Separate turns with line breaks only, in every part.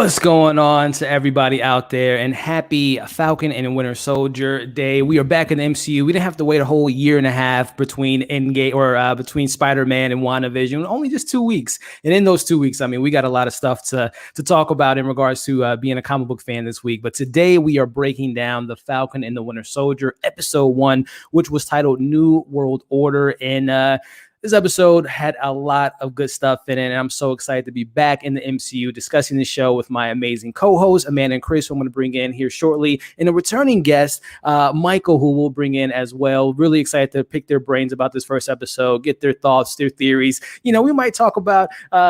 What's going on to everybody out there, and happy Falcon and Winter Soldier Day. We are back in the MCU. We didn't have to wait a whole year and a half between Endgame or between Spider-Man and WandaVision. Only just 2 weeks. And in those 2 weeks, I mean, we got a lot of stuff to talk about in regards to being a comic book fan this week. But today we are breaking down the Falcon and the Winter Soldier episode 1, which was titled New World Order. And this episode had a lot of good stuff in it, and I'm so excited to be back in the MCU discussing the show with my amazing co-hosts, Amanda and Chris, who I'm going to bring in here shortly, and a returning guest, Michael, who we'll bring in as well. Really excited to pick their brains about this first episode, get their thoughts, their theories. You know, we might talk about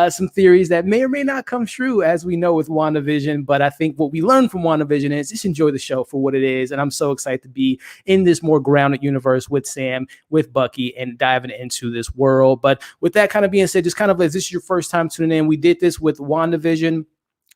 some theories that may or may not come true, as we know with WandaVision, but I think what we learned from WandaVision is just enjoy the show for what it is, and I'm so excited to be in this more grounded universe with Sam, with Bucky, and diving into this world. But with that kind of being said, just kind of as this is your first time tuning in, we did this with WandaVision.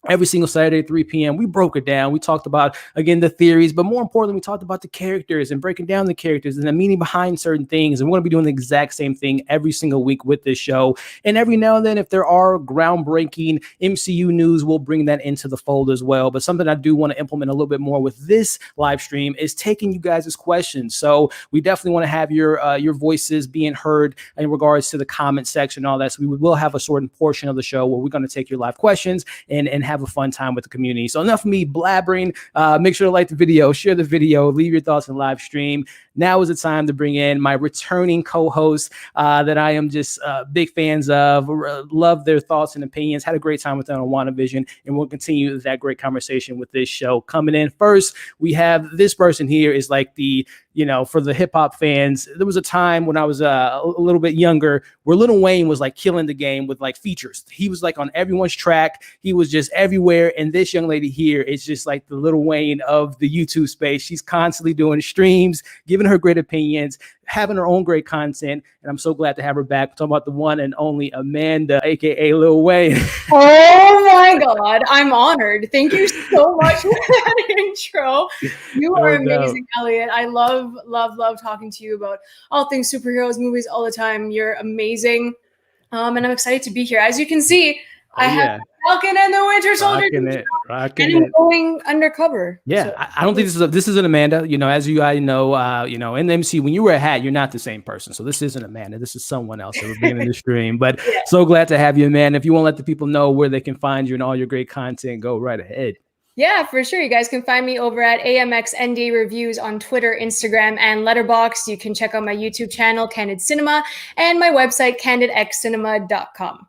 Every single Saturday at 3 p.m. We broke it down. We talked about, again, the theories, but more importantly, we talked about the characters and breaking down the characters and the meaning behind certain things. And we're going to be doing the exact same thing every single week with this show. And every now and then, if there are groundbreaking MCU news, we'll bring that into the fold as well. But something I do want to implement a little bit more with this live stream is taking you guys' questions. So we definitely want to have your voices being heard in regards to the comment section and all that. So we will have a certain portion of the show where we're going to take your live questions and have a fun time with the community. So enough of me blabbering. Make sure to like the video, share the video, leave your thoughts in live stream. Now is the time to bring in my returning co-host that I am just big fans of, love their thoughts and opinions, had a great time with them on WandaVision, and we'll continue that great conversation with this show. Coming in first, we have this person here is like the, you know, for the hip hop fans, there was a time when I was a little bit younger where Lil Wayne was like killing the game with like features. He was like on everyone's track. He was just everywhere. And this young lady here is just like the Lil Wayne of the YouTube space. She's constantly doing streams, giving her great opinions, having her own great content. And I'm so glad to have her back. We're talking about the one and only Amanda, aka Lil Wayne.
Oh my God, I'm honored. Thank you so much for that intro. You are amazing, Elliot. I love talking to you about all things superheroes, movies all the time. You're amazing. And I'm excited to be here. As you can see, I have Falcon and the Winter Soldier. And I'm going undercover.
Yeah, so. I don't think this is an Amanda. You know, as you guys know, you know, in the MC, when you wear a hat, you're not the same person. So this isn't Amanda. This is someone else that we're bringing in the stream. But so glad to have you, Amanda. If you want to let the people know where they can find you and all your great content, go right ahead.
Yeah, for sure. You guys can find me over at AMXND Reviews on Twitter, Instagram, and Letterboxd. You can check out my YouTube channel, Candid Cinema, and my website, candidxcinema.com.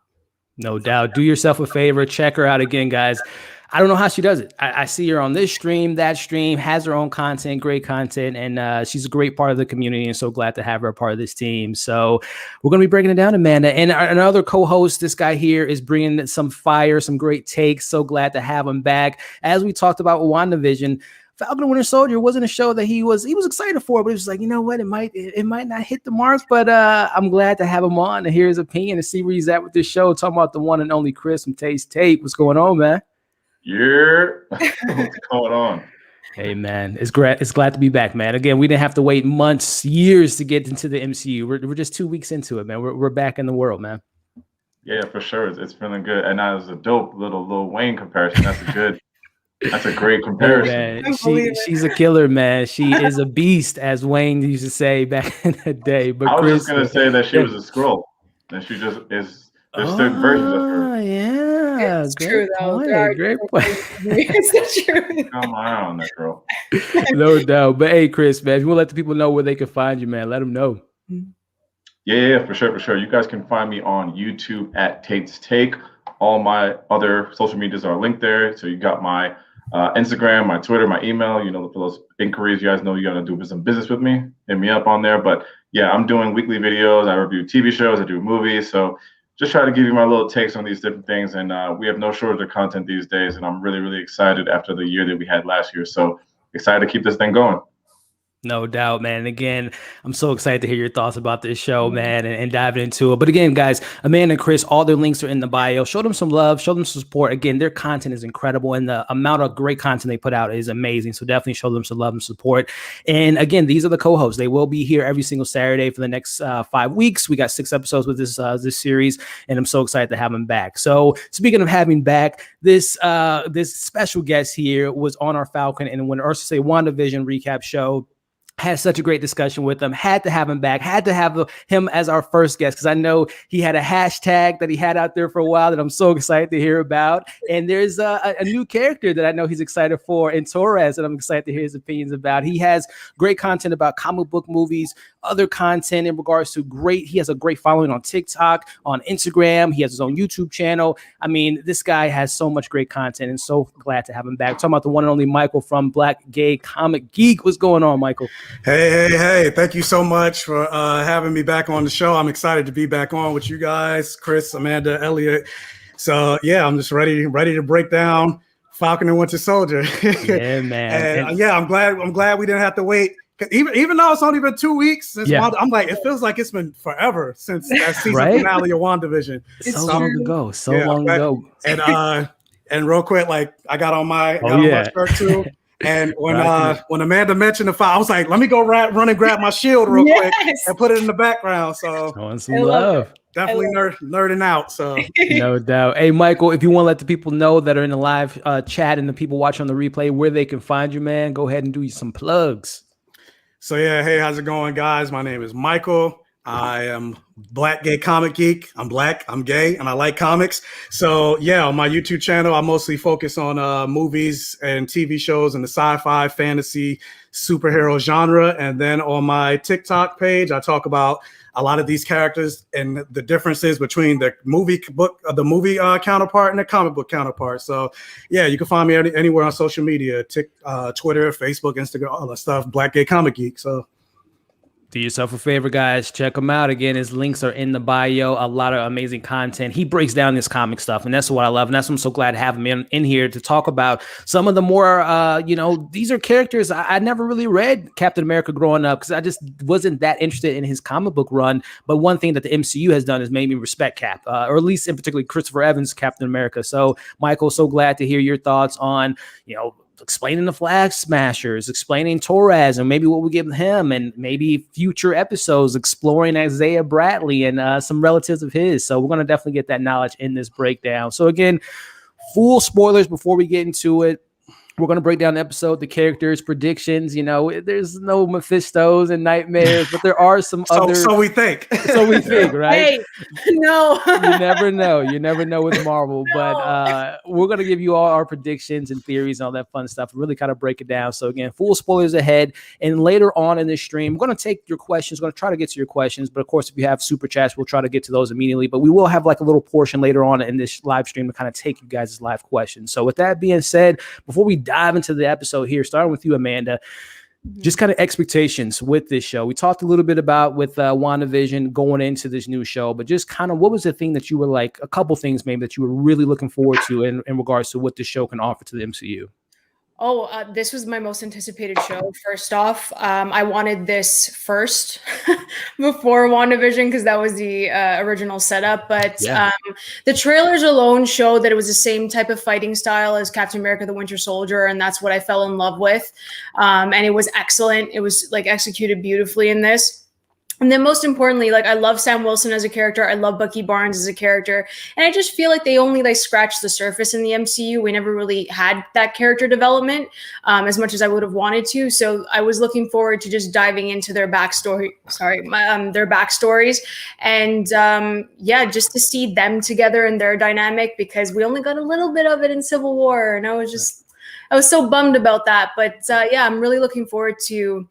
No doubt. Do yourself a favor. Check her out again, guys. I don't know how she does it. I see her on this stream, that stream, has her own content, great content, and she's a great part of the community, and so glad to have her a part of this team. So we're going to be breaking it down, Amanda. And another co-host, this guy here, is bringing some fire, some great takes. So glad to have him back. As we talked about with WandaVision, Falcon and Winter Soldier wasn't a show that he was excited for, but it was like, you know what, it might not hit the mark, but I'm glad to have him on and hear his opinion and see where he's at with this show. Talking about the one and only Chris from Tait. What's going on, man?
Yeah, what's going on?
Hey, man, it's glad to be back, man. Again, we didn't have to wait months, years to get into the MCU. We're just 2 weeks into it, man. We're back in the world, man.
Yeah, for sure. It's feeling good. And that was a dope little Lil Wayne comparison. That's a great comparison.
Man, she's a killer, man. She is a beast, as Wayne used to say back in the day. But
I was just gonna say that she was a Skrull, and she just is. There's certain versions of her.
Yeah,
it's true though. Great point. It's true.
Come on, that girl.
No doubt. But hey, Chris, man, if you want to let the people know where they can find you, man, let them know.
Yeah, for sure. You guys can find me on YouTube at Tait's Take. All my other social medias are linked there. So you got my Instagram, my Twitter, my email. You know, for those inquiries, you guys know you got to do some business with me. Hit me up on there. But yeah, I'm doing weekly videos. I review TV shows. I do movies. So just try to give you my little takes on these different things. And we have no shortage of content these days. And I'm really, really excited after the year that we had last year. So excited to keep this thing going.
No doubt, man. And again, I'm so excited to hear your thoughts about this show, man, and diving into it. But again, guys, Amanda and Chris, all their links are in the bio. Show them some love, show them some support. Again, their content is incredible, and the amount of great content they put out is amazing. So definitely show them some love and support. And again, these are the co-hosts. They will be here every single Saturday for the next 5 weeks. We got 6 episodes with this series, and I'm so excited to have them back. So speaking of having back, this special guest here was on our Falcon and when WandaVision recap show. Had such a great discussion with him. Had to have him back. Had to have him as our first guest because I know he had a hashtag that he had out there for a while that I'm so excited to hear about. And there's a new character that I know he's excited for in Torres that I'm excited to hear his opinions about. He has great content about comic book movies, other content in regards to he has a great following on TikTok, on Instagram. He has his own YouTube channel. I mean, this guy has so much great content and so glad to have him back. Talking about the one and only Michael from BlackGayComicGeek. What's going on, Michael?
Hey. Thank you so much for having me back on the show. I'm excited to be back on with you guys, Chris, Amanda, Elliot. So yeah, I'm just ready to break down Falcon and Winter Soldier.
Yeah, man.
And yeah, I'm glad we didn't have to wait. Even though it's only been 2 weeks since I'm like, it feels like it's been forever since that season finale of WandaVision.
So long ago.
And real quick, like I got on my shirt too. And when Amanda mentioned the file, I was like, let me go run and grab my shield real quick and put it in the background. So
showing some love.
Definitely nerding out. So
no doubt. Hey, Michael, if you want to let the people know that are in the live chat and the people watching on the replay where they can find you, man, go ahead and do some plugs.
So yeah, hey, how's it going, guys? My name is Michael. I am Black Gay Comic Geek. I'm Black, I'm gay, and I like comics. So yeah, on my YouTube channel, I mostly focus on movies and TV shows in the sci-fi, fantasy, superhero genre. And then on my TikTok page, I talk about a lot of these characters and the differences between the movie counterpart and the comic book counterpart. So yeah, you can find me anywhere on social media, Twitter, Facebook, Instagram, all that stuff, Black Gay Comic Geek. So
do yourself a favor, guys. Check him out. Again, his links are in the bio. A lot of amazing content. He breaks down this comic stuff, and that's what I love. And that's why I'm so glad to have him in here to talk about some of the more, these are characters. I never really read Captain America growing up because I just wasn't that interested in his comic book run. But one thing that the MCU has done is made me respect Cap, or at least in particular Christopher Evans' Captain America. So, Michael, so glad to hear your thoughts on, explaining the Flag Smashers, explaining Torres, and maybe what we give him, and maybe future episodes exploring Isaiah Bradley and some relatives of his. So we're going to definitely get that knowledge in this breakdown. So again, full spoilers before we get into it. We're going to break down the episode, the characters, predictions. There's no Mephistos and nightmares, but there are some other.
So we think.
So we think, right?
Hey, no.
You never know. You never know with Marvel. No. But we're going to give you all our predictions and theories and all that fun stuff. Really kind of break it down. So again, full spoilers ahead. And later on in this stream, we're going to take your questions. We're going to try to get to your questions. But of course, if you have super chats, we'll try to get to those immediately. But we will have like a little portion later on in this live stream to kind of take you guys' live questions. So with that being said, before we dive into the episode here, starting with you, Amanda, just kind of expectations with this show. We talked a little bit about with WandaVision going into this new show, but just kind of what was the thing that you were like, a couple things maybe that you were really looking forward to in regards to what this show can offer to the MCU?
This was my most anticipated show. First off, I wanted this first before WandaVision because that was the original setup. But the trailers alone showed that it was the same type of fighting style as Captain America: The Winter Soldier, and that's what I fell in love with. And it was excellent. It was like executed beautifully in this. And then most importantly, like I love Sam Wilson as a character. I love Bucky Barnes as a character. And I just feel like they only like scratched the surface in the MCU. We never really had that character development as much as I would have wanted to. So I was looking forward to just diving into their backstory, their backstories. And just to see them together and their dynamic, because we only got a little bit of it in Civil War. And I was so bummed about that. But I'm really looking forward to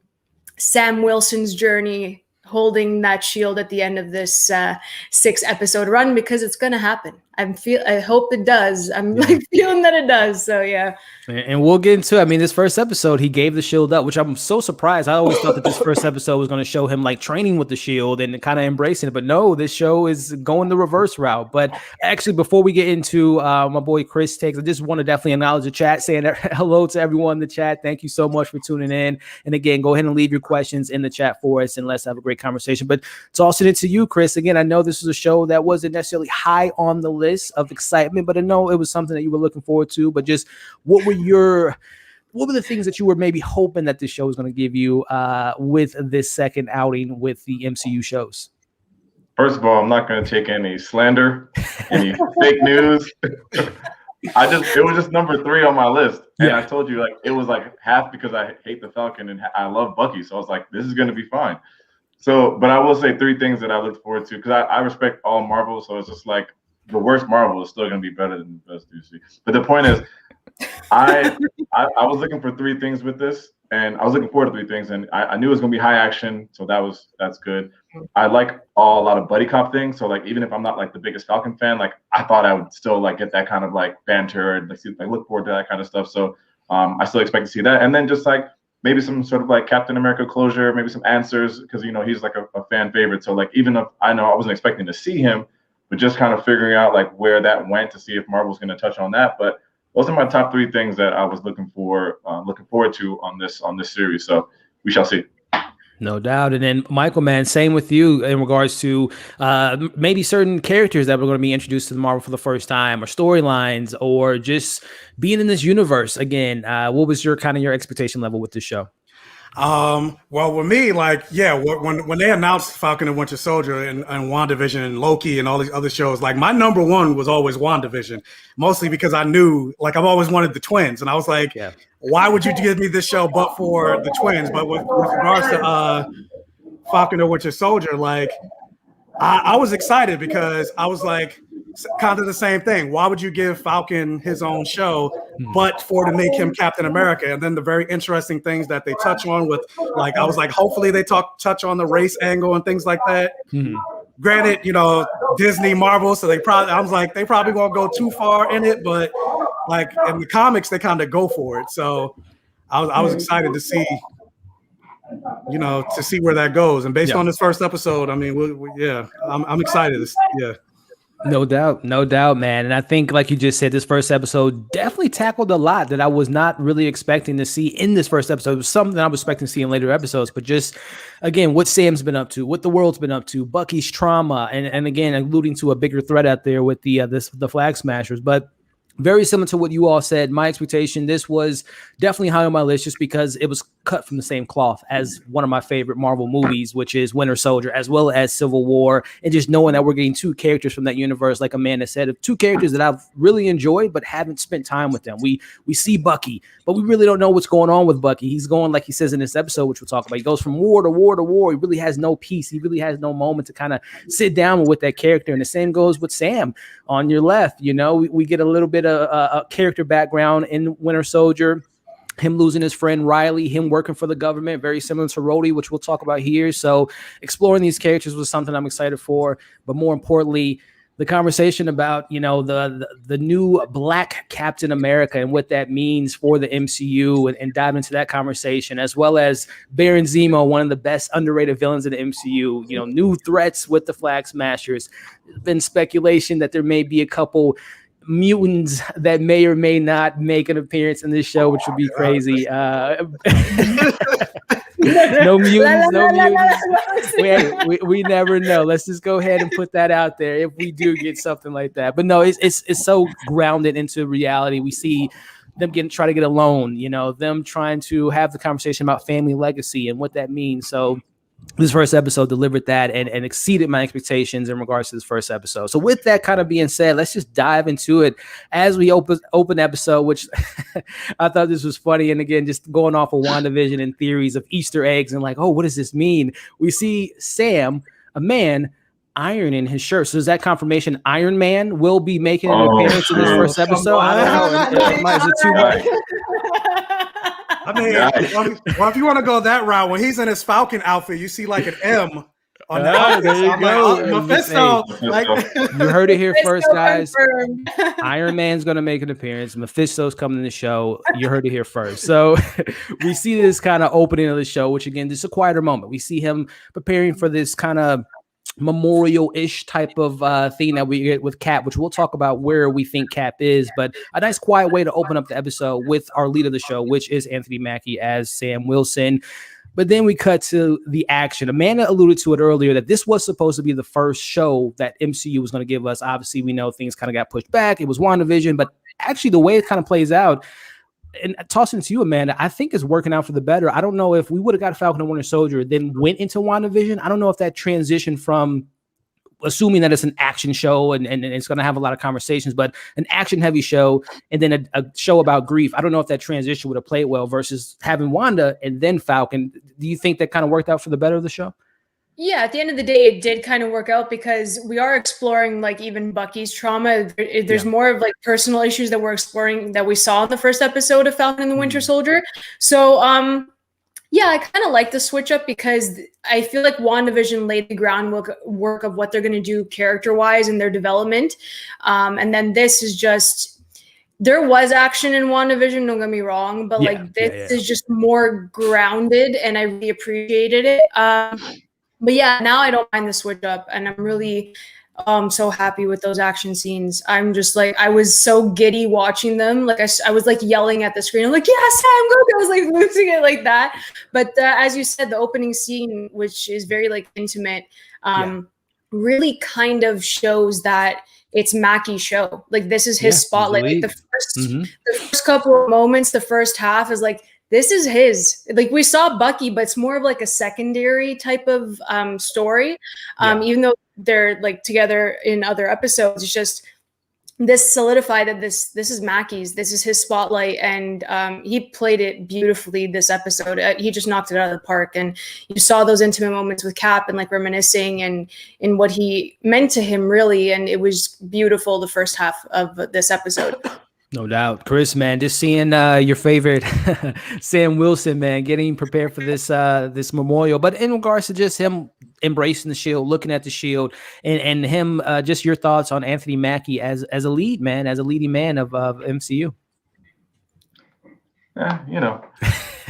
Sam Wilson's journey holding that shield at the end of this 6-episode run, because it's going to happen. I hope it does. I'm like feeling that it does. So yeah.
And we'll get into it. I mean, this first episode, he gave the shield up, which I'm so surprised. I always thought that this first episode was going to show him like training with the shield and kind of embracing it. But no, this show is going the reverse route. But actually, before we get into my boy Chris takes, I just want to definitely acknowledge the chat, saying hello to everyone in the chat. Thank you so much for tuning in. And again, go ahead and leave your questions in the chat for us, and let's have a great conversation. But tossing it to you, Chris. Again, I know this is a show that wasn't necessarily high on the list of excitement, but I know it was something that you were looking forward to. But just what were the things that you were maybe hoping that this show was going to give you with this second outing with the MCU shows?
First of all, I'm not going to take any slander, any fake news. It was just number 3 on my list. And I told you, like, it was like half because I hate the Falcon and I love Bucky. So I was like, this is going to be fine. So, but I will say 3 things that I looked forward to, because I respect all Marvel. So it's just like the worst Marvel is still going to be better than the best DC. But the point is, I was looking for 3 things with this, and I was looking forward to 3 things, and I knew it was gonna be high action, so that's good. I like a lot of buddy cop things, so like even if I'm not like the biggest Falcon fan, like I thought I would still like get that kind of like banter and like look forward to that kind of stuff. So I still expect to see that, and then just like maybe some sort of like Captain America closure, maybe some answers, because he's like a fan favorite. So like even if I know I wasn't expecting to see him, but just kind of figuring out like where that went to see if Marvel's gonna touch on that, but. Those are my top 3 things that I was looking forward to on this series. So we shall see.
No doubt. And then Michael, man, same with you in regards to maybe certain characters that were going to be introduced to the Marvel for the first time, or storylines, or just being in this universe again. What was your expectation level with this show?
Well, with me, like, when they announced Falcon and Winter Soldier and WandaVision and Loki and all these other shows, like my number 1 was always WandaVision, mostly because I knew, like, I've always wanted the twins, and I was like, why would you give me this show but for the twins? But with regards to Falcon and Winter Soldier, like, I was excited because I was like, kind of the same thing. Why would you give Falcon his own show, but to make him Captain America? And then the very interesting things that they touch on with, like, I was like, hopefully they touch on the race angle and things like that. Granted, Disney, Marvel, so I was like, they probably won't go too far in it, but like in the comics, they kind of go for it. So I was excited to see, to see where that goes. And based on this first episode, I mean, I'm excited.
No doubt, man. And I think, like you just said, this first episode definitely tackled a lot that I was not really expecting to see in this first episode. It was something I was expecting to see in later episodes, but just, again, what Sam's been up to, what the world's been up to, Bucky's trauma, and again, alluding to a bigger threat out there with the Flag Smashers. But very similar to what you all said, my expectation, this was definitely high on my list just because it was cut from the same cloth as one of my favorite Marvel movies, which is Winter Soldier, as well as Civil War, and just knowing that we're getting 2 characters from that universe, like Amanda said, of 2 characters that I've really enjoyed but haven't spent time with them. We see Bucky, but we really don't know what's going on with Bucky. He's going, like he says in this episode, which we'll talk about, he goes from war to war to war. He really has no peace. He really has no moment to kind of sit down with that character. And the same goes with Sam on your left. We get a little bit of a character background in Winter Soldier, him losing his friend Riley, him working for the government, very similar to Rhodey, which we'll talk about here. So exploring these characters was something I'm excited for, but more importantly, the conversation about, the new Black Captain America and what that means for the MCU, and dive into that conversation, as well as Baron Zemo, one of the best underrated villains in the MCU, new threats with the Flag Smashers. There's been speculation that there may be a couple mutants that may or may not make an appearance in this show, which would be crazy. No mutants. We never know. Let's just go ahead and put that out there if we do get something like that. But no, it's so grounded into reality. We see them try to get a loan, them trying to have the conversation about family legacy and what that means. So this first episode delivered that and exceeded my expectations in regards to this first episode. So with that kind of being said, let's just dive into it as we open episode, which I thought this was funny. And again, just going off of WandaVision and theories of Easter eggs and like, oh, what does this mean? We see Sam, a man, ironing his shirt. So is that confirmation Iron Man will be making an appearance in this first episode? I don't know. Is it too much?
I mean, well, if you want to go that route, when he's in his Falcon outfit, you see like an M on that.
There you go.
Mephisto. Like,
you heard it here first, guys.
Confirmed.
Iron Man's going to make an appearance. Mephisto's coming to the show. You heard it here first. So we see this kind of opening of the show, which again, this is a quieter moment. We see him preparing for this kind of memorial-ish type of thing that we get with Cap, which we'll talk about where we think Cap is, but a nice quiet way to open up the episode with our lead of the show, which is Anthony Mackie as Sam Wilson. But then we cut to the action. Amanda alluded to it earlier that this was supposed to be the first show that MCU was going to give us. Obviously, we know things kind of got pushed back. It was WandaVision, but actually the way it kind of plays out, and tossing to you, Amanda, I think is working out for the better. I don't know if we would have got Falcon and Winter Soldier, then went into WandaVision. I don't know if that transition from assuming that it's an action show and it's going to have a lot of conversations, but an action heavy show and then a show about grief. I don't know if that transition would have played well versus having Wanda and then Falcon. Do you think that kind of worked out for the better of the show?
Yeah, at the end of the day, it did kind of work out because we are exploring like even Bucky's trauma. There's more of like personal issues that we're exploring that we saw in the first episode of Falcon and the Winter Soldier. So, yeah, I kind of like the switch up because I feel like WandaVision laid the groundwork of what they're going to do character-wise in their development. And then this is just, there was action in WandaVision, don't get me wrong, but like this is just more grounded and I really appreciated it. But yeah, now I don't mind the switch up and I'm really so happy with those action scenes. I'm just like, I was so giddy watching them. Like I was like yelling at the screen. I'm like, yes, Sam, go. I was like losing it like that. But as you said, the opening scene, which is very like intimate, really kind of shows that it's Mackie's show. Like this is his spotlight. Like the first couple of moments, the first half is like, this is his. Like we saw Bucky, but it's more of like a secondary type of story. Even though they're like together in other episodes, it's just this solidified that this is Mackie's. This is his spotlight, and he played it beautifully this episode. He just knocked it out of the park, and you saw those intimate moments with Cap and like reminiscing and in what he meant to him, really. And it was beautiful the first half of this episode.
No doubt. Chris, man, just seeing your favorite Sam Wilson, man, getting prepared for this this memorial. But in regards to just him embracing the shield, looking at the shield, and him, just your thoughts on Anthony Mackie as a lead man, as a leading man of MCU.
Yeah, you know.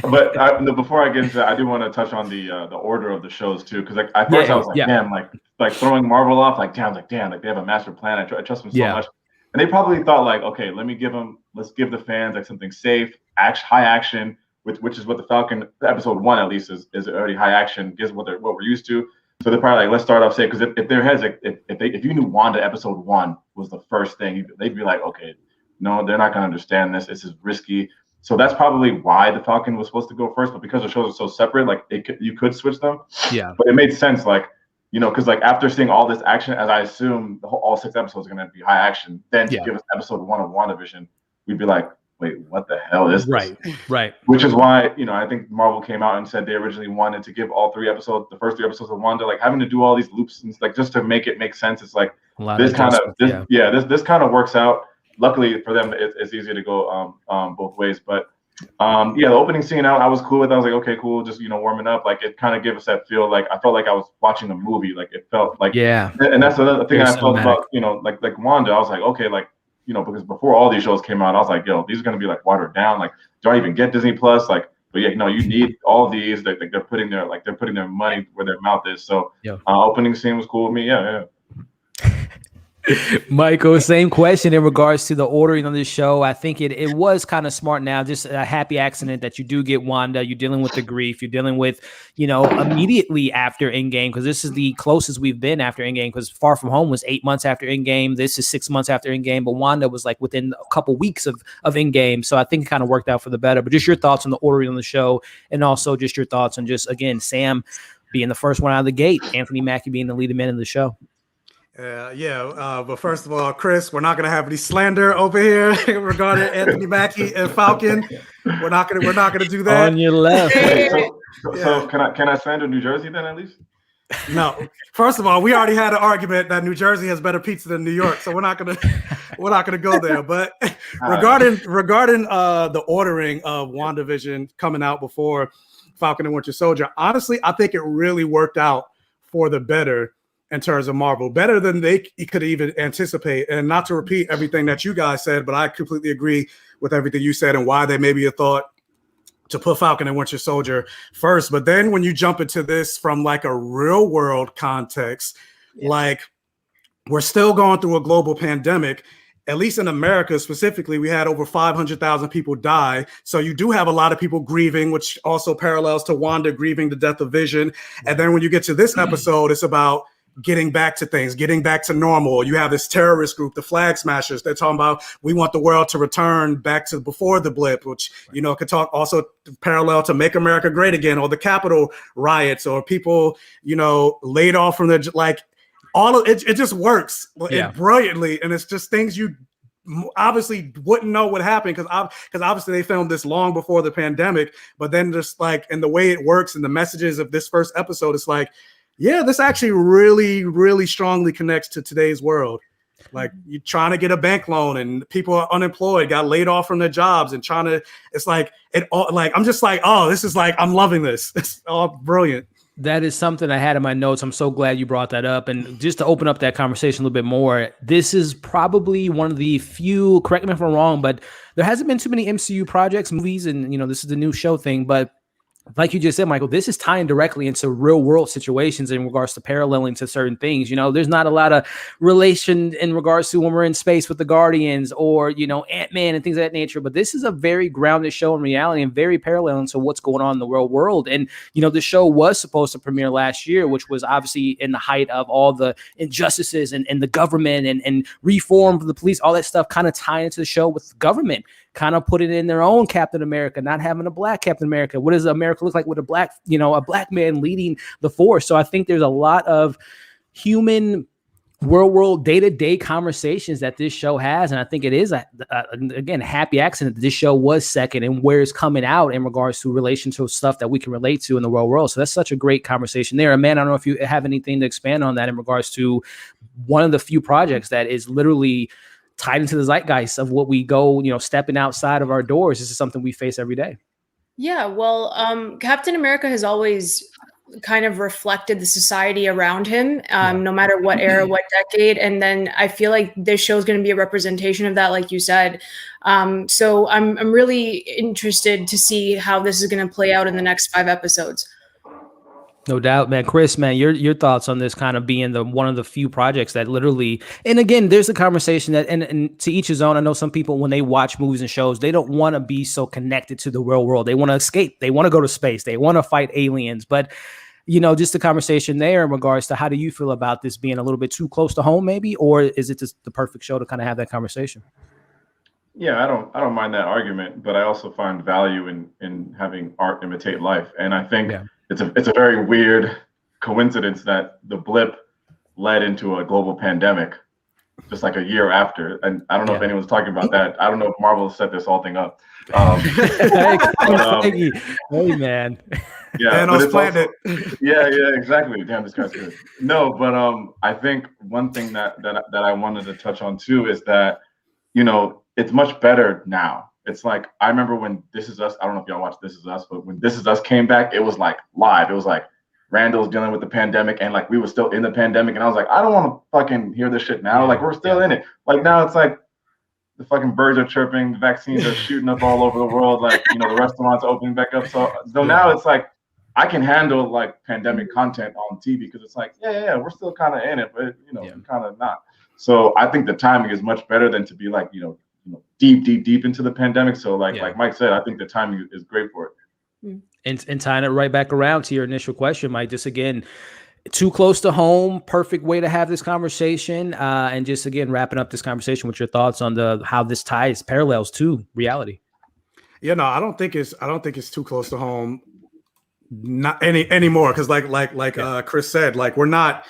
But before I get into that, I do want to touch on the order of the shows too, because like at first I was like, damn, like throwing Marvel off, like damn, like they have a master plan. I trust them so much. And they probably thought like, okay, let's give the fans like something safe, high action, which is what the Falcon episode 1 at least is already high action, gives what we're used to. So they're probably like, let's start off safe, because if their heads like if you knew Wanda episode 1 was the first thing, they'd be like, okay, no, they're not gonna understand this. This is risky. So that's probably why the Falcon was supposed to go first, but because the shows are so separate, like you could switch them. Yeah. But it made sense, like. You know, because like after seeing all this action, as I assume all 6 episodes are going to be high action, then to give us episode 1 of WandaVision, we'd be like, wait, what the hell is this? Right. Which is why, you know, I think Marvel came out and said they originally wanted to give all 3 episodes, the first 3 episodes of Wanda, like having to do all these loops and like just to make it make sense. It's like this kind of works out. Luckily for them, it's easier to go both ways, but. The opening scene I was cool with. I was like, okay, cool, just warming up. Like it kind of gave us that feel. Like I felt like I was watching a movie. Like it felt like And that's another thing I felt about like Wanda. I was like, okay, like because before all these shows came out, I was like, yo, these are gonna be like watered down. Like do I even get Disney Plus? Like, but yeah, you need all these. Like they're putting their money where their mouth is. So opening scene was cool with me. Yeah.
Michael, same question in regards to the ordering on this show. I think it was kind of smart now, just a happy accident that you do get Wanda. You're dealing with the grief. You're dealing with, immediately after Endgame, because this is the closest we've been after Endgame, because Far From Home was 8 months after Endgame. This is 6 months after Endgame, but Wanda was like within a couple weeks of Endgame. So I think it kind of worked out for the better. But just your thoughts on the ordering on the show, and also just your thoughts on just, again, Sam being the first one out of the gate, Anthony Mackie being the leading man of the show.
But first of all, Chris, we're not gonna have any slander over here regarding Anthony Mackie and Falcon. We're not gonna do that.
On your left.
So can I slander New Jersey then at least?
No. First of all, we already had an argument that New Jersey has better pizza than New York, so we're not gonna go there. But regarding the ordering of WandaVision coming out before Falcon and Winter Soldier, honestly, I think it really worked out for the better in terms of Marvel, better than they could even anticipate. And not to repeat everything that you guys said, but I completely agree with everything you said and why they maybe have thought to put Falcon and Winter Soldier first. But then when you jump into this from like a real world context, like we're still going through a global pandemic. At least in America specifically, we had over 500,000 people die. So you do have a lot of people grieving, which also parallels to Wanda grieving the death of Vision. And then when you get to this episode, it's about getting back to things, getting back to normal. You have this terrorist group, the Flag Smashers. They're talking about, we want the world to return back to before the blip, which, you know, could talk also parallel to Make America Great Again, or the Capitol riots, or people, you know, laid off from their, like, all of it, it just works brilliantly. And it's just things you obviously wouldn't know what happened because obviously they filmed this long before the pandemic, but then just like, and the way it works and the messages of this first episode, it's like, yeah, this actually really, really strongly connects to today's world. Like you're trying to get a bank loan and people are unemployed, got laid off from their jobs and trying to, it's like, it all like, I'm just like, oh, this is like, I'm loving this. It's all brilliant.
That is something I had in my notes. I'm so glad you brought that up. And just to open up that conversation a little bit more, this is probably one of the few, correct me if I'm wrong, but there hasn't been too many MCU projects, movies, and, you know, this is the new show thing, but like you just said, Michael, this is tying directly into real world situations in regards to paralleling to certain things. You know, there's not a lot of relation in regards to when we're in space with the Guardians or, you know, Ant-Man and things of that nature. But this is a very grounded show in reality and very paralleling to what's going on in the real world. And, you know, the show was supposed to premiere last year, which was obviously in the height of all the injustices and the government and reform of the police, all that stuff kind of tying into the show with the government, kind of put it in their own Captain America, not having a black Captain America. What does America look like with a black, you know, a black man leading the force? So I think there's a lot of human world day-to-day conversations that this show has. And I think it is, again, a happy accident that this show was second and where it's coming out in regards to relation to stuff that we can relate to in the real world. So that's such a great conversation there. And man, I don't know if you have anything to expand on that in regards to one of the few projects that is literally tied into the zeitgeist of what we go, you know, stepping outside of our doors. This is something we face every day.
Yeah, well, Captain America has always kind of reflected the society around him, no matter what era, what decade. And then I feel like this show is going to be a representation of that, like you said. So I'm really interested to see how this is going to play out in the next 5 episodes.
No doubt, man. Chris, man, your thoughts on this kind of being one of the few projects that literally, and again, there's a conversation that, and to each his own. I know some people, when they watch movies and shows, they don't want to be so connected to the real world. They want to escape. They want to go to space. They want to fight aliens. But, you know, just the conversation there in regards to how do you feel about this being a little bit too close to home, maybe, or is it just the perfect show to kind of have that conversation?
Yeah, I don't mind that argument, but I also find value in having art imitate life, and I think. Yeah. It's a very weird coincidence that the blip led into a global pandemic just like a year after. And I don't know if anyone's talking about that. I don't know if Marvel set this whole thing up.
Hey, man.
Yeah, but it's also, yeah, exactly. Damn, this guy's good. No, but I think one thing that I wanted to touch on too is that, you know, it's much better now. It's like, I remember when This Is Us, I don't know if y'all watched This Is Us, but when This Is Us came back, it was like live. It was like Randall's dealing with the pandemic and like we were still in the pandemic. And I was like, I don't want to fucking hear this shit now. Like we're still in it. Like now it's like the fucking birds are chirping, the vaccines are shooting up all over the world. Like, you know, the restaurants are opening back up. So now it's like, I can handle like pandemic content on TV because it's like, we're still kind of in it, but you know, kind of not. So I think the timing is much better than to be like, you know, deep into the pandemic. So like Mike said, I think the timing is great for it.
And tying it right back around to your initial question, Mike, just again, too close to home, perfect way to have this conversation. And just again, wrapping up this conversation with your thoughts on how this ties parallels to reality.
Yeah, no, I don't think it's too close to home. Not anymore. Cause like Chris said, like we're not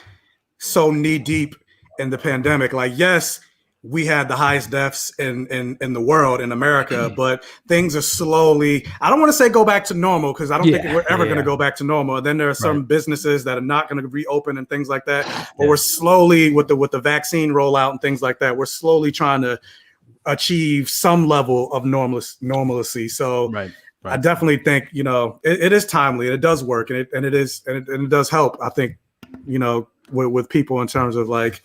so knee deep in the pandemic. Like, yes, we had the highest deaths in the world, in America, but things are slowly, I don't want to say go back to normal because I don't think we're ever going to go back to normal. And then there are some businesses that are not going to reopen and things like that. But we're slowly with the vaccine rollout and things like that, we're slowly trying to achieve some level of normalcy. So I definitely think, you know, it is timely and it does work and it does help, I think, with people in terms of like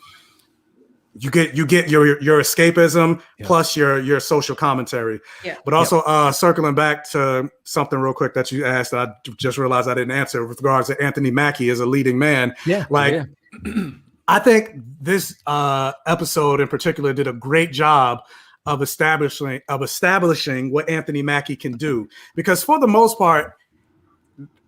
you get your escapism plus your social commentary.
Yeah.
But also circling back to something real quick that you asked, I just realized I didn't answer with regards to Anthony Mackie as a leading man. I think this episode in particular did a great job of establishing what Anthony Mackie can do, because for the most part,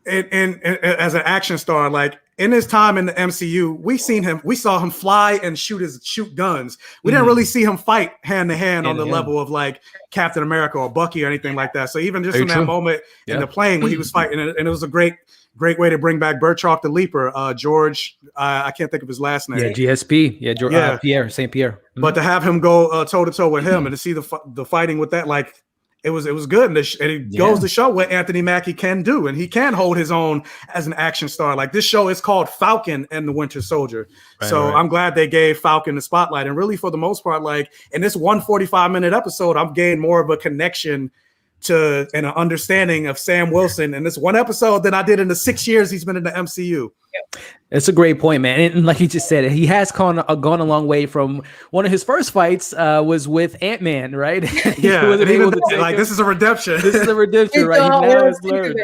as an action star, like in his time in the MCU, we saw him fly and shoot guns. We didn't really see him fight hand to hand on the level of like Captain America or Bucky or anything like that. So even just in that moment in the plane when he was fighting, and it was a great way to bring back Burchalk the Leaper, George. I can't think of his last name.
Yeah, GSP. George, Pierre, St. Pierre.
But to have him go toe to toe with him and to see the fighting with that, like. It was good, and it goes to show what Anthony Mackie can do, and he can hold his own as an action star. Like this show is called Falcon and the Winter Soldier, I'm glad they gave Falcon the spotlight. And really, for the most part, like in this 145-minute episode, I've gained more of a connection to and an understanding of Sam Wilson in this one episode than I did in the 6 years he's been in the MCU.
It's a great point, man. And like he just said, he has gone a long way from one of his first fights was with Ant-Man, right?
Yeah, like this is a redemption.
This is a redemption, right? He now has learned.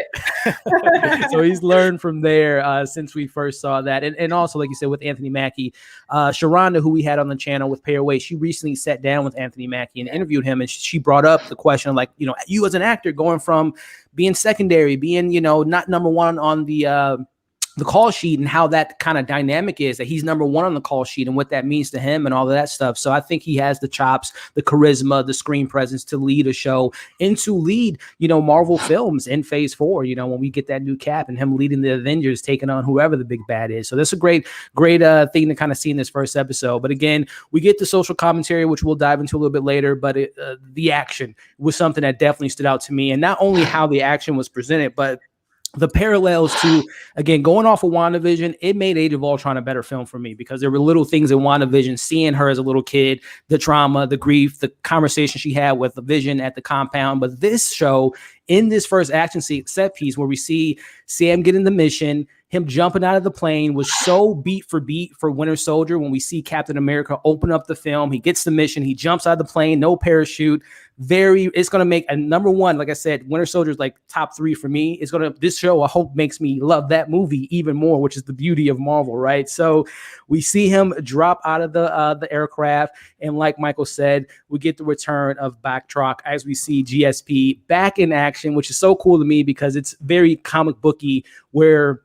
So he's learned from there since we first saw that. And also, like you said, with Anthony Mackie, Sharonda, who we had on the channel with Pay Your Way, she recently sat down with Anthony Mackie and interviewed him. And she brought up the question of like, you as an actor going from being secondary, being, not number one on the call sheet, and how that kind of dynamic is that he's number one on the call sheet and what that means to him and all of that stuff. So I think he has the chops, the charisma, the screen presence to lead a show and to lead, Marvel films in phase 4, when we get that new Cap and him leading the Avengers, taking on whoever the big bad is. So that's a great thing to kind of see in this first episode. But again, we get the social commentary, which we'll dive into a little bit later, but the action was something that definitely stood out to me. And not only how the action was presented, but the parallels to, again, going off of WandaVision, it made Age of Ultron a better film for me because there were little things in WandaVision, seeing her as a little kid, the trauma, the grief, the conversation she had with the Vision at the compound. But this show, in this first action set piece where we see Sam getting the mission, him jumping out of the plane, was so beat for beat for Winter Soldier. When we see Captain America open up the film, he gets the mission, he jumps out of the plane, no parachute. It's going to make a number one. Like I said, Winter Soldier is like top 3 for me. This show, I hope, makes me love that movie even more, which is the beauty of Marvel, right? So we see him drop out of the aircraft. And like Michael said, we get the return of Backtrack as we see GSP back in action, which is so cool to me because it's very comic booky, where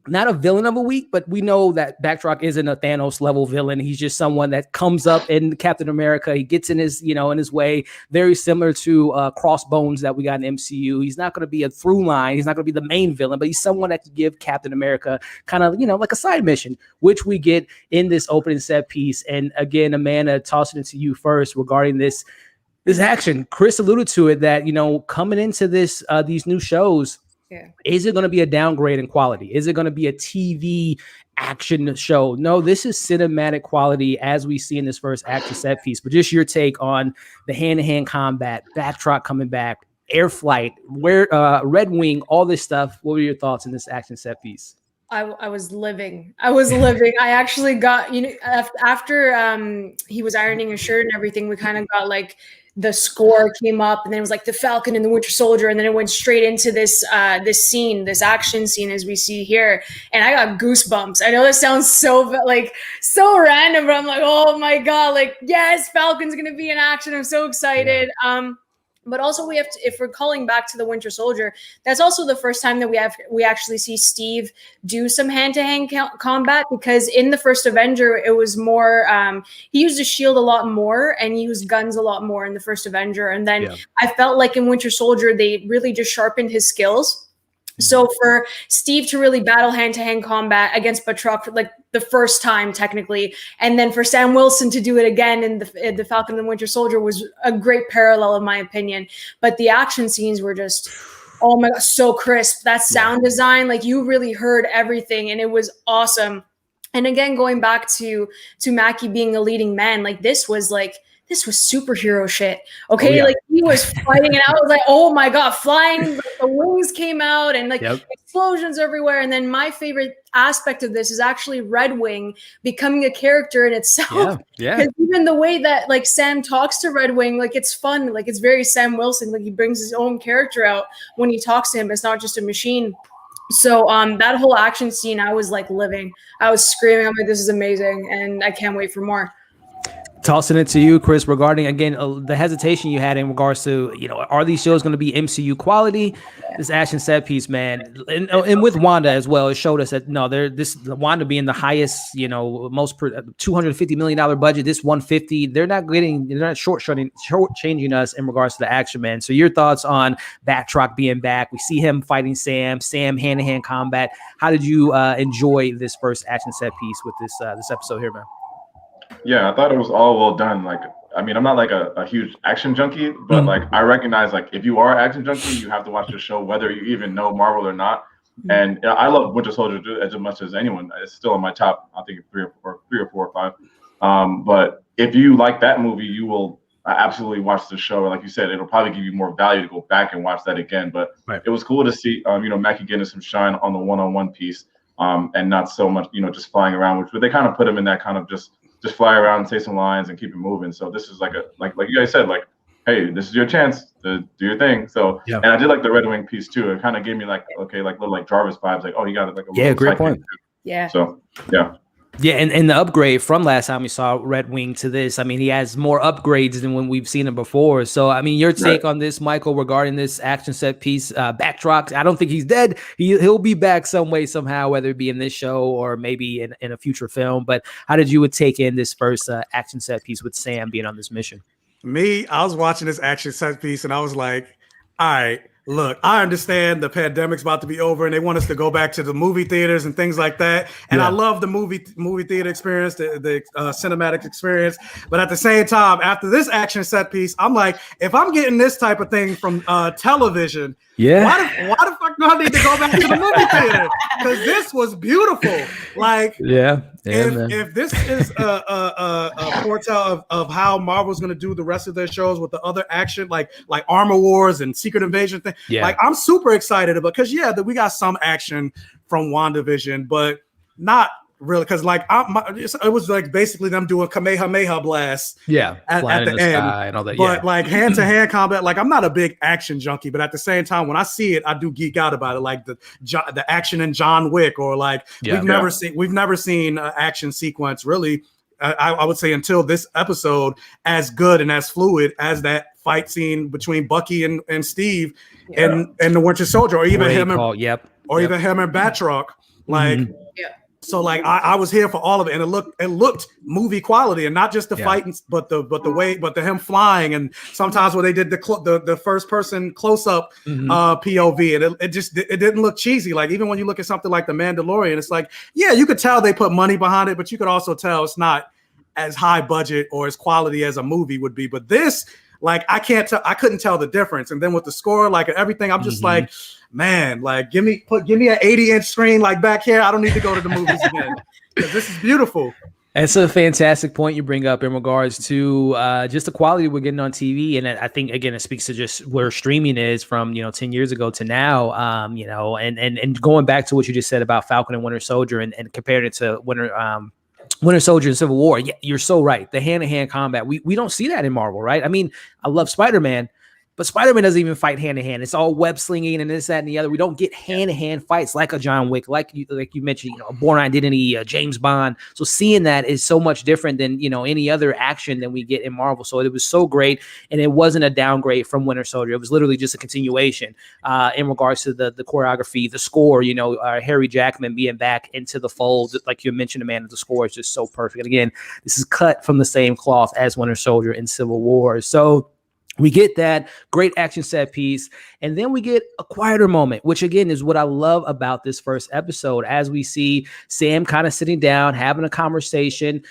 not a villain of a week, but we know that Backtrack isn't a Thanos level villain. He's just someone that comes up in Captain America. He gets in his, in his way, very similar to Crossbones that we got in MCU. He's not going to be a through line. He's not going to be the main villain, but he's someone that can give Captain America kind of, like a side mission, which we get in this opening set piece. And again, Amanda, tossing it to you first regarding this action. Chris alluded to it that, coming into this, these new shows, is it going to be a downgrade in quality? Is it going to be a TV action show? No, this is cinematic quality as we see in this first action set piece. But just your take on the hand-to-hand combat, Backtrack coming back, air flight, Red Wing, all this stuff. What were your thoughts in this action set piece?
I was living. I actually got, after he was ironing his shirt and everything, we kind of got like the score came up, and then it was like the Falcon and the Winter Soldier, and then it went straight into this action scene as we see here, and I got goosebumps. I know that sounds so random, but I'm like, oh my god, like yes, Falcon's gonna be in action. I'm so excited. Yeah. But also we have to, if we're calling back to the Winter Soldier, that's also the first time that we actually see Steve do some hand-to-hand combat, because in the first Avenger, it was more, he used his shield a lot more and he used guns a lot more in the first Avenger. And then I felt like in Winter Soldier, they really just sharpened his skills. So for Steve to really battle hand-to-hand combat against Batroc for like the first time technically, and then for Sam Wilson to do it again in the Falcon and the Winter Soldier was a great parallel in my opinion. But the action scenes were just, oh my god, so crisp. That sound design, like you really heard everything and it was awesome. And again, going back to Mackie being a leading man, like this was like this was superhero shit. Okay.
Oh, yeah.
Like he was fighting and I was like, oh my God, flying, like, the wings came out and like explosions everywhere. And then my favorite aspect of this is actually Red Wing becoming a character in itself.
Yeah.
Because even the way that like Sam talks to Red Wing, like it's fun. Like it's very Sam Wilson. Like he brings his own character out when he talks to him. It's not just a machine. So that whole action scene, I was like living. I was screaming. I'm like, this is amazing. And I can't wait for more.
Tossing it to you, Chris, regarding, again, the hesitation you had in regards to, are these shows going to be MCU quality? This action set piece, man, and with Wanda as well, it showed us that Wanda being the highest, most $250 million budget, this 150, they're not shortchanging us in regards to the action, man. So your thoughts on Batroc being back? We see him fighting Sam hand-to-hand combat. How did you enjoy this first action set piece with this episode here, man?
Yeah, I thought it was all well done. Like, I mean, I'm not like a huge action junkie, but like I recognize like if you are an action junkie, you have to watch the show whether you even know Marvel or not. And I love Winter Soldier as much as anyone. It's still in my top, I think, three or four or five. But if you like that movie, you will absolutely watch the show. Like you said, it'll probably give you more value to go back and watch that again. But it was cool to see, Mackie getting some shine on the one-on-one piece, and not so much, just flying around. But they kind of put him in that kind of just fly around and say some lines and keep it moving. So this is like you guys said, like, hey, this is your chance to do your thing. So and I did like the Red Wing piece too. It kind of gave me like little like Jarvis vibes. Like, oh, you got it. Like a
great point.
Yeah.
So
and the upgrade from last time we saw Red Wing to this, I mean, he has more upgrades than when we've seen him before. So, I mean, your take on this, Michael, regarding this action set piece, Batroc, I don't think he's dead. He'll be back some way, somehow, whether it be in this show or maybe in a future film. But how did you take in this first action set piece with Sam being on this mission?
I was watching this action set piece and I was like, all right, look, I understand the pandemic's about to be over and they want us to go back to the movie theaters and things like that. And I love the movie theater experience, the cinematic experience. But at the same time, after this action set piece, I'm like, if I'm getting this type of thing from television, why the fuck do I need to go back to the movie theater? Because this was beautiful. Like, if this is a foretell of how Marvel's going to do the rest of their shows with the other action, like Armor Wars and Secret Invasion thing, like I'm super excited about, because we got some action from WandaVision, but not really, because it was like basically them doing Kamehameha blasts at the end and all that. But like hand-to-hand combat, like I'm not a big action junkie, but at the same time, when I see it, I do geek out about it, like the action in John Wick, or like we've never seen an action sequence really, I would say, until this episode, as good and as fluid as that fight scene between Bucky and Steve and the Winter Soldier, or even him and Batroc, like. So like I was here for all of it, and it looked movie quality, and not just the fighting, but the him flying, and sometimes when they did the first person close up POV, and it didn't look cheesy. Like even when you look at something like The Mandalorian, it's like you could tell they put money behind it, but you could also tell it's not as high budget or as quality as a movie would be. But this, like I couldn't tell the difference. And then with the score, like everything, I'm just like, man, like give me an 80-inch screen like back here. I don't need to go to the movies again, because this is beautiful.
It's a fantastic point you bring up in regards to just the quality we're getting on TV. And I think, again, it speaks to just where streaming is from, 10 years ago to now, and going back to what you just said about Falcon and Winter Soldier and comparing it to Winter Soldier and Civil War. Yeah, you're so right. The hand-to-hand combat, we don't see that in Marvel, right? I mean, I love Spider-Man, but Spider-Man doesn't even fight hand-to-hand. It's all web slinging and this, that, and the other. We don't get hand-to-hand fights like a John Wick, like you mentioned, a Bourne Identity, James Bond. So seeing that is so much different than, any other action than we get in Marvel. So it was so great, and it wasn't a downgrade from Winter Soldier. It was literally just a continuation in regards to the choreography, the score, Harry Jackman being back into the fold. Like you mentioned, Amanda, the score is just so perfect. And again, this is cut from the same cloth as Winter Soldier and Civil War. So We get that great action set piece, and then we get a quieter moment, which again is what I love about this first episode, as we see Sam kind of sitting down, having a conversation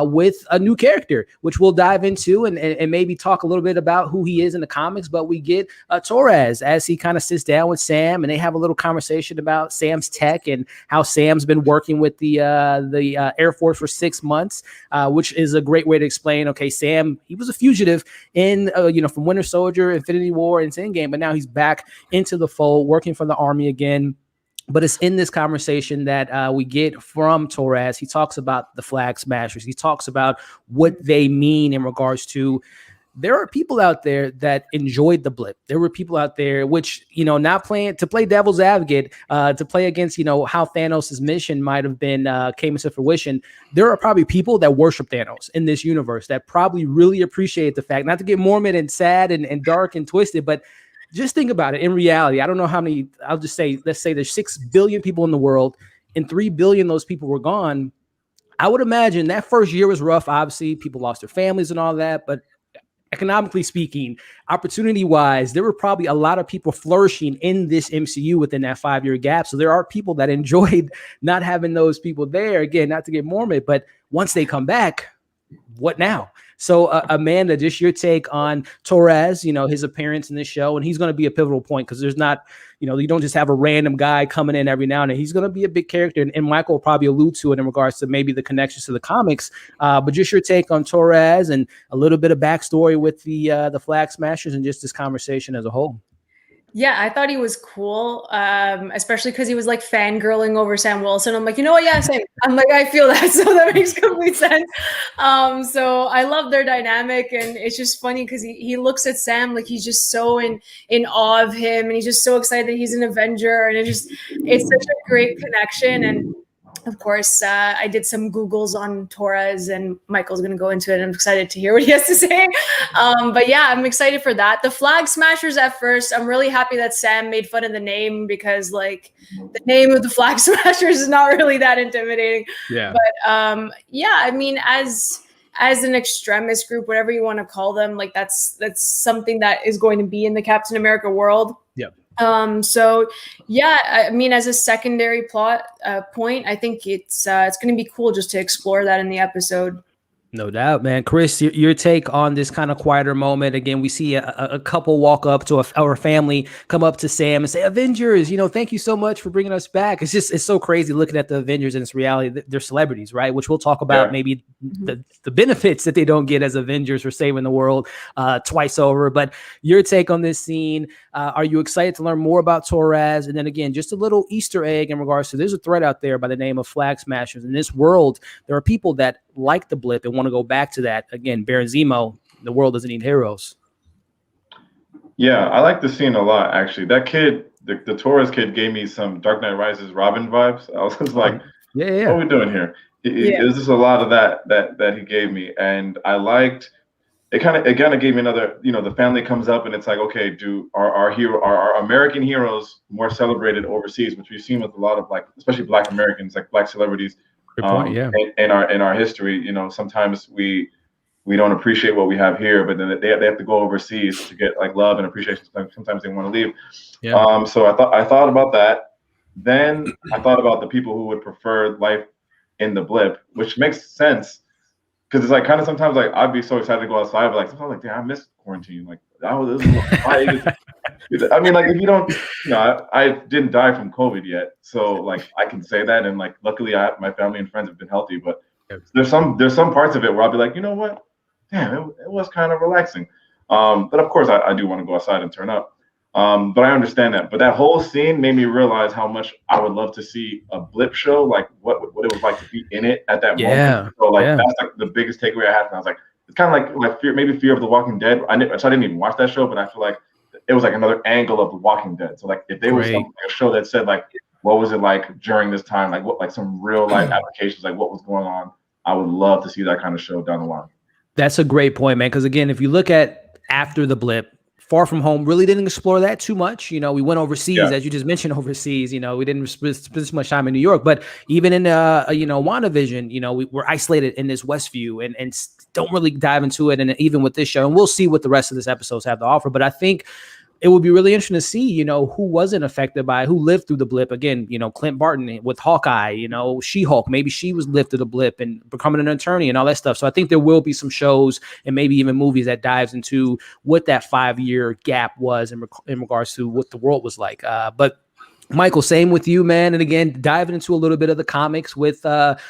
with a new character, which we'll dive into and maybe talk a little bit about who he is in the comics. But we get Torres as he kind of sits down with Sam, and they have a little conversation about Sam's tech and how Sam's been working with the Air Force for 6 months, which is a great way to explain, okay, Sam, he was a fugitive in, from Winter Soldier, Infinity War, and Endgame, but now he's back into the fold, working for the Army again. But it's in this conversation that we get from Torres. He talks about the Flag Smashers. He talks about what they mean in regards to, there are people out there that enjoyed the blip. There were people out there which, not playing to play devil's advocate, to play against, how Thanos' mission might have been came into fruition. There are probably people that worship Thanos in this universe that probably really appreciate the fact, not to get morbid and sad and dark and twisted, but just think about it. In reality, I don't know how many, I'll just say, let's say there's 6 billion people in the world and 3 billion of those people were gone. I would imagine that first year was rough. Obviously, people lost their families and all that, but economically speaking, opportunity-wise, there were probably a lot of people flourishing in this MCU within that 5-year gap. So there are people that enjoyed not having those people there. Again, not to get morbid, but once they come back, what now? So Amanda, just your take on Torres, his appearance in this show, and he's going to be a pivotal point because there's not, you don't just have a random guy coming in every now and then. He's going to be a big character, and Michael will probably allude to it in regards to maybe the connections to the comics. But just your take on Torres and a little bit of backstory with the Flag Smashers and just this conversation as a whole.
Yeah, I thought he was cool, especially because he was like fangirling over Sam Wilson. I'm like, you know what? Yeah, same. I'm like, I feel that, so that makes complete sense. So I love their dynamic, and it's just funny because he looks at Sam like he's just so in awe of him, and he's just so excited that he's an Avenger, and it's such a great connection. And of course, I did some Googles on Torres, and Michael's going to go into it. I'm excited to hear what he has to say. But yeah, I'm excited for that. The Flag Smashers at first, I'm really happy that Sam made fun of the name because like the name of the Flag Smashers is not really that intimidating. Yeah. But yeah, I mean, as an extremist group, whatever you want to call them, like that's something that is going to be in the Captain America world.
Yep.
So yeah, I mean, as a secondary plot point, I think it's going to be cool just to explore that in the episode.
No doubt, man. Chris, your take on this kind of quieter moment. Again, we see a couple walk up to our family, come up to Sam and say, Avengers, thank you so much for bringing us back. It's so crazy looking at the Avengers, and it's reality. They're celebrities, right? Which we'll talk about maybe the benefits that they don't get as Avengers for saving the world twice over. But your take on this scene, are you excited to learn more about Torres? And then again, just a little Easter egg in regards to, there's a thread out there by the name of Flag Smashers. In this world, there are people that like the blip and want to go back to that. Again, Baron Zemo, the world doesn't need heroes.
Yeah, I like the scene a lot, actually. That kid, the Torres kid, gave me some Dark Knight Rises Robin vibes. I was just like, what are we doing here? There's just a lot of that he gave me. And I liked, it kind of gave me another, the family comes up and it's like, okay, are American heroes more celebrated overseas, which we've seen with a lot of, like, especially Black Americans, like Black celebrities. Good point, in our history, sometimes we don't appreciate what we have here, but then they have to go overseas to get like love and appreciation. Sometimes they want to leave. Yeah. So I thought about that. Then I thought about the people who would prefer life in the blip, which makes sense because it's like kind of sometimes like I'd be so excited to go outside, but like sometimes like, damn, I miss quarantine. Like I mean, like if you don't, I didn't die from COVID yet, so like I can say that, and like luckily my family and friends have been healthy. But there's some parts of it where I'll be like, you know what, damn, it was kind of relaxing. But of course I do want to go outside and turn up. But I understand that. But that whole scene made me realize how much I would love to see a blip show, like what it was like to be in it at that moment. So like that's like the biggest takeaway I had. And I was like, it's kind of like Fear of the Walking Dead. So I didn't even watch that show, but I feel like it was like another angle of The Walking Dead. So like if there was a show that said like, what was it like during this time? Like what, like some real life applications, like what was going on? I would love to see that kind of show down the line.
That's a great point, man. Because again, if you look at after the blip, Far From Home really didn't explore that too much. We went overseas, as you just mentioned, overseas. We didn't spend much time in New York, but even in WandaVision, we were isolated in this Westview, and don't really dive into it. And even with this show, and we'll see what the rest of this episodes have to offer. But I think it would be really interesting to see, you know, who wasn't affected by it, who lived through the blip. Again, you know, Clint Barton with Hawkeye, you know, She-Hulk, maybe she was lived through the blip and becoming an attorney and all that stuff. So I think there will be some shows and maybe even movies that dives into what that 5-year gap was in regards to what the world was like. But Michael, same with you, man. And again, diving into a little bit of the comics with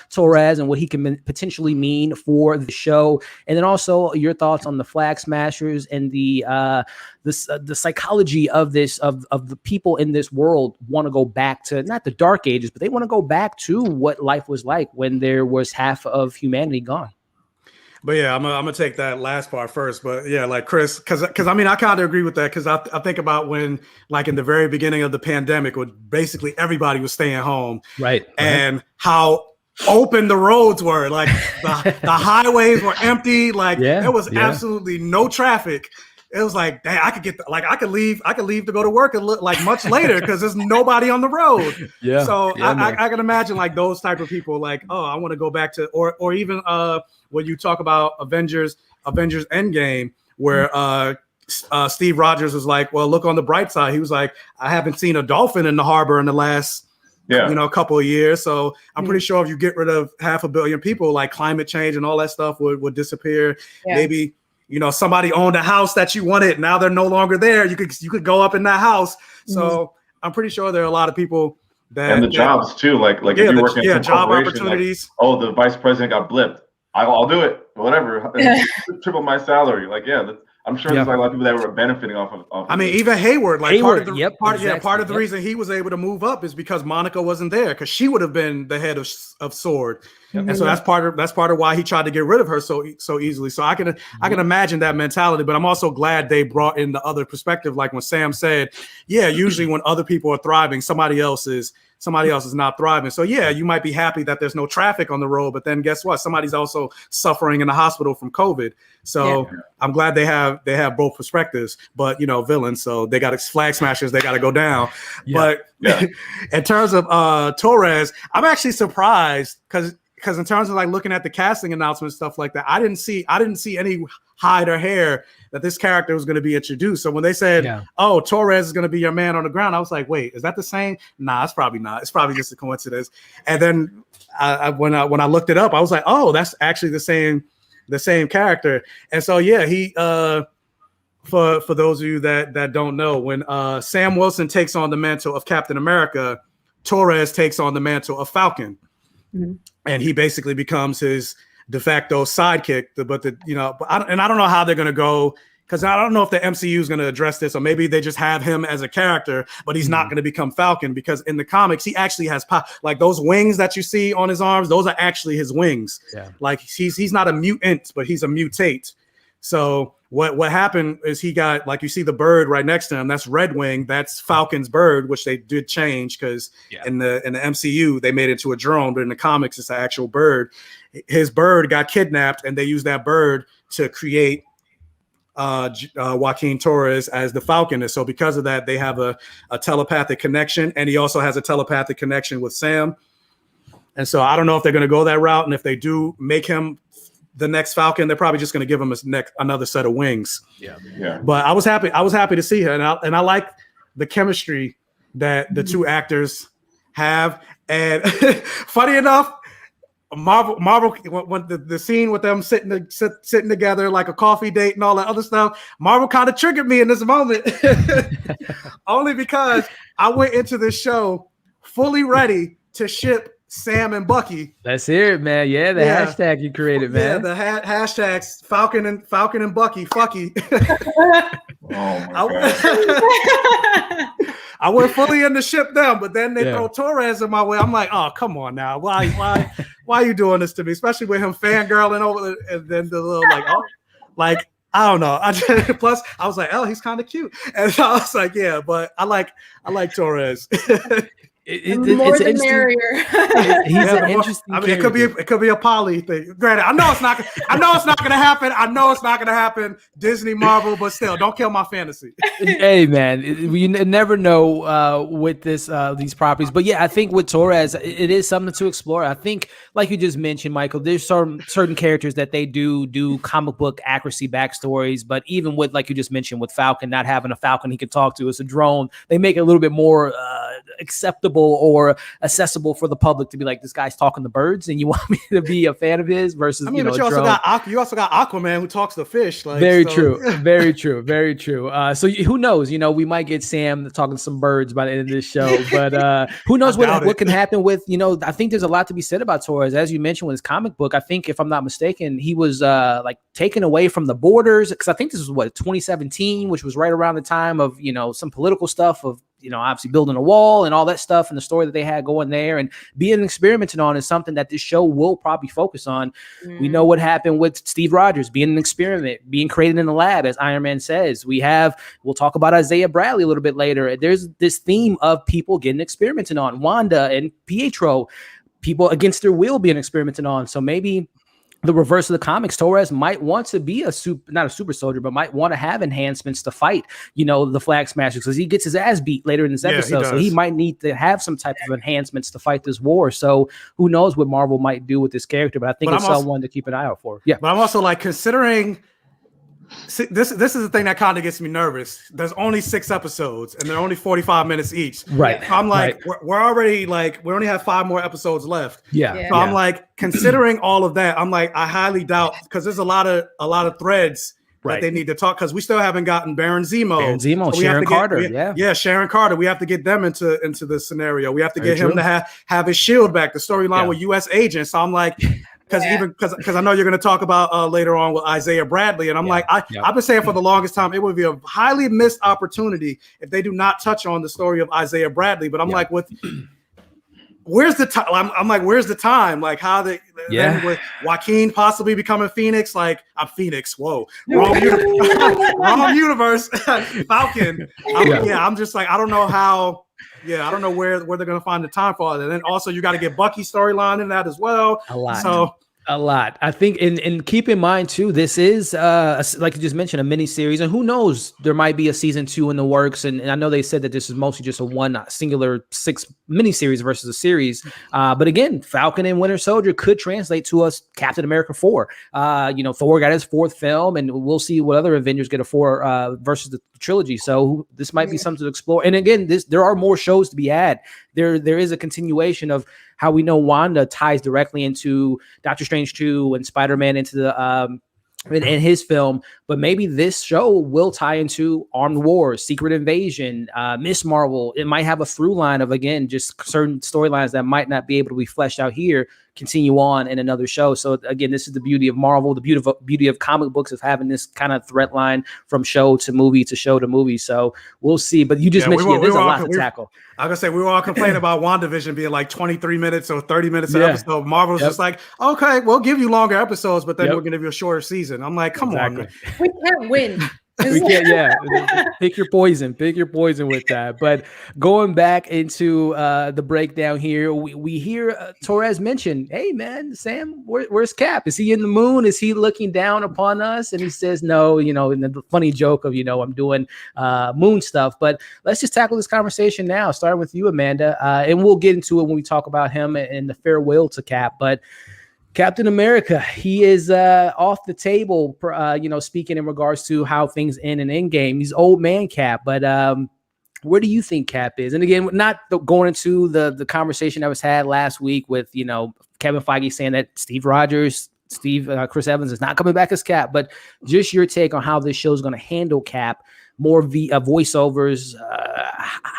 Torres and what he can potentially mean for the show. And then also your thoughts on the Flag Smashers and the psychology of this, of the people in this world want to go back to not the dark ages, but they want to go back to what life was like when there was half of humanity gone.
But yeah, I'm gonna take that last part first. But yeah, like Chris, because I mean, I kind of agree with that, because I think about when, like in the very beginning of the pandemic, when basically everybody was staying home,
right,
and how open the roads were, like the highways were empty, like there was absolutely no traffic. It was like, dang, I could leave to go to work and look like much later because there's nobody on the road. So I can imagine like those type of people, like, oh, I want to go back to, or even when you talk about Avengers Endgame, where Steve Rogers was like, well, look on the bright side. He was like, I haven't seen a dolphin in the harbor in the last couple of years. So I'm pretty sure if you get rid of 500 million people, like climate change and all that stuff would disappear. Maybe, you know, somebody owned a house that you wanted. Now they're no longer there. You could go up in that house. So I'm pretty sure there are a lot of people that, and
the jobs too. Like if you're working in
job opportunities.
Like, oh, the vice president got blipped. I'll do it. Whatever. Triple my salary. Like, I'm sure there's like a lot of people that were benefiting off of
I mean, even Hayward, like part of the reason he was able to move up is because Monica wasn't there, because she would have been the head of SWORD. And so that's part of why he tried to get rid of her so easily. So I can imagine that mentality, but I'm also glad they brought in the other perspective. Like when Sam said, usually when other people are thriving, somebody else is not thriving. So you might be happy that there's no traffic on the road, but then guess what? Somebody's also suffering in the hospital from COVID. So I'm glad they have both perspectives, but you know, villains. So they got Flag Smashers, they got to go down. But in terms of Torres, I'm actually surprised because in terms of like looking at the casting announcements, stuff like that, I didn't see any hide or hair that this character was going to be introduced. So when they said, oh, Torres is going to be your man on the ground, I was like, wait, is that the same? Nah, it's probably not. It's probably just a coincidence. And then when I looked it up, I was like, oh, that's actually the same character. And so he for those of you that don't know, when Sam Wilson takes on the mantle of Captain America, Torres takes on the mantle of Falcon. And he basically becomes his de facto sidekick. I don't know how they're going to go, because I don't know if the MCU is going to address this, or maybe they just have him as a character, but he's not going to become Falcon, because in the comics he actually has like those wings that you see on his arms. Those are actually his wings. Like he's not a mutant, but he's a mutate. So what happened is he got, like, you see the bird right next to him, that's Red Wing, that's Falcon's bird, which they did change because in the MCU they made it to a drone, but in the comics it's an actual bird. His bird got kidnapped, and they used that bird to create Joaquin Torres as the Falcon. And so because of that, they have a telepathic connection, and he also has a telepathic connection with Sam. And so I don't know if they're going to go that route, and if they do make him the next Falcon, they're probably just going to give him another set of wings. But I was happy to see her, and I like the chemistry that the two actors have. And funny enough, Marvel when the scene with them sitting together like a coffee date and all that other stuff, Marvel kind of triggered me in this moment. Only because I went into this show fully ready to ship Sam and Bucky.
Let's hear it, man. Yeah, the hashtag you created, man.
Yeah, the hashtags Falcon and Bucky. Fucky. I went fully in to ship them, but then they throw Torres in my way. I'm like, oh, come on now. Why are you doing this to me? Especially with him fangirling over and then the little like I don't know. Plus I was like, oh, he's kind of cute. And so I was like, yeah, but I like Torres.
More the merrier.
He's an interesting.
I mean, it could be a poly thing. Granted, I know it's not going to happen. I know it's not going to happen. Disney, Marvel, but still, don't kill my fantasy.
Hey, man, you never know with these properties. But yeah, I think with Torres, it is something to explore. I think, like you just mentioned, Michael, there's certain characters that they do comic book accuracy backstories. But even with, like you just mentioned, with Falcon, not having a Falcon he can talk to, it's a drone. They make it a little bit more acceptable or accessible for the public to be like, this guy's talking to birds, and you want me to be a fan of his versus
but you also got Aquaman who talks to fish.
Very true. So who knows? We might get Sam talking to some birds by the end of this show, but who knows what can happen with, I think there's a lot to be said about Torres. As you mentioned with his comic book, I think if I'm not mistaken, he was like taken away from the borders, because I think this was 2017, which was right around the time of, some political stuff of, obviously building a wall and all that stuff, and the story that they had going there and being experimented on is something that this show will probably focus on. We know what happened with Steve Rogers being an experiment, being created in the lab, as Iron Man says. We'll talk about Isaiah Bradley a little bit later. There's this theme of people getting experimented on. Wanda and Pietro, people against their will being experimented on. So maybe the reverse of the comics, Torres might want to be not a super soldier, but might want to have enhancements to fight, the Flag Smashers, because he gets his ass beat later in this episode. So he might need to have some type of enhancements to fight this war. So who knows what Marvel might do with this character, but I think it's someone to keep an eye out for. Yeah.
But I'm also like considering this is the thing that kind of gets me nervous. There's only 6 episodes and they're only 45 minutes each.
Right.
I'm like, we're already like, we only have 5 more episodes left.
Yeah.
So I'm like, considering all of that, I'm like, I highly doubt, because there's a lot of threads that they need to talk, because we still haven't gotten Baron Zemo. So
Sharon Carter.
Sharon Carter. We have to get them into this scenario. We have to get him to have his shield back, the storyline with U.S. agents. So I'm like, because I know you're going to talk about later on with Isaiah Bradley, and I'm like, I've been saying for the longest time it would be a highly missed opportunity if they do not touch on the story of Isaiah Bradley. But I'm like, where's the time? I'm like, where's the time? Like, how then with Joaquin possibly becoming Phoenix? Like, I'm Phoenix. Whoa, wrong universe. Falcon. I'm just like, I don't know how. Yeah, I don't know where they're going to find the time for it. And then also you got to get Bucky's storyline in that as well.
A lot. I think, and keep in mind too, this is like you just mentioned, a mini series, and who knows, there might be a season 2 in the works. And I know they said that this is mostly just a one singular 6 mini series versus a series. But again, Falcon and Winter Soldier could translate to us Captain America 4. Thor got his 4th film, and we'll see what other Avengers get a 4 versus the trilogy. So this might be something to explore. And again, there are more shows to be had. There is a continuation of how we know Wanda ties directly into Doctor Strange 2 and Spider-Man into the in his film, but maybe this show will tie into Armed Wars, Secret Invasion, Miss Marvel. It might have a through line of, again, just certain storylines that might not be able to be fleshed out here, continue on in another show. So again, this is the beauty of Marvel, the beauty of comic books, of having this kind of thread line from show to movie to show to movie. So we'll see. But you just mentioned there's a lot to tackle.
I was gonna say, we were all complaining about WandaVision being like 23 minutes or 30 minutes an episode. Marvel's just like, okay, we'll give you longer episodes, but then we're gonna give you a shorter season. I'm like, come on, man.
We can't win.
We can't, pick your poison with that. But going back into the breakdown here, we hear Torres mention, hey man, Sam, where's Cap? Is he in the moon? Is he looking down upon us? And he says no, and the funny joke of, I'm doing moon stuff. But let's just tackle this conversation now, starting with you, Amanda, and we'll get into it when we talk about him and the farewell to Cap. But Captain America, he is off the table, speaking in regards to how things end in Endgame. He's old man Cap, but where do you think Cap is? And again, not going into the conversation that was had last week with, Kevin Feige saying that Chris Evans is not coming back as Cap, but just your take on how this show is going to handle Cap, more voiceovers.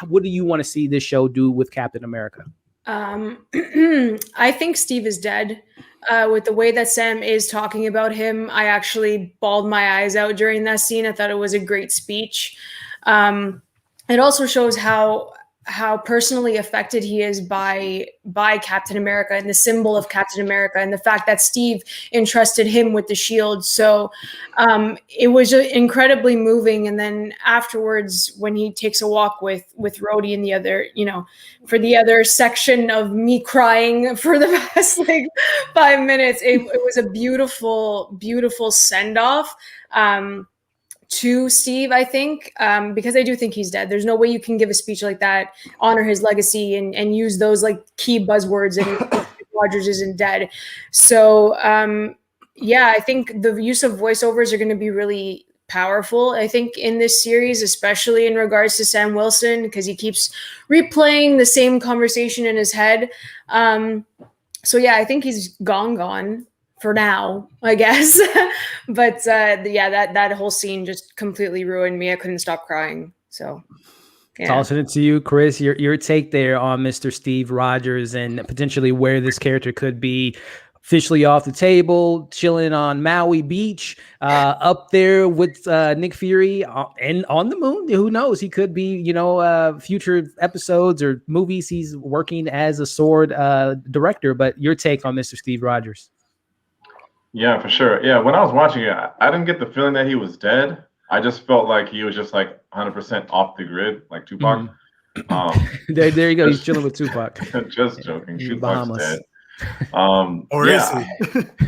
What do you want to see this show do with Captain America?
I think Steve is dead. With the way that Sam is talking about him, I actually bawled my eyes out during that scene. I thought it was a great speech. It also shows how how personally affected he is by Captain America and the symbol of Captain America, and the fact that Steve entrusted him with the shield. So it was incredibly moving. And then afterwards, when he takes a walk with Rhodey and the other, for the other section of me crying for the past like 5 minutes, it was a beautiful, beautiful send off. To Steve, I think, because I do think he's dead. There's no way you can give a speech like that, honor his legacy, and use those like key buzzwords and Rogers isn't dead. So, I think the use of voiceovers are going to be really powerful, I think, in this series, especially in regards to Sam Wilson, because he keeps replaying the same conversation in his head. I think he's gone. For now, I guess. But that whole scene just completely ruined me. I couldn't stop crying. So
tossing it to you, Chris, your take there on Mr. Steve Rogers and potentially where this character could be officially off the table, chilling on Maui Beach, up there with Nick Fury and on the moon. Who knows? He could be, future episodes or movies. He's working as a sword director. But your take on Mr. Steve Rogers?
Yeah, for sure. Yeah, when I was watching it, I didn't get the feeling that he was dead. I just felt like he was just like 100% off the grid, like Tupac.
There you go. He's chilling with Tupac.
Just joking. Tupac's dead.
Or is he?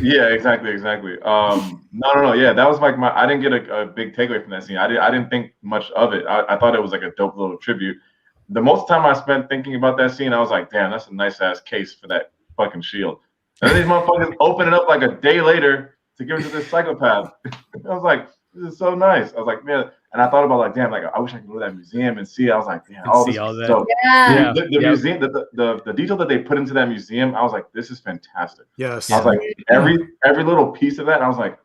Yeah, exactly. No. Yeah, that was like I didn't get a big takeaway from that scene. I didn't think much of it. I thought it was like a dope little tribute. The most time I spent thinking about that scene, I was like, damn, that's a nice ass case for that fucking shield. And then these motherfuckers open it up like a day later to give it to this psychopath. I was like, this is so nice. I was like, man, and I thought about like, damn, like I wish I could go to that museum and see. I was like, damn, all this is dope.
Yeah.
The museum, the detail that they put into that museum, I was like, this is fantastic.
Yes.
I was like, every little piece of that, I was like,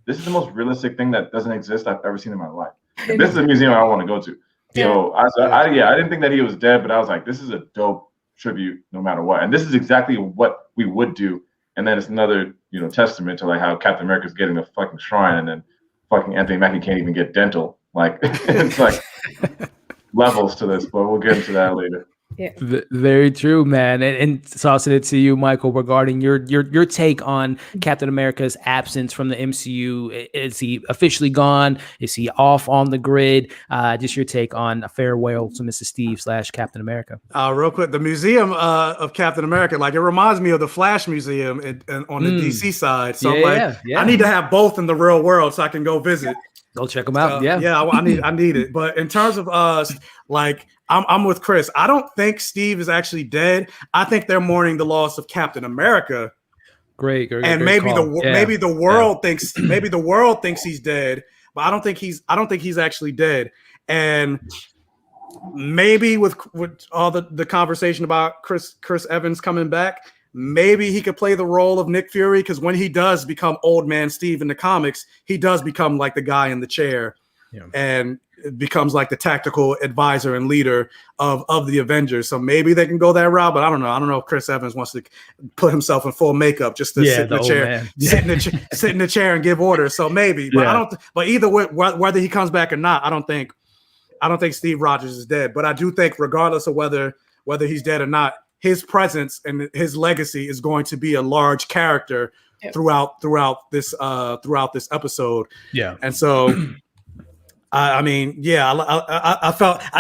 this is the most realistic thing that doesn't exist I've ever seen in my life. This is a museum I want to go to. So I didn't think that he was dead, but I was like, this is a dope tribute no matter what. And this is exactly what we would do. And then it's another, testament to like how Captain America's getting a fucking shrine, and then fucking Anthony Mackie can't even get dental. Like it's like levels to this, but we'll get into that later.
Yeah.
Very true, man. And tossing it to you, Michael, regarding your take on Captain America's absence from the MCU. Is he officially gone? Is he off on the grid? Just your take on a farewell to Mr. Steve / Captain America.
Real quick, the Museum of Captain America, like it reminds me of the Flash Museum on the DC side. So I need to have both in the real world so I can go visit.
Go check them out.
I need it. But in terms of like I'm with Chris. I don't think Steve is actually dead. I think they're mourning the loss of Captain America.
Great
and maybe the world thinks he's dead, but I don't think he's actually dead. And maybe with all the conversation about Chris Evans coming back, maybe he could play the role of Nick Fury, because when he does become Old Man Steve in the comics, he does become like the guy in the chair, and it becomes like the tactical advisor and leader of the Avengers. So maybe they can go that route, but I don't know. I don't know if Chris Evans wants to put himself in full makeup just to sit in the chair, sit in the chair and give orders. So maybe, but I don't. But either way, whether he comes back or not, I don't think Steve Rogers is dead. But I do think, regardless of whether he's dead or not, his presence and his legacy is going to be a large character throughout this episode. Yeah, and so. I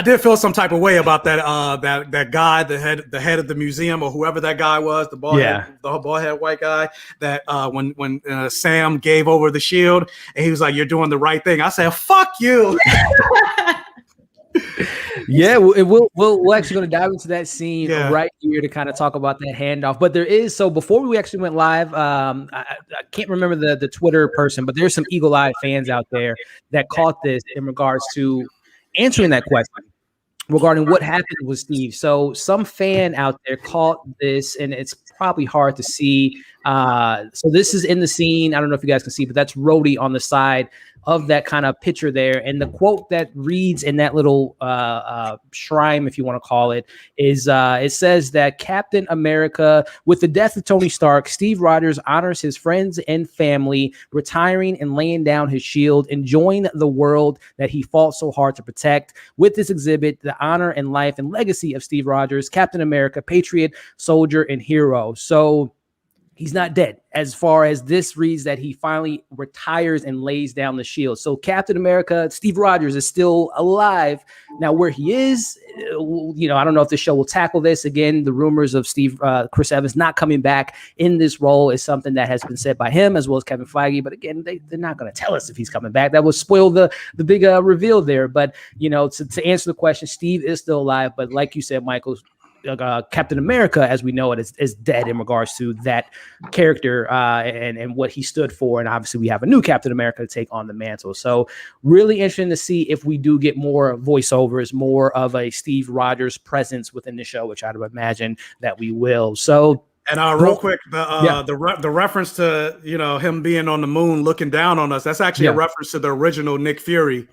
did feel some type of way about that guy, the head of the museum, or whoever that guy was, the bald head white guy. That when Sam gave over the shield and he was like, "You're doing the right thing," I said, "Fuck you."
We're actually going to dive into that scene right here to kind of talk about that handoff. But there is, so before we actually went live, I can't remember the Twitter person, but there's some eagle-eyed fans out there that caught this in regards to answering that question regarding what happened with Steve. So some fan out there caught this, and it's probably hard to see. So this is in the scene. I don't know if you guys can see, but that's Rhodey on the side of that kind of picture there. And the quote that reads in that little shrine, if you want to call it, is it says that Captain America, with the death of Tony Stark, Steve Rogers honors his friends and family, retiring and laying down his shield, enjoying the world that he fought so hard to protect. With this exhibit, the honor and life and legacy of Steve Rogers, Captain America, patriot, soldier, and hero. So he's not dead. As far as this reads, that he finally retires and lays down the shield. So Captain America, Steve Rogers, is still alive. Now, where he is, you know, I don't know if the show will tackle this. Again, the rumors of Chris Evans not coming back in this role is something that has been said by him as well as Kevin Feige. But again, they're not going to tell us if he's coming back. That would spoil the big reveal there. But, you know, to answer the question, Steve is still alive. But like you said, Michael, Captain America, as we know it, is dead in regards to that character and what he stood for. And obviously we have a new Captain America to take on the mantle. So really interesting to see if we do get more voiceovers, more of a Steve Rogers presence within the show, which I'd imagine that we will. So,
and real quick, the reference to, you know, him being on the moon looking down on us, that's actually a reference to the original Nick Fury.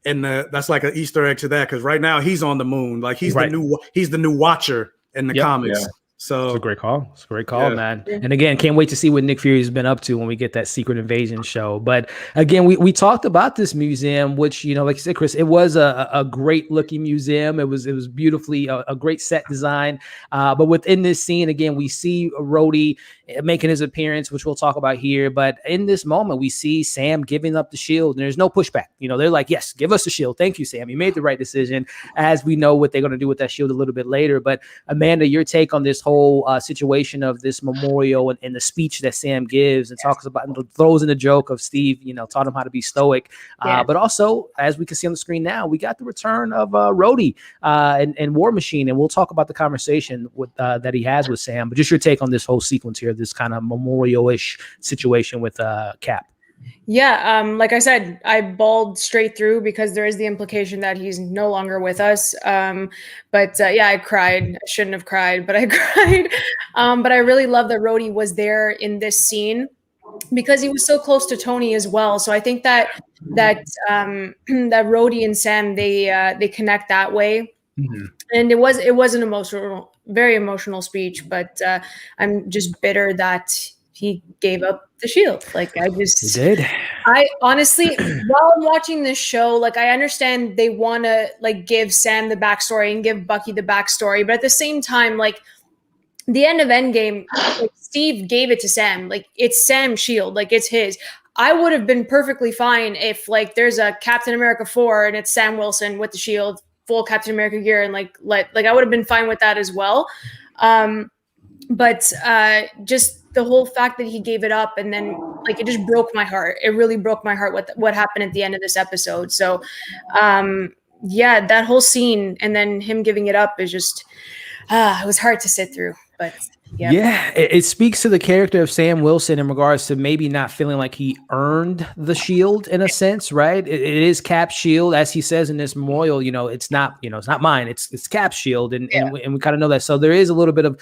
And that's like an Easter egg to that, because right now he's on the moon, like he's the new Watcher in the comics. Yeah. So
it's a great call. It's a great call, man. And again, can't wait to see what Nick Fury's been up to when we get that Secret Invasion show. But again, we talked about this museum, which, you know, like you said, Chris, it was a great looking museum. It was beautifully a great set design. But within this scene, again, we see Rhodey making his appearance, which we'll talk about here. But in this moment, we see Sam giving up the shield, and there's no pushback. You know, they're like, yes, give us the shield. Thank you, Sam. You made the right decision, as we know what they're going to do with that shield a little bit later. But Amanda, your take on this whole situation of this memorial and the speech that Sam gives and talks about and throws in the joke of Steve, you know, taught him how to be stoic. But also, as we can see on the screen now, we got the return of Rhodey and War Machine, and we'll talk about the conversation with that he has with Sam. But just your take on this whole sequence here, this kind of memorial-ish situation with Cap.
Yeah, like I said, I bawled straight through because there is the implication that he's no longer with us. But I cried. I shouldn't have cried, but I cried. But I really love that Rhodey was there in this scene because he was so close to Tony as well. So I think that Rhodey and Sam, they connect that way. Mm-hmm. And it was an emotional, very emotional speech. But I'm just bitter that he gave up the shield. Like I honestly, while I'm watching this show, like I understand they want to like give Sam the backstory and give Bucky the backstory, but at the same time, like the end of Endgame, like, Steve gave it to Sam. Like it's Sam's shield, like it's his. I would have been perfectly fine if like there's a Captain America 4 and it's Sam Wilson with the shield, full Captain America gear, and like I would have been fine with that as well. But just the whole fact that he gave it up, and then like it just broke my heart. It really broke my heart what happened at the end of this episode. So that whole scene and then him giving it up is just it was hard to sit through. But
it speaks to the character of Sam Wilson in regards to maybe not feeling like he earned the shield in a sense, right? It is Cap's shield, as he says in this memorial. You know, it's not mine. It's Cap's shield, and we kind of know that. So there is a little bit of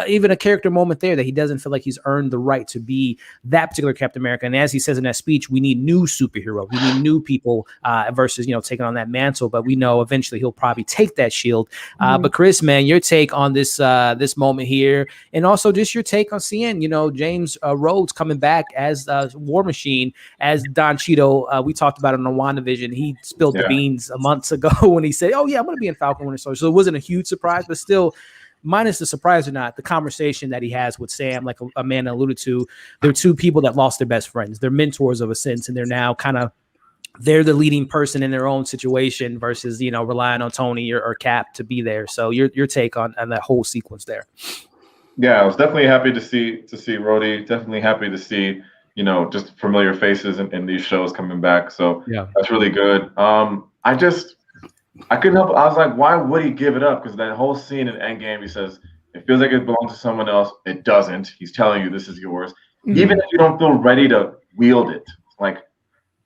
even a character moment there that he doesn't feel like he's earned the right to be that particular Captain America. And as he says in that speech, we need new superheroes. We need new people versus taking on that mantle. But we know eventually he'll probably take that shield. But Chris, man, your take on this this moment here. And also just your take on seeing, James Rhodes coming back as War Machine, as Don Cheadle. We talked about it on the WandaVision. He spilled the beans months ago when he said, oh, yeah, I'm going to be in Falcon Winter Soldier. So it wasn't a huge surprise, but still, minus the surprise or not, the conversation that he has with Sam, like Amanda alluded to, they're two people that lost their best friends. They're mentors of a sense, and they're now they're the leading person in their own situation versus, relying on Tony or Cap to be there. So your take on that whole sequence there.
Yeah, I was definitely happy to see Rhodey. Definitely happy to see, just familiar faces in these shows coming back. So that's really good. I couldn't help. I was like, why would he give it up? Because that whole scene in Endgame, he says it feels like it belongs to someone else. It doesn't. He's telling you this is yours, even if you don't feel ready to wield it. Like,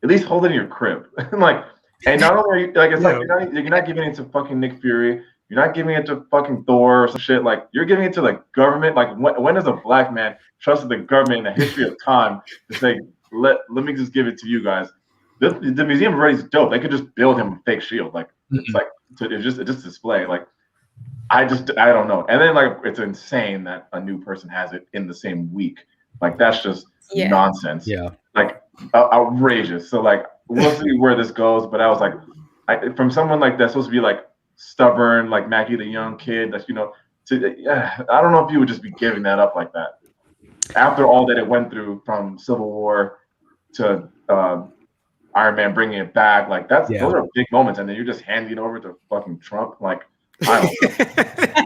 at least hold it in your crib. And not only are you like, it's like you're not giving it to fucking Nick Fury. You're not giving it to fucking Thor or some shit. Like, you're giving it to the government. Like, when has a black man trusted the government in the history of time to say, let me just give it to you guys? the museum already is dope. They could just build him a fake shield. Like it's like it's just display. Like I don't know. And then like it's insane that a new person has it in the same week. Like that's just nonsense.
Yeah.
Like outrageous. So like we'll see where this goes. But I was like, from someone like that's supposed to be like stubborn, like Mackie the young kid. That's I don't know if you would just be giving that up like that after all that it went through from Civil War to Iron Man bringing it back. Like those are big moments, and then you're just handing it over to fucking Trump. Like I don't know.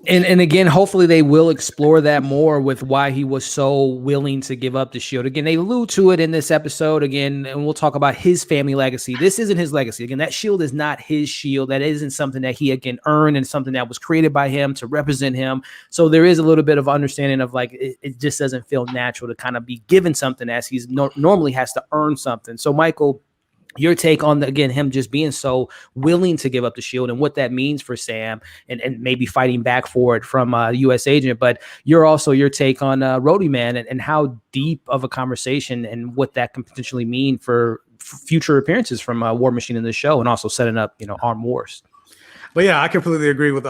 And again, hopefully they will explore that more with why he was so willing to give up the shield. Again, they allude to it in this episode again, and we'll talk about his family legacy. This isn't his legacy. Again, that shield is not his shield. That isn't something that he again earned and something that was created by him to represent him. So there is a little bit of understanding of like, it just doesn't feel natural to kind of be given something as he's normally has to earn something. So Michael, your take on him just being so willing to give up the shield and what that means for Sam and maybe fighting back for it from U.S. agent, but your take on Rhodey Man and how deep of a conversation and what that can potentially mean for future appearances from War Machine in the show and also setting up, Armed Wars.
But yeah, I completely agree with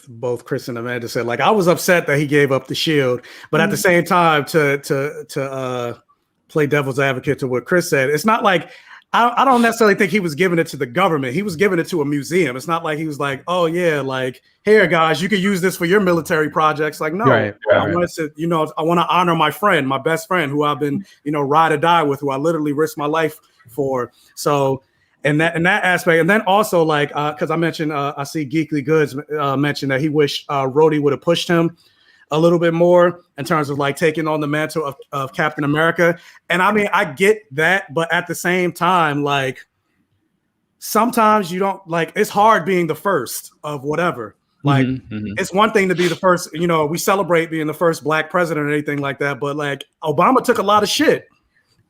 both Chris and Amanda said. Like I was upset that he gave up the shield, but at the same time to play devil's advocate to what Chris said, it's not like I don't necessarily think he was giving it to the government. He was giving it to a museum. It's not like he was like, oh yeah, like here guys, you can use this for your military projects. Like no, I want to, I want to honor my friend, my best friend, who I've been, ride or die with, who I literally risked my life for. So in that aspect, and then also like because I mentioned, I see Geekly Goods mention that he wished Rhodey would have pushed him a little bit more in terms of like taking on the mantle of Captain America. And I mean, I get that, but at the same time, like sometimes you don't like, it's hard being the first of whatever. Like it's one thing to be the first, we celebrate being the first Black president or anything like that. But like Obama took a lot of shit.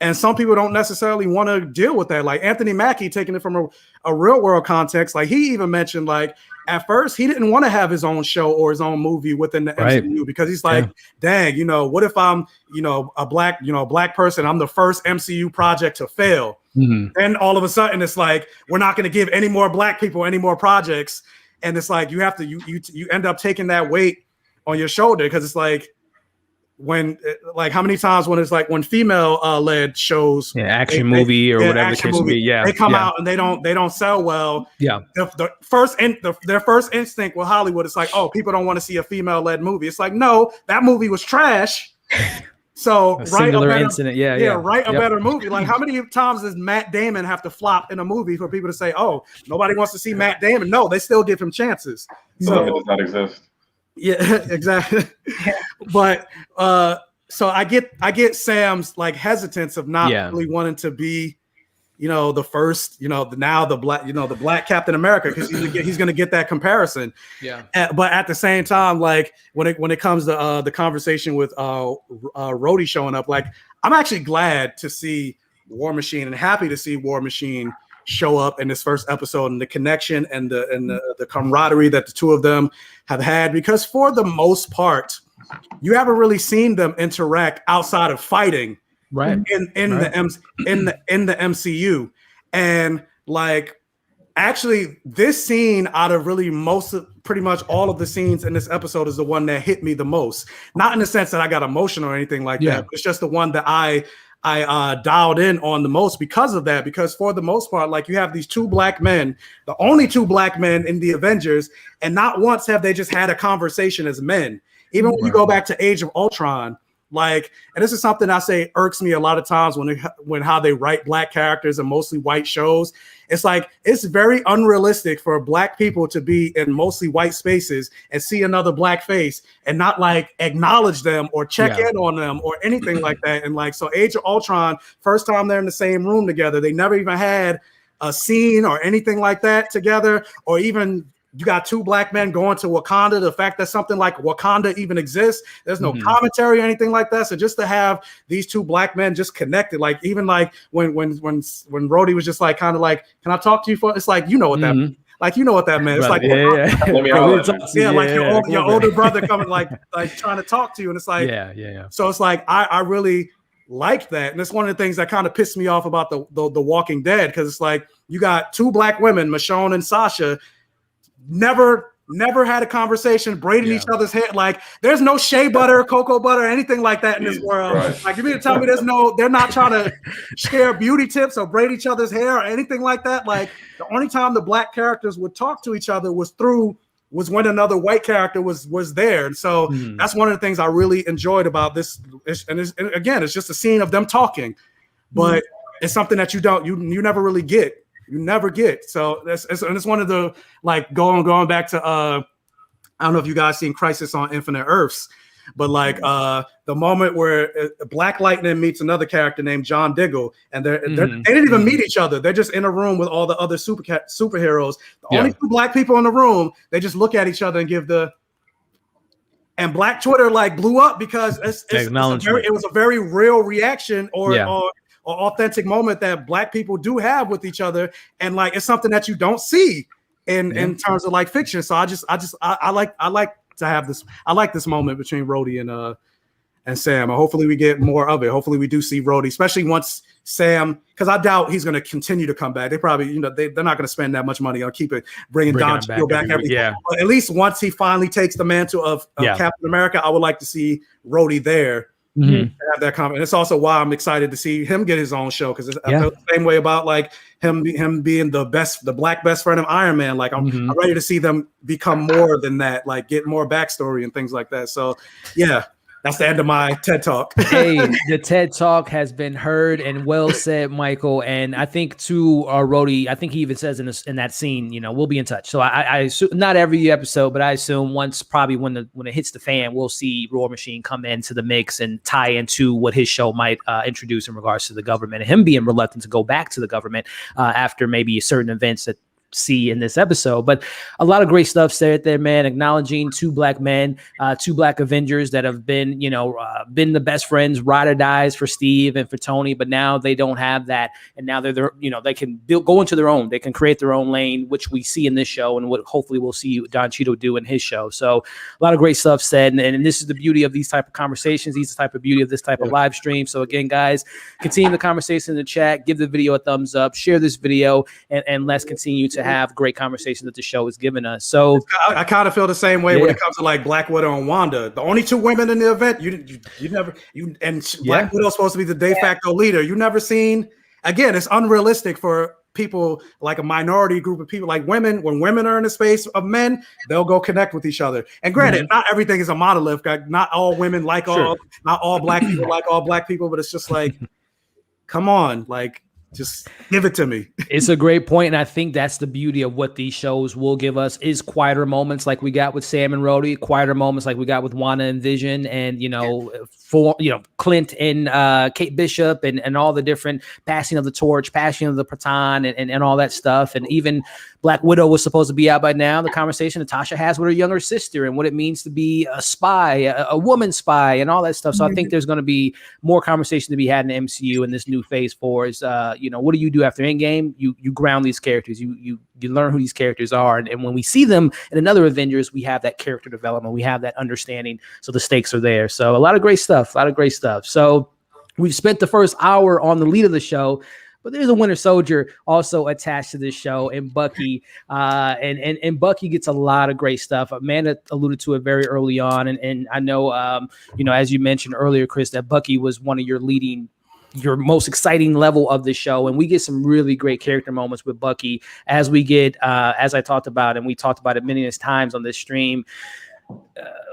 And some people don't necessarily want to deal with that. Like Anthony Mackie, taking it from a real world context, like he even mentioned, like at first he didn't want to have his own show or his own movie within the MCU because he's like, dang, what if I'm, a black person, I'm the first MCU project to fail. Then all of a sudden it's like, we're not going to give any more Black people any more projects. And it's like, you have to, you end up taking that weight on your shoulder because it's like, when like how many times when it's like when female led shows
action movie or whatever the case may be,
they come out and they don't sell well. Their first instinct with Hollywood is like, oh, people don't want to see a female led movie. It's like, no, that movie was trash. So write a better incident. Write a better movie. Like how many times does Matt Damon have to flop in a movie for people to say, oh, nobody wants to see Matt Damon? No, they still give him chances. So
it does not exist.
Yeah, exactly. But so I get Sam's like hesitance of not really wanting to be, the first, now the Black Captain America because he's gonna get that comparison. But at the same time, like when it comes to the conversation with Rhodey showing up, like I'm actually glad to see War Machine and happy to see War Machine show up in this first episode and the connection and the camaraderie that the two of them have had, because for the most part, you haven't really seen them interact outside of fighting in the MCU. And like actually this scene out of really pretty much all of the scenes in this episode is the one that hit me the most. Not in the sense that I got emotional or anything like that. It's just the one that I dialed in on the most because of that, because for the most part, like you have these two Black men, the only two Black men in the Avengers, and not once have they just had a conversation as men. Even when you go back to Age of Ultron, like, and this is something I say irks me a lot of times when how they write Black characters in mostly white shows. It's like, it's very unrealistic for Black people to be in mostly white spaces and see another Black face and not like acknowledge them or check in on them or anything like that. And like, so Age of Ultron, first time they're in the same room together, they never even had a scene or anything like that together, or even you got two Black men going to Wakanda. The fact that something like Wakanda even exists, there's no commentary or anything like that. So just to have these two Black men just connected, like even like when Rhodey was just like kind of like, can I talk to you for? It's like, you know what that meant. Like, you know what that meant. It's like, your older brother coming like trying to talk to you, and it's like, So it's like I really liked that, and it's one of the things that kind of pissed me off about the Walking Dead, because it's like you got two black women, Michonne and Sasha, never had a conversation, braiding each other's hair. Like there's no shea butter, cocoa butter, anything like that in this world. Right. Like you mean to tell me they're not trying to share beauty tips or braid each other's hair or anything like that? Like the only time the black characters would talk to each other was when another white character was there. And so that's one of the things I really enjoyed about this. And again, it's just a scene of them talking, but it's something that you never really get. You never get. So it's one of the, like, going back to I don't know if you guys seen Crisis on Infinite Earths, but like the moment where Black Lightning meets another character named John Diggle, and they didn't even meet each other. They're just in a room with all the other superheroes. The only two black people in the room, they just look at each other and give the. And Black Twitter like blew up because it was a very real reaction or authentic moment that black people do have with each other, and like it's something that you don't see in terms of like fiction. So I like to have this. I like this moment between Rhodey and Sam, and hopefully we get more of it. Hopefully we do see Rhodey, especially once Sam, because I doubt he's going to continue to come back. They probably, they're not going to spend that much money on bringing Don Cheadle back every year. But at least once he finally takes the mantle of Captain America, I would like to see Rhodey there. Have that comment. It's also why I'm excited to see him get his own show, because I feel the same way about like him being the black best friend of Iron Man. Like I'm ready to see them become more than that, like get more backstory and things like that. So that's the end of my TED Talk.
Hey, the TED Talk has been heard and well said, Michael. And I think to Rhodey, I think he even says in that scene, we'll be in touch. So I assume, not every episode, but I assume once, probably when it hits the fan, we'll see War Machine come into the mix and tie into what his show might introduce in regards to the government, and him being reluctant to go back to the government after maybe certain events that see in this episode. But a lot of great stuff said there, man, acknowledging two black men, two black Avengers that have been, been the best friends, ride or dies for Steve and for Tony, but now they don't have that. And now they can go into their own, they can create their own lane, which we see in this show and what hopefully we'll see Don Cheadle do in his show. So a lot of great stuff said. And this is the beauty of these type of conversations. These are the type of beauty of this type of live stream. So again, guys, continue the conversation in the chat, give the video a thumbs up, share this video, and let's continue to have great conversations that the show has given us. So
I kind of feel the same way when it comes to like Black Widow and Wanda. The only two women in the event, Black Widow's supposed to be the de facto leader. You never seen, again, it's unrealistic for people, like a minority group of people, like women. When women are in the space of men, they'll go connect with each other. And granted, not everything is a monolith. Not all women like not all black people like all black people, but it's just like, come on, like, just give it to me.
It's a great point, and I think that's the beauty of what these shows will give us, is quieter moments like we got with Sam and Rhodey, quieter moments like we got with Wanda and Vision, and Clint and Kate Bishop, and all the different passing of the torch, passing of the baton, and all that stuff. And even Black Widow was supposed to be out by now. The conversation Natasha has with her younger sister and what it means to be a spy, a woman spy, and all that stuff. So I think there's going to be more conversation to be had in the MCU in this new phase 4. Is what do you do after Endgame? You ground these characters. You learn who these characters are, and when we see them in another Avengers, we have that character development. We have that understanding. So the stakes are there. So a lot of great stuff. So we've spent the first hour on the lead of the show, but there's a Winter Soldier also attached to this show, and Bucky, and Bucky gets a lot of great stuff. Amanda alluded to it very early on, and I know, as you mentioned earlier, Chris, that Bucky was one of your most exciting level of the show, and we get some really great character moments with Bucky as we get, as I talked about, and we talked about it many times on this stream.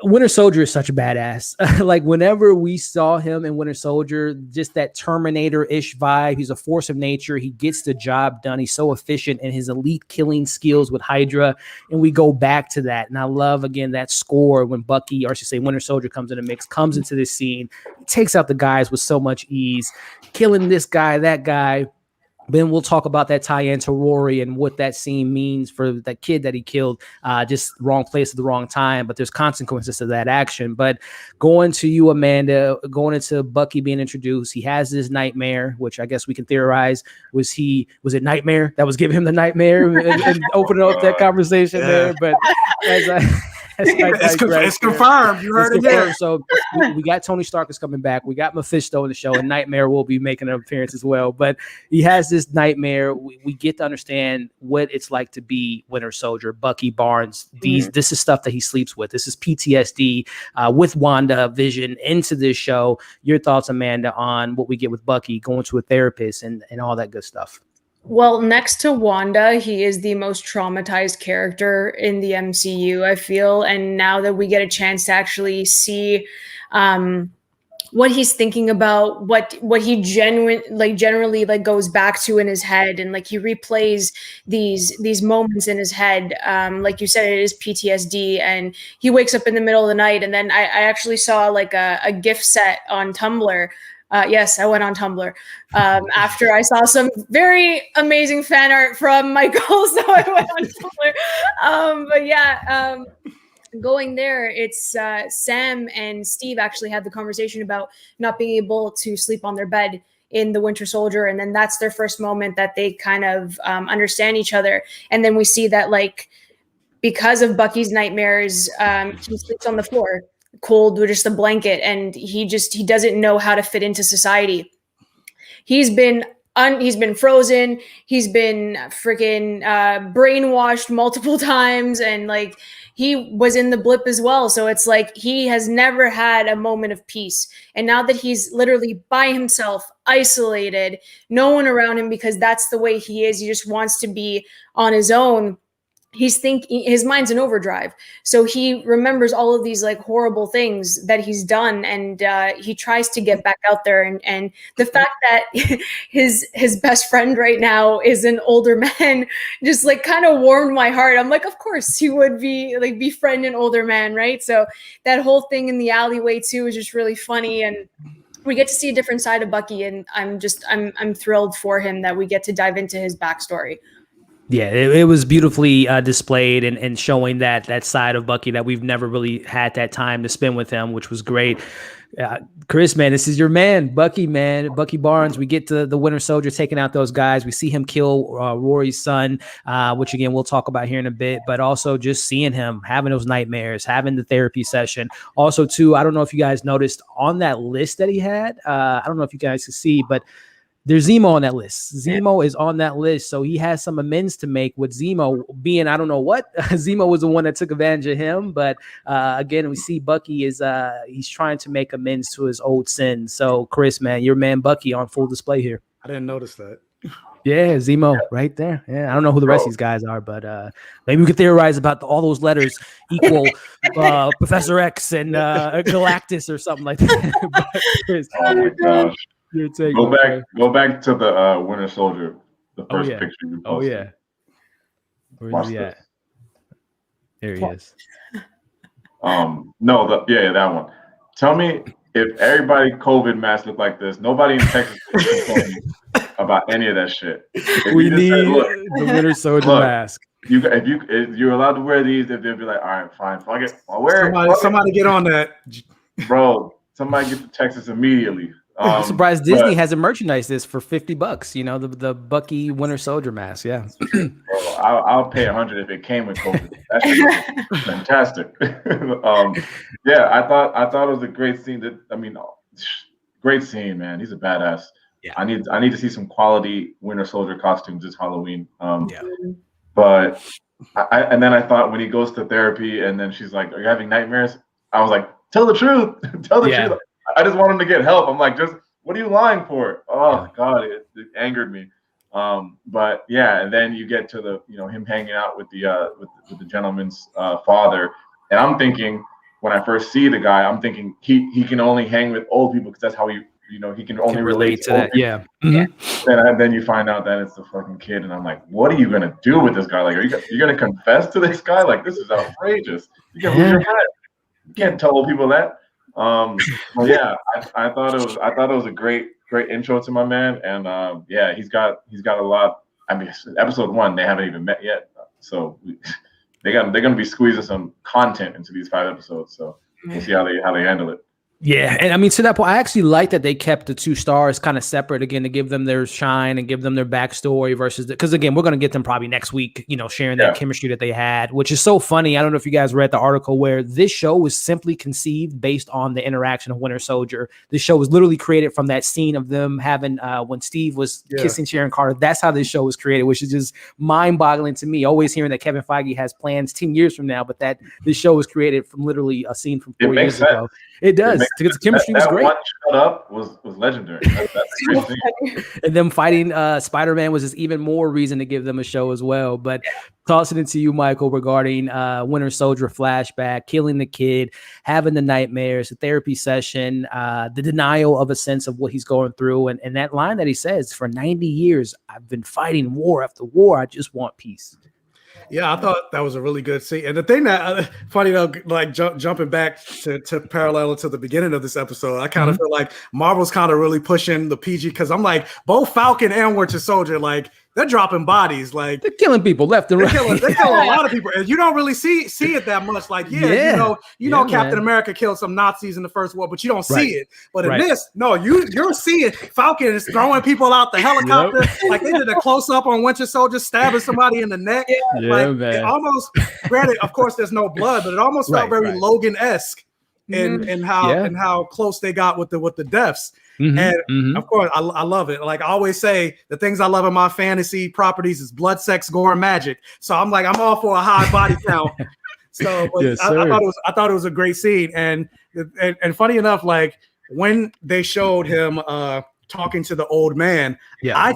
Winter Soldier is such a badass. Like whenever we saw him in Winter Soldier, just that Terminator-ish vibe. He's a force of nature. He gets the job done. He's so efficient in his elite killing skills with Hydra. And we go back to that. And I love, again, that score when Bucky, or I should say Winter Soldier, comes in the mix, comes into this scene, takes out the guys with so much ease, killing this guy, that guy. Then we'll talk about that tie-in to Rory and what that scene means for that kid that he killed, just wrong place at the wrong time. But there's consequences to that action. But going to you, Amanda, going into Bucky being introduced, he has this nightmare, which I guess we can theorize. Was it nightmare that was giving him the nightmare and opening up that conversation there? But
It's confirmed. You heard it there.
So we got Tony Stark is coming back. We got Mephisto in the show, and Nightmare will be making an appearance as well. But he has this nightmare. We get to understand what it's like to be Winter Soldier. Bucky Barnes. This is stuff that he sleeps with. This is PTSD with Wanda Vision into this show. Your thoughts, Amanda, on what we get with Bucky going to a therapist and all that good stuff?
Well, next to Wanda, he is the most traumatized character in the MCU, I feel. And now that we get a chance to actually see what he's thinking about, what he generally like goes back to in his head, and like he replays these moments in his head. Like you said, it is PTSD, and he wakes up in the middle of the night. And then I actually saw like a GIF set on Tumblr. Yes, I went on Tumblr after I saw some very amazing fan art from Michael, so I went on Tumblr. But yeah, going there, it's Sam and Steve actually had the conversation about not being able to sleep on their bed in the Winter Soldier, and then that's their first moment that they kind of understand each other. And then we see that, like, because of Bucky's nightmares, he sleeps on the floor, cold with just a blanket, and he doesn't know how to fit into society. He's been frozen, he's been freaking brainwashed multiple times, and like he was in the blip as well. So it's like he has never had a moment of peace. And now that he's literally by himself, isolated, no one around him, because that's the way he is, he just wants to be on his own. His mind's in overdrive. So he remembers all of these like horrible things that he's done. And he tries to get back out there. And the fact that his best friend right now is an older man just like kind of warmed my heart. I'm like, of course he would befriend an older man, right? So that whole thing in the alleyway too is just really funny. And we get to see a different side of Bucky. And I'm thrilled for him that we get to dive into his backstory.
Yeah, it was beautifully displayed and showing that side of Bucky that we've never really had that time to spend with him, which was great. Chris, man, this is your man, Bucky, man. Bucky Barnes. We get to the Winter Soldier taking out those guys. We see him kill Rory's son, which, again, we'll talk about here in a bit, but also just seeing him having those nightmares, having the therapy session. Also, too, I don't know if you guys noticed on that list that he had, I don't know if you guys can see, but there's Zemo on that list. Zemo is on that list. So he has some amends to make with Zemo being, I don't know what. Zemo was the one that took advantage of him. But again, we see Bucky is he's trying to make amends to his old sins. So Chris, man, your man Bucky on full display here.
I didn't notice that.
Yeah, Zemo right there. Yeah, I don't know who the rest of these guys are, but maybe we could theorize about all those letters equal Professor X and Galactus or something like that. But Chris,
oh my gosh. Go back to the Winter Soldier, the first picture you posted.
Oh yeah. Where's he at? There he is.
That one. Tell me if everybody COVID mask looked like this. Nobody in Texas is complaining about any of that shit.
We need the Winter Soldier mask.
If you're allowed to wear these, if they'll be like, all right, fine, fuck it, I'll wear it.
Somebody get on that,
bro. Somebody get to Texas immediately.
I'm surprised Disney hasn't merchandised this for $50. You know, the Bucky Winter Soldier mask. Yeah,
bro, I'll pay $100 if it came with COVID. That's fantastic. I thought it was a great scene. Great scene, man. He's a badass. Yeah. I need to see some quality Winter Soldier costumes this Halloween. But and then I thought when he goes to therapy and then she's like, "Are you having nightmares?" I was like, "Tell the truth. Tell the truth." I just want him to get help. I'm like, just what are you lying for? Oh God, it angered me. But yeah, and then you get to the him hanging out with the gentleman's father, and I'm thinking when I first see the guy, I'm thinking he can only hang with old people because that's how he can only relate to that.
Yeah.
Mm-hmm. And then you find out that it's the fucking kid, and I'm like, what are you gonna do with this guy? Like, are you gonna confess to this guy? Like, this is outrageous. You can lose your head. You can't tell old people that. But yeah, I thought it was a great intro to my man, and he's got a lot. I mean, episode 1 they haven't even met yet, so they're gonna be squeezing some content into these 5 episodes. So we'll see how they handle it.
Yeah, and I mean, to that point, I actually like that they kept the two stars kind of separate again to give them their shine and give them their backstory versus because again, we're going to get them probably next week, sharing that chemistry that they had, which is so funny. I don't know if you guys read the article where this show was simply conceived based on the interaction of Winter Soldier. This show was literally created from that scene of them having when Steve was kissing Sharon Carter. That's how this show was created, which is just mind-boggling to me. Always hearing that Kevin Feige has plans 10 years from now, but that this show was created from literally a scene from 4 years ago. It does. The chemistry was great.
One shut up was legendary. That's a great thing.
And them fighting Spider-Man was just even more reason to give them a show as well. But tossing it to you, Michael, regarding Winter Soldier flashback, killing the kid, having the nightmares, the therapy session, the denial of a sense of what he's going through, and that line that he says, for 90 years, I've been fighting war after war. I just want peace.
Yeah, I thought that was a really good scene. And the thing that, funny though, like jumping back to parallel to the beginning of this episode, I kind of feel like Marvel's kind of really pushing the PG because I'm like, both Falcon and Winter Soldier, like they're dropping bodies, like
they're killing people left and right.
They're killing a lot of people, and you don't really see it that much. Like, you know, Captain America killed some Nazis in the First War, but you don't see it. But in this, no, you're seeing Falcon is throwing people out the helicopter. Like they did a close up on Winter Soldier stabbing somebody in the neck. It almost, granted, of course, there's no blood, but it almost felt very Logan-esque in how close they got with the deaths. And of course, I love it. Like I always say, the things I love in my fantasy properties is blood, sex, gore, and magic. So I'm all for a high body count. So I thought it was a great scene. And funny enough, like when they showed him talking to the old man, I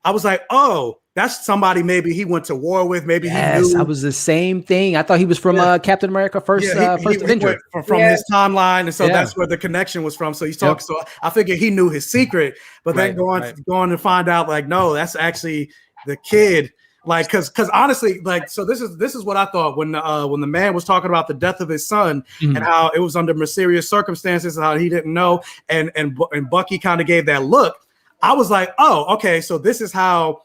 was like, oh, that's somebody maybe he went to war with. Maybe he knew.
I was the same thing. I thought he was from Captain America first Avenger.
From his timeline, and so that's where the connection was from. So he's talking. So I figured he knew his secret, but then going to find out, like, no, that's actually the kid. Like, because honestly, like, so this is what I thought when the man was talking about the death of his son and how it was under mysterious circumstances and how he didn't know, and Bucky kind of gave that look. I was like, oh, okay, so this is how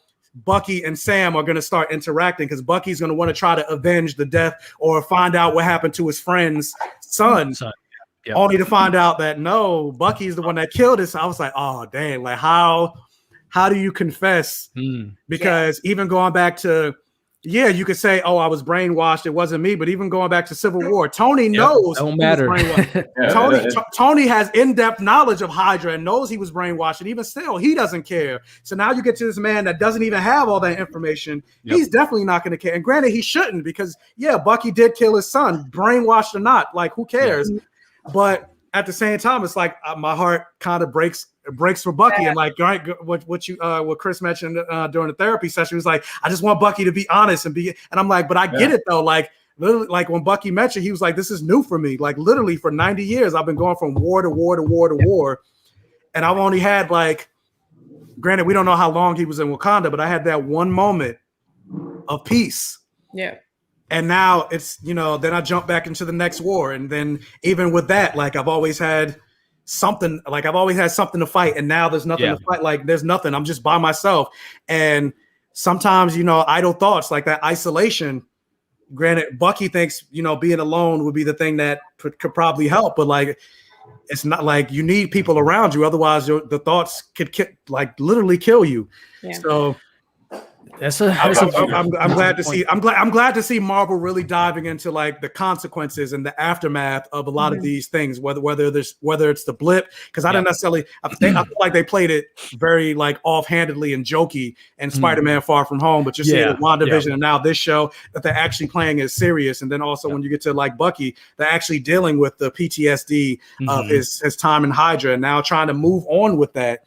Bucky and Sam are going to start interacting, because Bucky's going to want to try to avenge the death or find out what happened to his friend's son. Only to find out that no, Bucky's the one that killed us. I was like, oh dang, like how do you confess? Because even going back to, you could say, oh, I was brainwashed, it wasn't me, but even going back to Civil War, Tony knows
don't matter.
Tony has in-depth knowledge of Hydra and knows he was brainwashed, and even still he doesn't care. So now you get to this man that doesn't even have all that information. He's definitely not going to care. And granted, he shouldn't, because Bucky did kill his son, brainwashed or not, like who cares? But at the same time, it's like my heart kind of breaks for Bucky, and like what Chris mentioned during the therapy session was like, I just want Bucky to be honest and I'm like, but I get it though, like literally, like when Bucky mentioned, he was like, this is new for me, like literally for 90 years I've been going from war to war to war to war, and I've only had, like, granted we don't know how long he was in Wakanda, but I had that one moment of peace. And now it's, then I jump back into the next war, and then even with that, like I've always had something to fight, and now there's nothing to fight. Like there's nothing. I'm just by myself. And sometimes, idle thoughts, like that isolation. Granted, Bucky thinks, being alone would be the thing that could probably help, but like it's not. Like you need people around you, otherwise the thoughts could literally kill you. So I'm glad to see. I'm glad to see Marvel really diving into like the consequences and the aftermath of a lot of these things. Whether it's the blip, because I didn't necessarily. I feel like they played it very like offhandedly and jokey in Spider-Man: Far From Home, but you're seeing it WandaVision and now this show that they're actually playing as serious. And then also when you get to like Bucky, they're actually dealing with the PTSD of his time in Hydra and now trying to move on with that.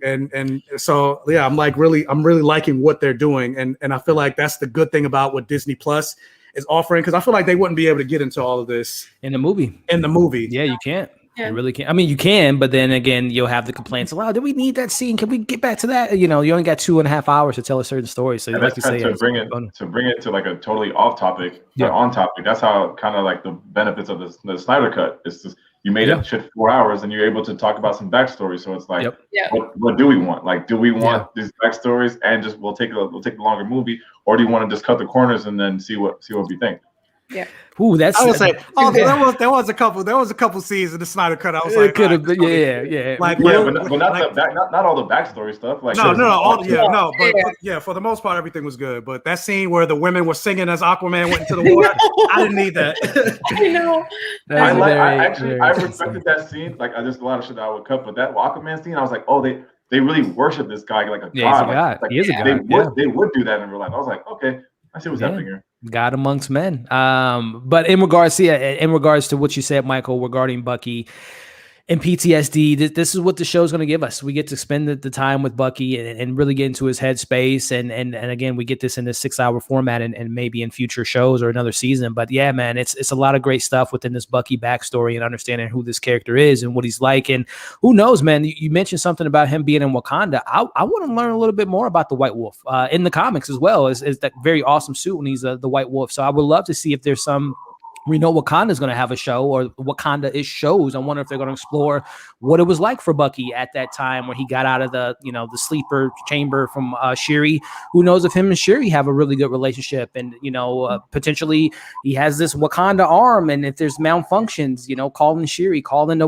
And so I'm really liking what they're doing, and I feel like that's the good thing about what Disney Plus is offering, because I feel like they wouldn't be able to get into all of this
in the movie. You can't. You really can't. I mean, you can, but then again, you'll have the complaints. Well, do we need that scene? Can we get back to that? You only got 2.5 hours to tell a certain story. So, like you say,
to bring it to like a totally off topic, on topic. That's how kind of like the benefits of the Snyder Cut is. Just, you made it shit 4 hours, and you're able to talk about some backstory. So it's like, what do we want? Like, do we want these backstories and just we'll take the longer movie, or do you want to just cut the corners and then see what we think?
Yeah.
Ooh, that's.
I would say, there was a couple scenes in the Snyder Cut. I was like,
it could have been, yeah.
Like,
but not
like,
not all the backstory stuff. Like,
but for the most part, everything was good. But that scene where the women were singing as Aquaman went into the water, I didn't need that.
I know.
I respected that scene. Like, there's a lot of shit that I would cut, but that Aquaman scene, I was like, oh, they really worship this guy like a god.
He's a god. He is a god.
They would do that in real life. I was like, okay, I see what's happening here.
God amongst men. But in regards to what you said, Michael, regarding Bucky and PTSD, this is what the show is going to give us. We get to spend the time with Bucky and really get into his headspace. And again, we get this in this 6-hour format and maybe in future shows or another season. But yeah, man, it's a lot of great stuff within this Bucky backstory and understanding who this character is and what he's like. And who knows, man, you mentioned something about him being in Wakanda. I want to learn a little bit more about the White Wolf in the comics as well as that very awesome suit when he's the White Wolf. So I would love to see if there's some. We know Wakanda is going to have a show, or Wakanda-ish shows. I wonder if they're going to explore what it was like for Bucky at that time when he got out of the sleeper chamber from Shuri. Who knows if him and Shuri have a really good relationship, and potentially he has this Wakanda arm, and if there's malfunctions, calling Shuri, calling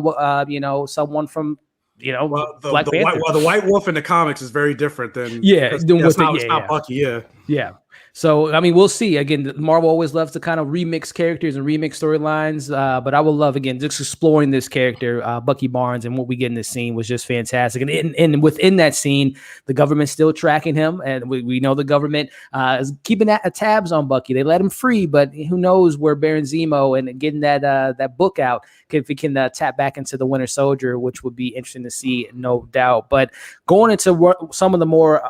someone from Black Panther.
The White Wolf in the comics is very different than
it's
not Bucky.
Yeah. So, I mean, we'll see. Again, Marvel always loves to kind of remix characters and remix storylines. But I would love, again, just exploring this character, Bucky Barnes, and what we get in this scene was just fantastic. And within that scene, the government's still tracking him. And we know the government is keeping tabs on Bucky. They let him free, but who knows where Baron Zemo and getting that book out, if we can tap back into the Winter Soldier, which would be interesting to see, no doubt. But going into some of the more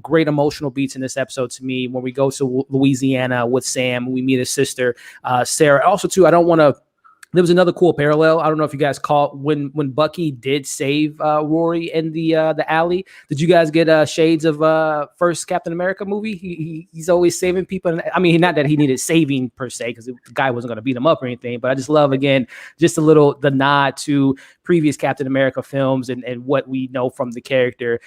great emotional beats in this episode to me, when we go to Louisiana with Sam, we meet his sister, Sarah. Also, too, there was another cool parallel. I don't know if you guys caught when Bucky did save Rory in the alley. Did you guys get shades of first Captain America movie? He's always saving people. I mean, not that he needed saving per se, because the guy wasn't going to beat him up or anything. But I just love, again, just the nod to previous Captain America films and what we know from the character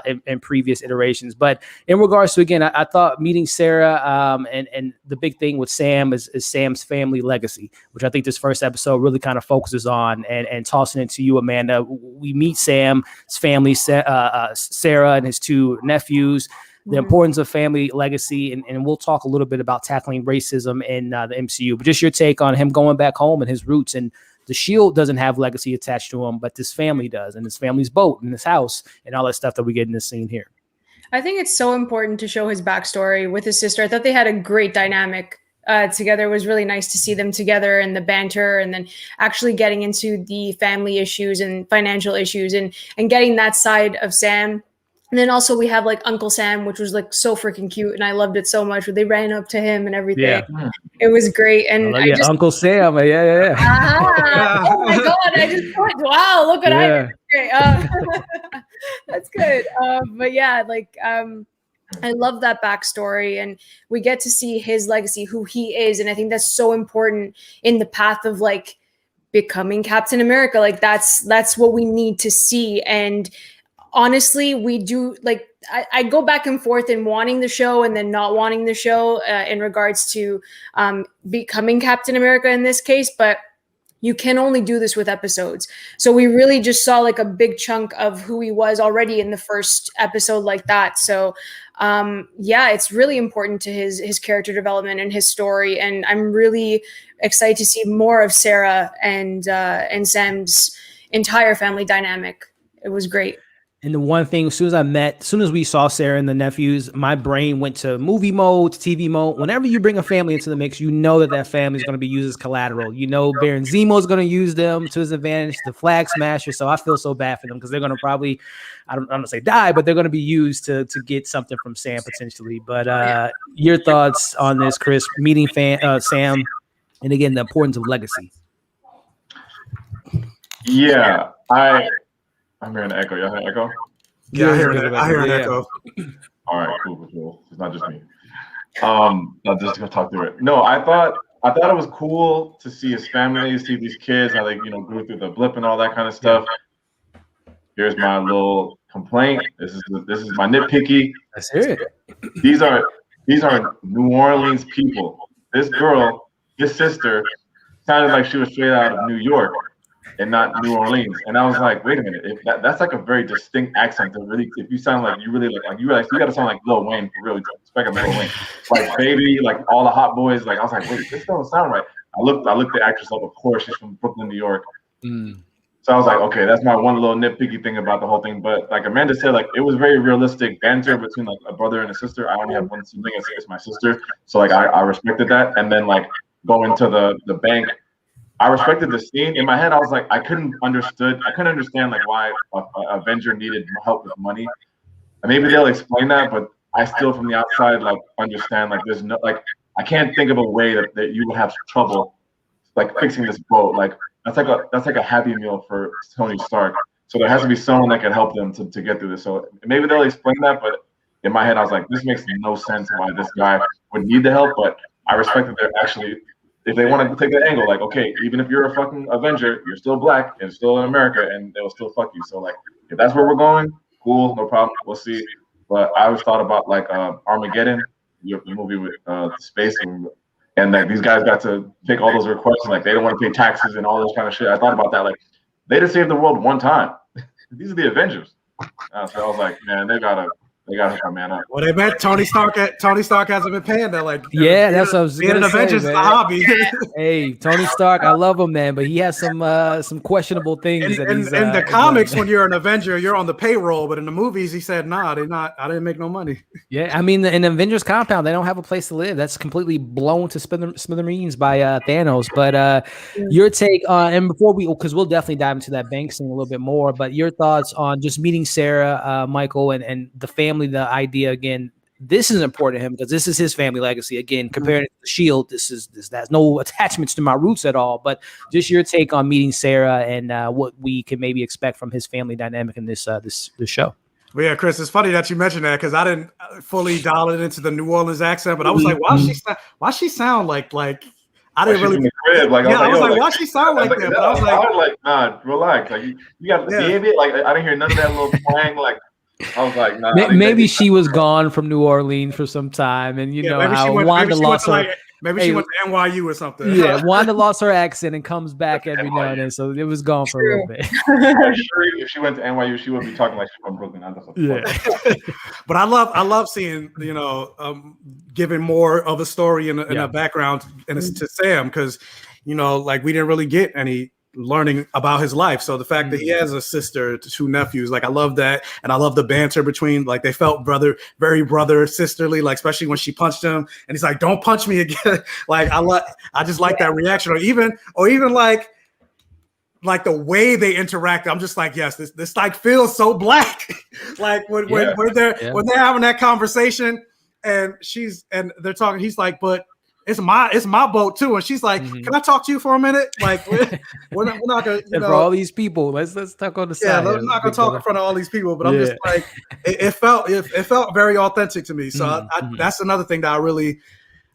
in previous iterations. But in regards to, again, I thought meeting Sarah and the big thing with Sam is Sam's family legacy, which I think this first episode really kind of focuses on, and tossing it to you, Amanda. We meet Sam's family, Sarah and his 2 nephews, the importance of family legacy, and we'll talk a little bit about tackling racism in the MCU. But just your take on him going back home and his roots. And the Shield doesn't have legacy attached to him, but this family does, and his family's boat and his house and all that stuff that we get in this scene here.
I think it's so important to show his backstory with his sister. I thought they had a great dynamic together. It was really nice to see them together and the banter, and then actually getting into the family issues and financial issues and getting that side of Sam. And then also we have like Uncle Sam, which was like so freaking cute, and I loved it so much where they ran up to him and everything. Yeah. It was great. And
Uncle Sam, yeah.
Oh my god! I just thought, wow, look what I did. Great. That's good. But yeah, I love that backstory, and we get to see his legacy, who he is, and I think that's so important in the path of like becoming Captain America. Like that's what we need to see. And honestly, we do, like, I go back and forth in wanting the show and then not wanting the show in regards to becoming Captain America in this case, but you can only do this with episodes. So we really just saw like a big chunk of who he was already in the first episode like that. So it's really important to his character development and his story. And I'm really excited to see more of Sarah and Sam's entire family dynamic. It was great.
And the one thing, as soon as we saw Sarah and the nephews, my brain went to movie mode, to TV mode. Whenever you bring a family into the mix, you know that family is going to be used as collateral. You know, Baron Zemo is going to use them to his advantage, the Flag Smasher. So I feel so bad for them because they're going to probably, I'm going to say die, but they're going to be used to get something from Sam potentially. But your thoughts on this, Chris, meeting Sam, and again, the importance of legacy.
Yeah, I'm hearing an echo. Y'all hear an echo?
Yeah, I hear an echo.
All right, cool. It's not just me. I'm just gonna talk through it. No, I thought it was cool to see his family, see these kids, how they grew through the blip and all that kind of stuff. Here's my little complaint. This is my nitpicky.
Let's hear it.
These are New Orleans people. This girl his sister sounded like she was straight out of New York and not New Orleans. And I was like, wait a minute, if that's like a very distinct accent. To really, if you sound like you really like you got to sound like Lil Wayne for real. Expect Lil Wayne, like Baby, like all the hot boys. Like I was like, wait, this don't sound right. I looked the actress up. Of course, she's from Brooklyn, New York. So I was like, okay, that's my one little nitpicky thing about the whole thing. But like Amanda said, like it was very realistic banter between like a brother and a sister. I only have one sibling, it's my sister. So like I respected that. And then like going to the bank, I respected the scene. In my head, I was like, I couldn't understand like why a Avenger needed help with money. And maybe they'll explain that, but I still from the outside like understand like there's no like I can't think of a way that you would have trouble like fixing this boat. Like that's like a Happy Meal for Tony Stark. So there has to be someone that can help them to get through this. So maybe they'll explain that, but in my head I was like, this makes no sense why this guy would need the help. But I respect that they're actually, if they want to take that angle, like, okay, even if you're a fucking Avenger, you're still black and still in America, and they will still fuck you. So like, if that's where we're going, cool, no problem, we'll see. But I always thought about like Armageddon, the movie with space, and like these guys got to take all those requests, like they don't want to pay taxes and all this kind of shit. I thought about that, like they just saved the world one time. These are the Avengers. So I was like, man, they gotta hook my man up.
Well, they meant Tony Stark hasn't been paying that. Like,
yeah, that's what I was
being an Avengers is a hobby.
Hey, Tony Stark, I love him, man, but he has some questionable things.
In the comics, when you're an Avenger, you're on the payroll, but in the movies, he said, "Nah, they're not. I didn't make no money."
Yeah, I mean, in the Avengers compound, they don't have a place to live. That's completely blown to smithereens by Thanos. But your take on, and before because we'll definitely dive into that bank scene a little bit more, but your thoughts on just meeting Sarah, Michael, and the family. The idea again, this is important to him because this is his family legacy. Again, compared to the Shield, this has no attachments to my roots at all. But just your take on meeting Sarah and what we can maybe expect from his family dynamic in this show.
Well, yeah, Chris, it's funny that you mentioned that because I didn't fully dial it into the New Orleans accent, but I was like, why she sound like I didn't really. I was like, why she sound like that? But I was like,
nah, relax. Like you got to behave it. Like I didn't hear none of that little twang. Like. I was like, nah.
Maybe she was gone from New Orleans for some time, and you know how Wanda lost her.
Maybe she went to NYU or something.
Yeah, Wanda lost her accent and comes back every now and then, so it was gone for a little bit.
I'm sure if she went to NYU, she would be talking like she's from Brooklyn.
Yeah.
But I love seeing giving more of a story and a background and to Sam because like we didn't really get any learning about his life. So the fact that he has a sister, two nephews, like I love that. And I love the banter between, like they felt very brother sisterly, like especially when she punched him and he's like, don't punch me again. Like I just like that reaction or even like the way they interact. I'm just like, yes, this like feels so black. Like when they're having that conversation and they're talking, he's like, but it's my boat too, and she's like, "Can I talk to you for a minute?" Like, we're not gonna.
And for all these people, let's talk on the side.
Yeah, I'm not gonna talk in front of all these people, but I'm just like, it felt very authentic to me. So that's another thing that I really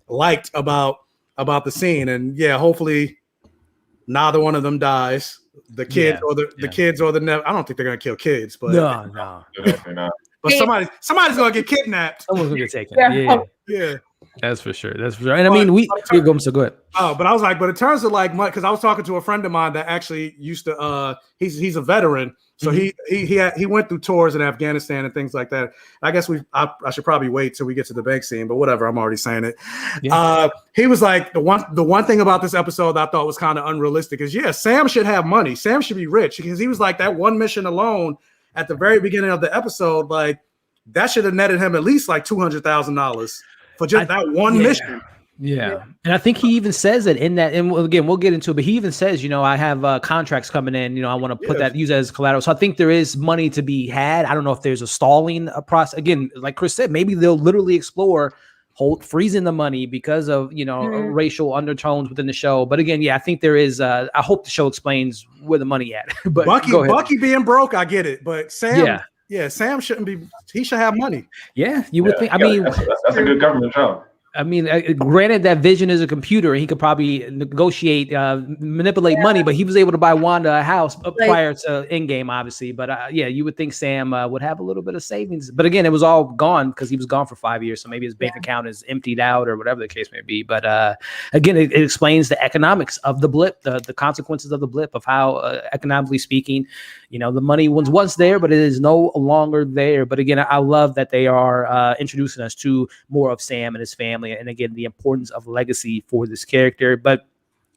liked about the scene, and hopefully neither one of them dies. The kids or the kids or the I don't think they're gonna kill kids, but
no,
definitely not.
But somebody's gonna get kidnapped.
Someone's gonna get taken.
Yeah.
That's for sure. And I mean, we're going so good.
Oh, but I was like, but in terms of like, because I was talking to a friend of mine that actually used to, he's a veteran, so he went through tours in Afghanistan and things like that. I guess I should probably wait till we get to the bank scene, but whatever. I'm already saying it. Yeah. He was like the one thing about this episode that I thought was kind of unrealistic is Sam should have money. Sam should be rich because he was like that one mission alone at the very beginning of the episode, like that should have netted him at least like $200,000. For just that one mission.
Yeah. And I think he even says it in that, and again, we'll get into it, but he even says, I have contracts coming in, I want to put that, use that as collateral. So I think there is money to be had. I don't know if there's a stalling process. Again, like Chris said, maybe they'll literally explore freezing the money because of, racial undertones within the show. But again, I think there is, I hope the show explains where the money at. But
Bucky being broke, I get it. But Sam, Sam shouldn't be. He should have money.
Yeah, you would think. I mean,
that's a good government job.
I mean, granted that Vision is a computer and he could probably negotiate, manipulate money, but he was able to buy Wanda a house prior to Endgame, obviously. But yeah, you would think Sam would have a little bit of savings. But again, it was all gone because he was gone for 5 years. So maybe his bank account is emptied out or whatever the case may be. But again, it explains the economics of the blip, the consequences of the blip, of how economically speaking, you know, the money was once there, but it is no longer there. But again, I love that they are introducing us to more of Sam and his family. And again, the importance of legacy for this character. But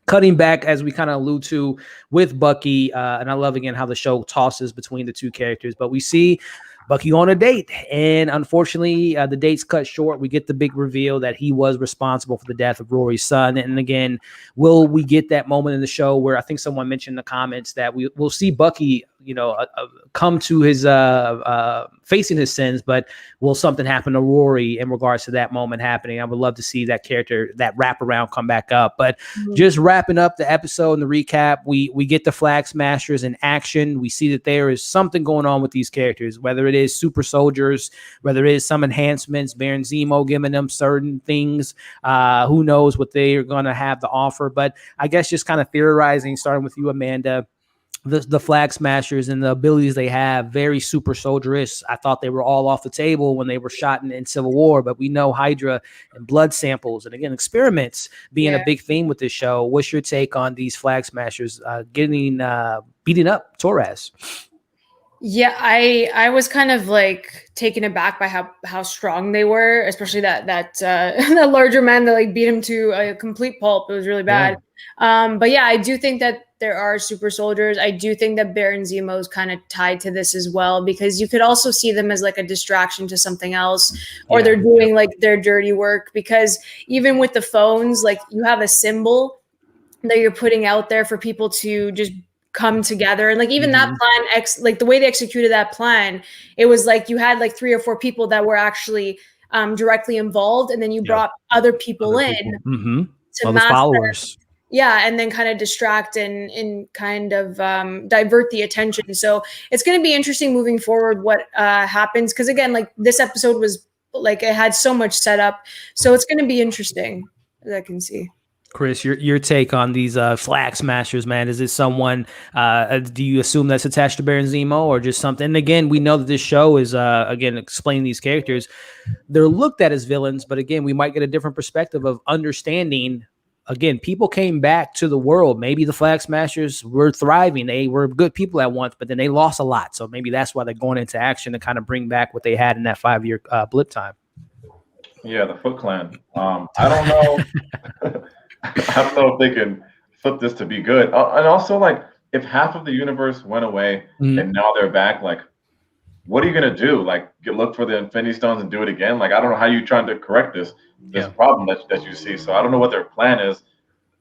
cutting back, as we kind of allude to with Bucky, and I love again how the show tosses between the two characters, but we see Bucky on a date, and unfortunately the date's cut short. We get the big reveal that he was responsible for the death of Rory's son. And again, will we get that moment in the show where I think someone mentioned in the comments that we'll see Bucky, you know, come to his facing his sins, but will something happen to Rory in regards to that moment happening? I would love to see that character, that wraparound, come back up. But just wrapping up the episode and the recap, we get the Flag Smashers in action. We see that there is something going on with these characters, whether it is super soldiers, whether it is some enhancements, Baron Zemo giving them certain things. Who knows what they are going to have to offer? But I guess just kind of theorizing, starting with you, Amanda. The Flag Smashers and the abilities they have, very super soldierish. I thought they were all off the table when they were shot in Civil War, but we know Hydra and blood samples and again experiments being a big theme with this show. What's your take on these Flag Smashers beating up Torres?
Yeah, I was kind of like taken aback by how strong they were, especially that that larger man that like beat him to a complete pulp. It was really bad. But yeah, I do think that there are super soldiers. I do think that Baron Zemo is kind of tied to this as well, because you could also see them as like a distraction to something else, or they're doing like their dirty work, because even with the phones, like you have a symbol that you're putting out there for people to just come together. And like even that plan, like the way they executed that plan, it was like you had like 3 or 4 people that were actually directly involved, and then you brought other people in to mask followers. And then kind of distract and kind of divert the attention. So it's going to be interesting moving forward what happens, because again, like this episode was like it had so much setup, so it's going to be interesting, as I can see.
Chris, your take on these Flag Smashers, man. Is it someone, do you assume that's attached to Baron Zemo, or just something? And again, we know that this show is, again, explaining these characters. They're looked at as villains, but again, we might get a different perspective of understanding. Again, people came back to the world. Maybe the Flag Smashers were thriving. They were good people at once, but then they lost a lot. So maybe that's why they're going into action to kind of bring back what they had in that 5-year blip time.
Yeah, the Foot Clan. I don't know. I don't know if they can flip this to be good. And also, like, if half of the universe went away and now they're back, like, what are you gonna do? Like, look for the Infinity Stones and do it again? Like, I don't know how you're trying to correct this problem that you see. So I don't know what their plan is.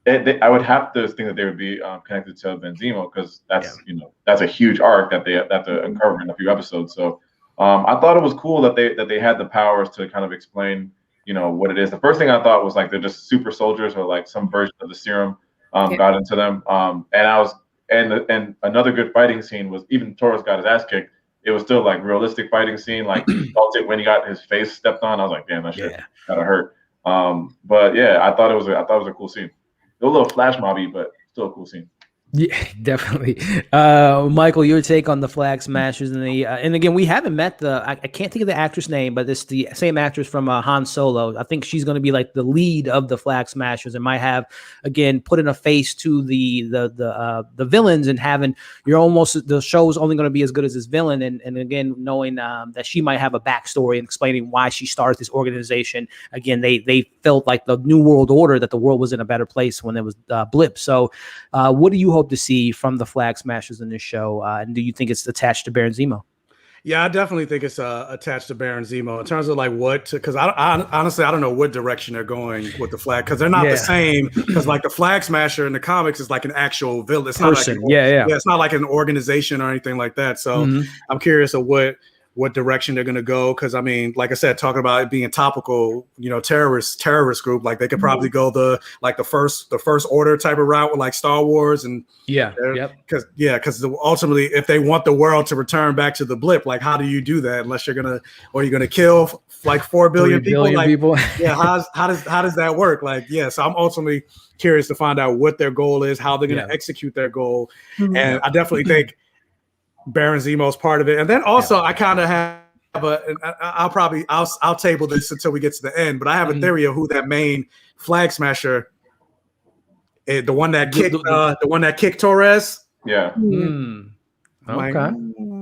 I would have to think that they would be connected to Benzemo, because that's that's a huge arc that they have to uncover in a few episodes. So I thought it was cool that they had the powers to kind of explain what it is. The first thing I thought was like they're just super soldiers, or like some version of the serum got into them. And another good fighting scene was, even Torres got his ass kicked, it was still like realistic fighting scene. Like when he got his face stepped on, I was like, damn, that shit kind of hurt. But yeah, I thought it was a cool scene. It was a little flash mobby, but still a cool scene.
Yeah, definitely. Michael, your take on the Flag Smashers and and again, we haven't met I can't think of the actress name, but it's the same actress from Han Solo. I think she's going to be like the lead of the Flag Smashers, and might have, again, putting a face to the villains, and having the show's only going to be as good as this villain. And again, knowing that she might have a backstory and explaining why she started this organization. Again, they felt like the New World Order, that the world was in a better place when there was blip. So what do you hope to see from the Flag Smashers in this show? And do you think it's attached to Baron Zemo?
Yeah, I definitely think it's attached to Baron Zemo in terms of like because I honestly, I don't know what direction they're going with the Flag, because they're not the same. Because like the Flag Smasher in the comics is like an actual villain. It's not like it's not like an organization or anything like that. So I'm curious of what what direction they're going to go. Because I mean, like I said, talking about it being topical, you know, terrorist group, like they could probably go the first order type of route with like Star Wars and because ultimately, if they want the world to return back to the blip, like how do you do that unless you're gonna kill like 4 billion people? Like, yeah, how does that work? Like, yeah, so I'm ultimately curious to find out what their goal is, how they're gonna execute their goal, and I definitely think Baron Zemo's part of it. And then also I kind of have I'll table this until we get to the end, but I have a theory of who that main flag smasher, the one that kicked Torres.
Yeah.
Okay.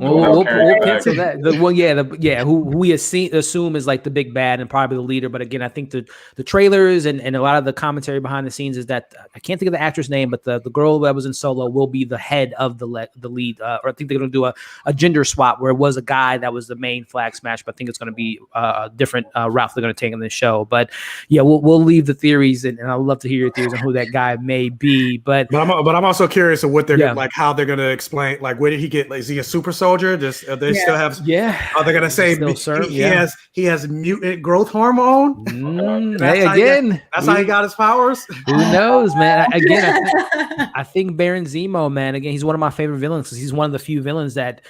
We'll get to that. Who we assume is like the big bad and probably the leader. But again, I think the trailers and a lot of the commentary behind the scenes is that I can't think of the actress name, but the girl that was in Solo will be the head of the lead. Or I think they're going to do a gender swap where it was a guy that was the main flag smash, but I think it's going to be a different route they're going to take in the show. But yeah, we'll leave the theories, and I'd love to hear your theories on who that guy may be. But I'm also curious of what they're like, how they're going to explain, like, where did he get? Like, is he a super soldier? They still have. Yeah. Are they gonna say he has mutant growth hormone? That's how he got his powers. Who knows, man? Again, I think Baron Zemo, man. Again, he's one of my favorite villains because he's one of the few villains that.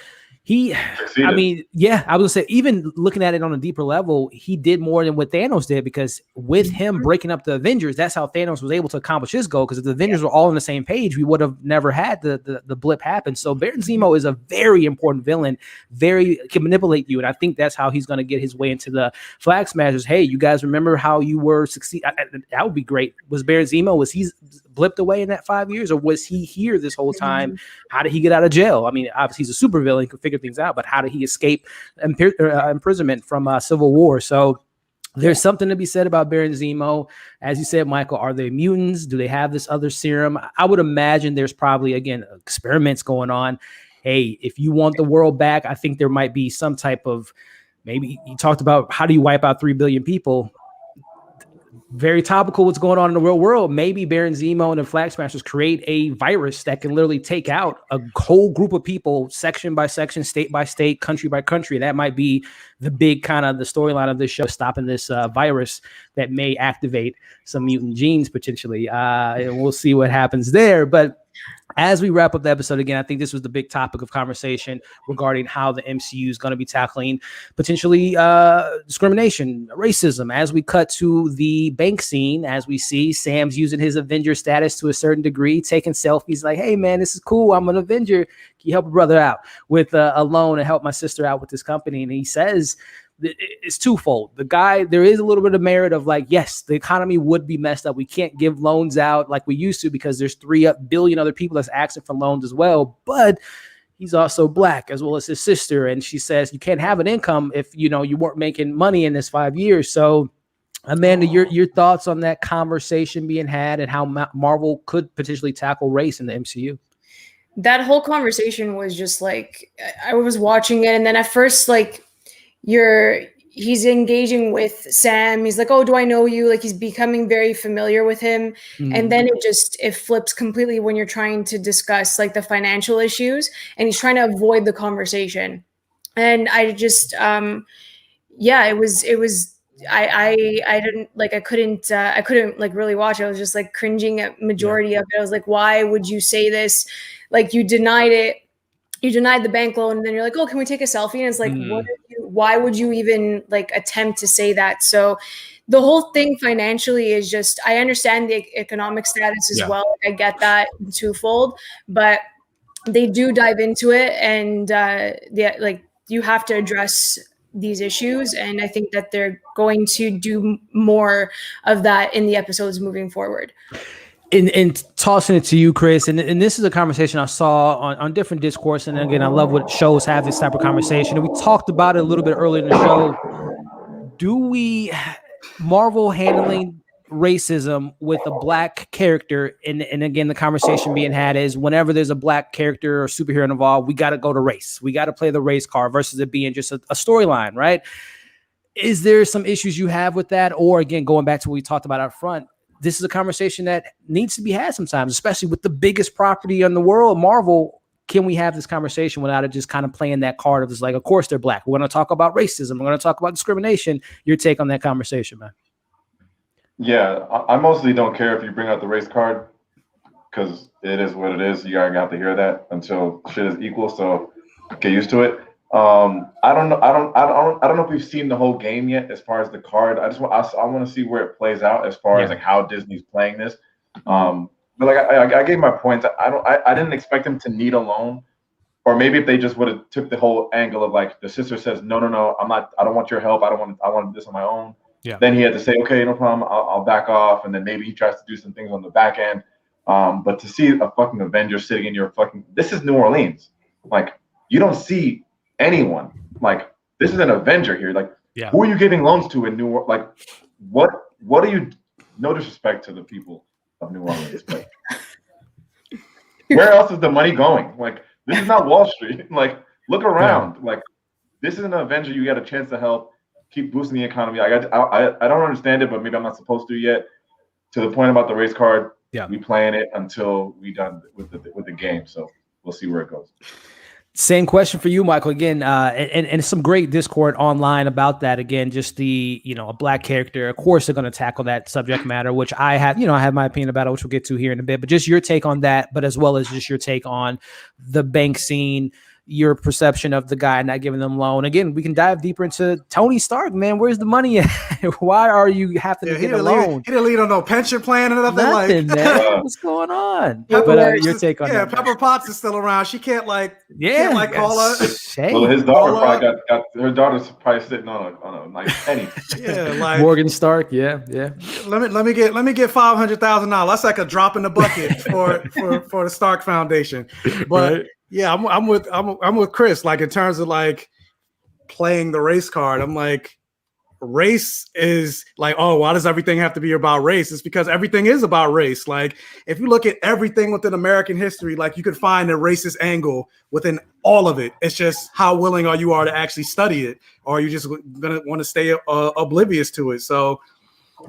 I mean, I was gonna say, even looking at it on a deeper level, he did more than what Thanos did, because with him breaking up the Avengers, that's how Thanos was able to accomplish his goal. Because if the Avengers were all on the same page, we would have never had the blip happen. So Baron Zemo is a very important villain, can manipulate you, and I think that's how he's gonna get his way into the Flag Smashers. Hey, you guys remember how you were succeed? That would be great. Was Baron Zemo? Was he blipped away in that 5 years, or was he here this whole time? How did he get out of jail? I mean, obviously he's a supervillain, can figure things out, but how did he escape imprisonment from Civil War? So there's something to be said about Baron Zemo. As you said, Michael, are they mutants? Do they have this other serum? I would imagine there's probably, again, experiments going on. Hey, if you want the world back, I think there might be some type of, maybe you talked about how do you wipe out 3 billion people? Very topical what's going on in the real world. Maybe Baron Zemo and the Flag Smashers create a virus that can literally take out a whole group of people, section by section, state by state, country by country. That might be the big kind of the storyline of this show, stopping this virus that may activate some mutant genes potentially. And we'll see what happens there. But as we wrap up the episode, again, I think this was the big topic of conversation regarding how the MCU is going to be tackling potentially discrimination, racism. As we cut to the bank scene, as we see Sam's using his Avenger status to a certain degree, taking selfies like, hey, man, this is cool. I'm an Avenger. Can you help a brother out with a loan and help my sister out with this company? And he says, it's twofold. The guy, there is a little bit of merit of like, yes, the economy would be messed up. We can't give loans out like we used to because there's 3 billion other people that's asking for loans as well. But he's also Black as well as his sister. And she says, you can't have an income if, you weren't making money in this 5 years. So Amanda, your thoughts on that conversation being had and how Marvel could potentially tackle race in the MCU?
That whole conversation was just like, I was watching it. And then at first, like, he's engaging with Sam. He's like, oh, do I know you? Like, he's becoming very familiar with him. Mm-hmm. And then it flips completely when you're trying to discuss like the financial issues, and he's trying to avoid the conversation. And I just, it was, I couldn't like really watch it. I was just like cringing at majority of it. I was like, why would you say this? Like, you denied it. You denied the bank loan, and then you're like, oh, can we take a selfie? And it's like, why would you even like attempt to say that? So the whole thing financially is just, I understand the economic status as well. I get that twofold, but they do dive into it, and like you have to address these issues. And I think that they're going to do more of that in the episodes moving forward.
And tossing it to you, Chris, and this is a conversation I saw on different discourse. And again, I love what shows have this type of conversation. And we talked about it a little bit earlier in the show. Do we, Marvel handling racism with a Black character, and again, the conversation being had is whenever there's a Black character or superhero involved, we got to go to race. We got to play the race card versus it being just a storyline, right? Is there some issues you have with that? Or again, going back to what we talked about up front, this is a conversation that needs to be had sometimes, especially with the biggest property in the world, Marvel. can we have this conversation without it just kind of playing that card of just like, of course they're black. We're going to talk about racism. We're going to talk about discrimination. Your take on that conversation, man?
Yeah, I mostly don't care if you bring out the race card, because it is what it is. You gotta have to hear that until shit is equal. So get used to it. I don't know if we've seen the whole game yet as far as the card. I want to see where it plays out as far as like how Disney's playing this. But like I gave my points. I didn't expect him to need a loan, or maybe if they just would have took the whole angle of like the sister says no, I don't want your help. I want this on my own.
Yeah.
Then he had to say, okay, no problem. I'll back off, and then maybe he tries to do some things on the back end. But to see a fucking Avenger sitting in your this is New Orleans. Like, you don't see anyone. Like, this is an Avenger here. Like, who are you giving loans to in New Orleans? Like, what are you, no disrespect to the people of New Orleans, but where else is the money going? Like, this is not Wall Street. Like, look around. Yeah. Like, this is an Avenger you got a chance to help keep boosting the economy. I don't understand it, but maybe I'm not supposed to yet. To the point about the race card, we playing it until we done with the game. So we'll see where it goes.
Same question for you, Michael. Again, and some great Discord online about that. Again, just the, a black character. Of course, they're going to tackle that subject matter, which I have my opinion about it, which we'll get to here in a bit. But just your take on that, but as well as just your take on the bank scene, your perception of the guy not giving them loan. Again, we can dive deeper into Tony Stark, man. Where's the money at? Why are you having to get a loan?
He didn't lead on no pension plan or nothing
man. What's going on? But your take on that.
Pepper Potts is still around. She can't call her.
Well, his daughter probably got her daughter's probably sitting on a nice penny.
Morgan Stark. Yeah.
Let me get $500,000. That's like a drop in the bucket for the Stark Foundation. But right. Yeah, I'm with Chris. Like, in terms of like playing the race card, I'm like, race is like, oh, why does everything have to be about race? It's because everything is about race. Like, if you look at everything within American history, like, you could find a racist angle within all of it. It's just how willing you are to actually study it, or are you just gonna want to stay oblivious to it? So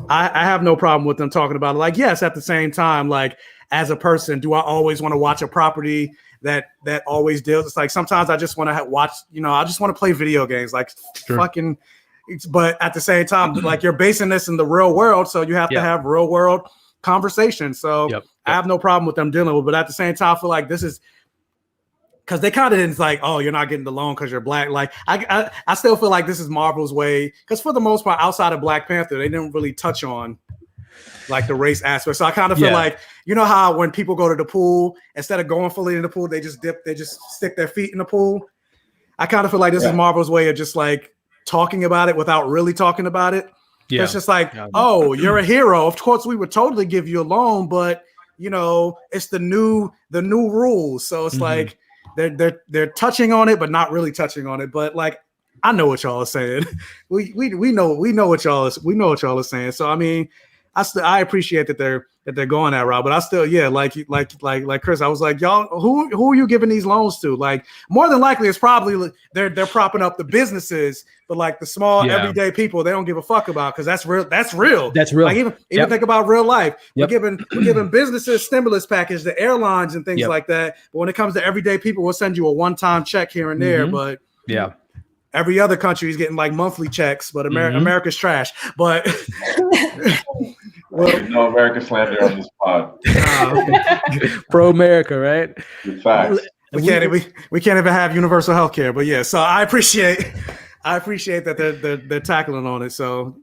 I have no problem with them talking about it. Like, yes, at the same time, like, as a person, do I always want to watch a property that always deals? It's like, sometimes I just want to watch, I just want to play video games, like fucking. But at the same time, like, you're basing this in the real world, so you have to have real world conversations. So I have no problem with them dealing with. But at the same time, I feel like this is because they kind of didn't like, oh, you're not getting the loan because you're black. Like, I still feel like this is Marvel's way, because for the most part, outside of Black Panther, they didn't really touch on like the race aspect. So I kind of feel like, you know how when people go to the pool, instead of going fully in the pool, they just stick their feet in the pool. I kind of feel like this is Marvel's way of just like talking about it without really talking about it. Yeah. It's just like, oh, you're a hero. Of course, we would totally give you a loan, but it's the new rules. So it's like they're touching on it, but not really touching on it. But like, I know what y'all are saying. we know what y'all are saying. So I mean, I appreciate that they're going that route, but I still, like Chris, I was like, y'all, who are you giving these loans to? Like, more than likely, it's probably they're propping up the businesses, but like the small everyday people, they don't give a fuck about, because that's real. That's real. Like, even think about real life. We're giving businesses stimulus package, the airlines and things like that. But when it comes to everyday people, we'll send you a one-time check here and there. But every other country is getting like monthly checks, but America's trash. But
no American slander on this pod.
Pro America, right?
Facts.
We can't even have universal health care. But yeah, so I appreciate that they're tackling on it. So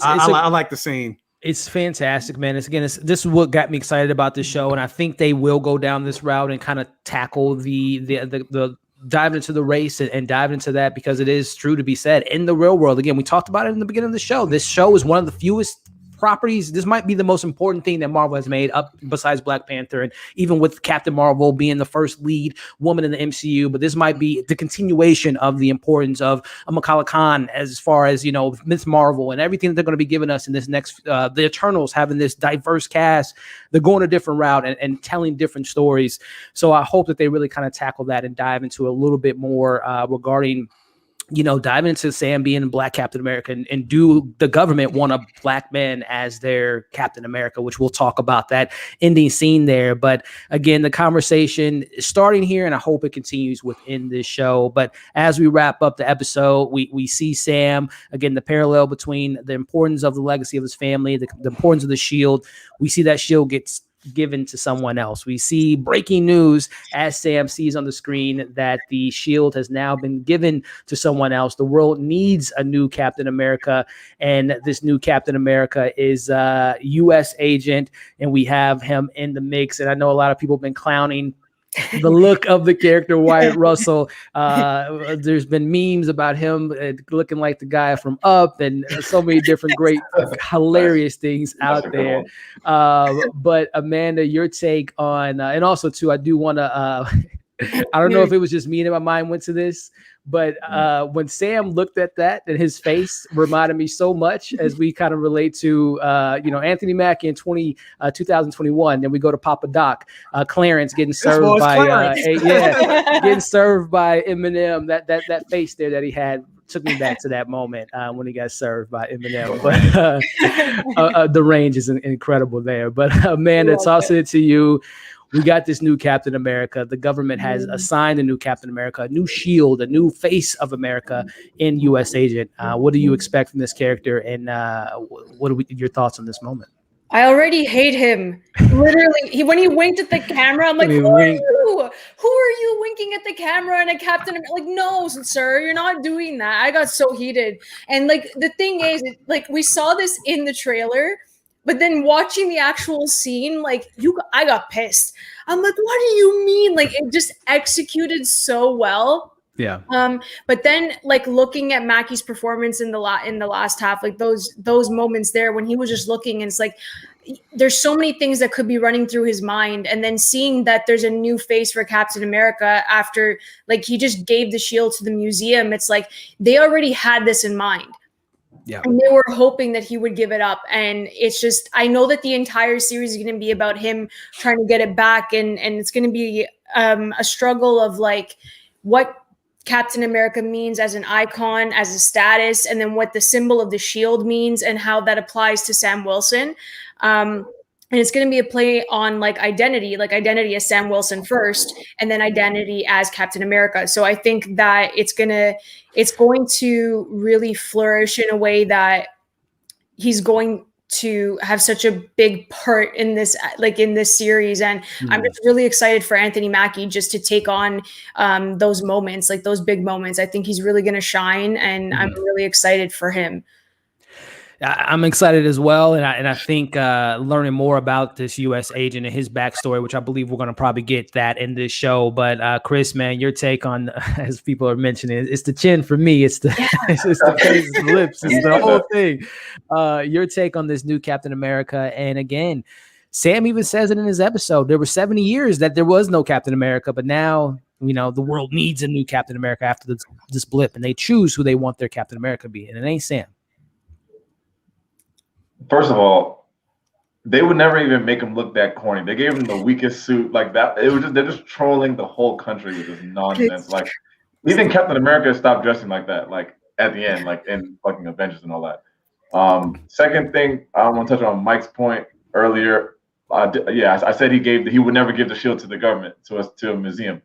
I like the scene.
It's fantastic, man. This is what got me excited about this show, and I think they will go down this route and kind of tackle the dive into the race and dive into that, because it is true to be said in the real world. Again, we talked about it in the beginning of the show. This show is one of the fewest properties. This might be the most important thing that Marvel has made, up besides Black Panther, and even with Captain Marvel being the first lead woman in the MCU. But this might be the continuation of the importance of Macaulay Khan, as far as Miss Marvel and everything that they're going to be giving us in this next the Eternals, having this diverse cast. They're going a different route and telling different stories. So I hope that they really kind of tackle that and dive into a little bit more regarding dive into Sam being Black Captain America, and do the government want a Black man as their Captain America, which we'll talk about that ending scene there. But again, the conversation is starting here, and I hope it continues within this show. But as we wrap up the episode, we see Sam, again, the parallel between the importance of the legacy of his family, the importance of the shield. We see that shield gets given to someone else. We see breaking news as Sam sees on the screen that the shield has now been given to someone else. The world needs a new Captain America, and this new Captain America is a U.S. agent, and we have him in the mix. And I know a lot of people have been clowning the look of the character Wyatt Russell. There's been memes about him looking like the guy from Up, and so many different great, hilarious things out there. But Amanda, your take on, and also too, I do want to, I don't know if it was just me and my mind went to this, but when Sam looked at that, and his face reminded me so much, as we kind of relate to, Anthony Mackie in 2021. Then we go to Papa Doc, Clarence getting served by, getting served by Eminem. That face there that he had took me back to that moment when he got served by Eminem. But the range is incredible there. But Amanda, toss it to you. We got this new Captain America. The government has assigned a new Captain America, a new shield, a new face of America in U.S. Agent. What do you expect from this character, and what are your thoughts on this moment?
I already hate him. Literally, when he winked at the camera, I'm like, who are you? Who are you winking at the camera and a Captain America? Like, no, sir, you're not doing that. I got so heated. And like, the thing is, like, we saw this in the trailer, but then watching the actual scene, like, I got pissed. I'm like, what do you mean? Like, it just executed so well.
Yeah.
But then, like, looking at Mackie's performance in the last half, like those moments there when he was just looking, and it's like, there's so many things that could be running through his mind, and then seeing that there's a new face for Captain America after, like, he just gave the shield to the museum. It's like they already had this in mind.
Yeah.
And they were hoping that he would give it up. And it's just, I know that the entire series is going to be about him trying to get it back. And it's going to be a struggle of, like, what Captain America means as an icon, as a status, and then what the symbol of the shield means and how that applies to Sam Wilson. And it's going to be a play on, like, identity as Sam Wilson first, and then identity as Captain America. So I think that it's going to really flourish in a way that he's going to have such a big part in this, like, in this series. And I'm just really excited for Anthony Mackie just to take on those moments, like those big moments. I think he's really going to shine, and I'm really excited for him.
I'm excited as well, and I think learning more about this U.S. agent and his backstory, which I believe we're going to probably get that in this show. But Chris, man, your take on, as people are mentioning, it's the chin for me. It's the it's the face, it's the lips, it's the whole thing. Your take on this new Captain America, and again, Sam even says it in his episode. There were 70 years that there was no Captain America, but now, the world needs a new Captain America after this blip, and they choose who they want their Captain America to be, and it ain't Sam.
First of all, they would never even make him look that corny. They gave him the weakest suit like that. They're just trolling the whole country with this nonsense. Like, even Captain America stopped dressing like that, like at the end, like in fucking Avengers and all that. Second thing, I want to touch on Mike's point earlier. I said he would never give the shield to the government, to a museum.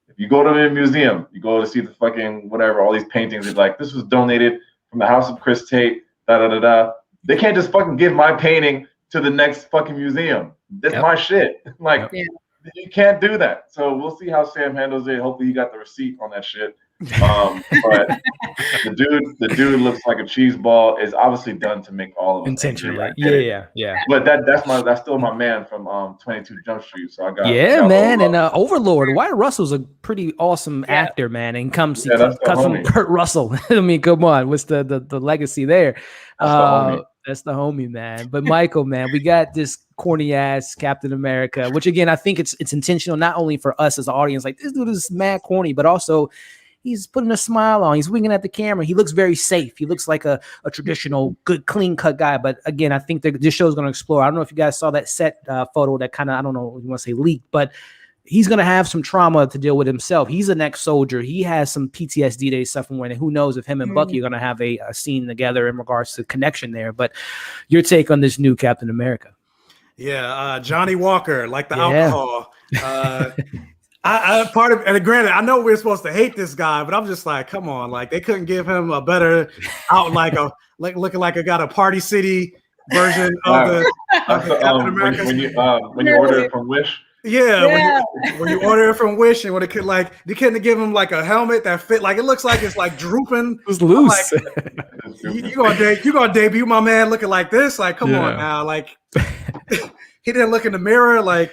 If you go to a museum, you go to see the fucking whatever, all these paintings, it's like, this was donated from the house of Chris Tait, da-da-da-da. They can't just fucking give my painting to the next fucking museum. That's my shit. Like, you can't do that. So we'll see how Sam handles it. Hopefully he got the receipt on that shit. But the dude looks like a cheese ball. Is obviously done to make all of us
intentionally. Yeah.
But that's still my man from 22 Jump Street. So I got
man. And Overlord, Wyatt Russell's a pretty awesome actor, man, and comes from Kurt Russell. I mean, come on, what's the legacy there? That's the homie, man. But Michael, man, we got this corny ass Captain America, which again, I think it's intentional, not only for us as an audience, like, this dude is mad corny, but also he's putting a smile on. He's winking at the camera. He looks very safe. He looks like a traditional, good, clean cut guy. But again, I think this show is going to explore. I don't know if you guys saw that set photo that kind of, I don't know if you want to say leaked, but he's going to have some trauma to deal with himself. He's an ex-soldier. He has some PTSD that he's suffering with, and who knows if him and Bucky are going to have a scene together in regards to connection there. But your take on this new Captain America?
Yeah, Johnny Walker, like the alcohol. I part of, and granted, I know we're supposed to hate this guy, but I'm just like, come on, like they couldn't give him a better out, looking like got a Party City version of the Captain America.
When you order it from Wish.
Yeah. When you order it from Wish, and when it could they couldn't give him like a helmet that fit, like it looks like it's like drooping.
It's loose.
Like, you gonna debut my man looking like this? Like, come on now, like. He didn't look in the mirror, but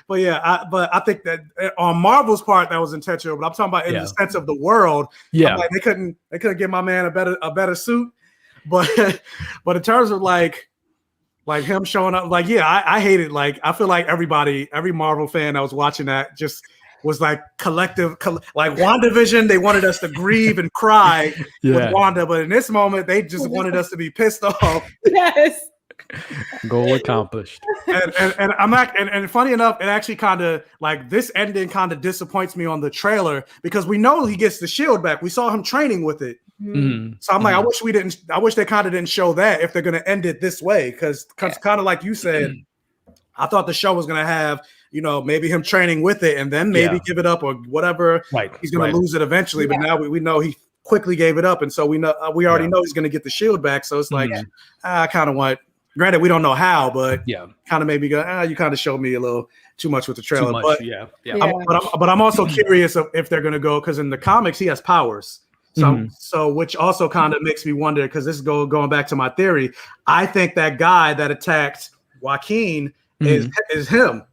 I think that on Marvel's part that was intentional. But I'm talking about in the sense of the world. Yeah, like they couldn't give my man a better suit. But in terms of like him showing up, I hate it. Like I feel like every Marvel fan that was watching that just was like collective, like WandaVision. They wanted us to grieve and cry with Wanda, but in this moment, they just wanted us to be pissed off.
Yes.
Goal accomplished.
And I'm not, and funny enough, it actually kind of like this ending kind of disappoints me on the trailer because we know he gets the shield back. We saw him training with it. Mm-hmm. So I'm like, I wish they kind of didn't show that if they're going to end it this way. Because kind of like you said, I thought the show was going to have, maybe him training with it and then maybe give it up or whatever. Right. He's going to lose it eventually. But now we know he quickly gave it up. And so we already know he's going to get the shield back. So it's like, I kind of want. Granted, we don't know how, but kind of made me go, you kind of showed me a little too much with the trailer. But I'm also curious if they're going to go, because in the comics, he has powers. So which also kind of makes me wonder, because this is going back to my theory. I think that guy that attacked Joaquin is him.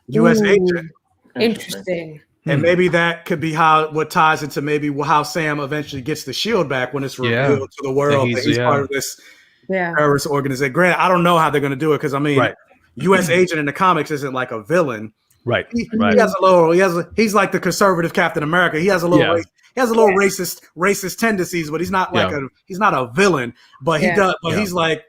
U.S. agent.
Interesting.
And maybe that could be what ties into maybe how Sam eventually gets the shield back when it's revealed to the world that he's part of this terrorist organization. Granted, I don't know how they're going to do it because U.S. agent in the comics isn't like a villain. Right. He has a little. He's like the conservative Captain America. He has a little. He has a little racist tendencies, but he's not like he's not a villain. But he does. But he's like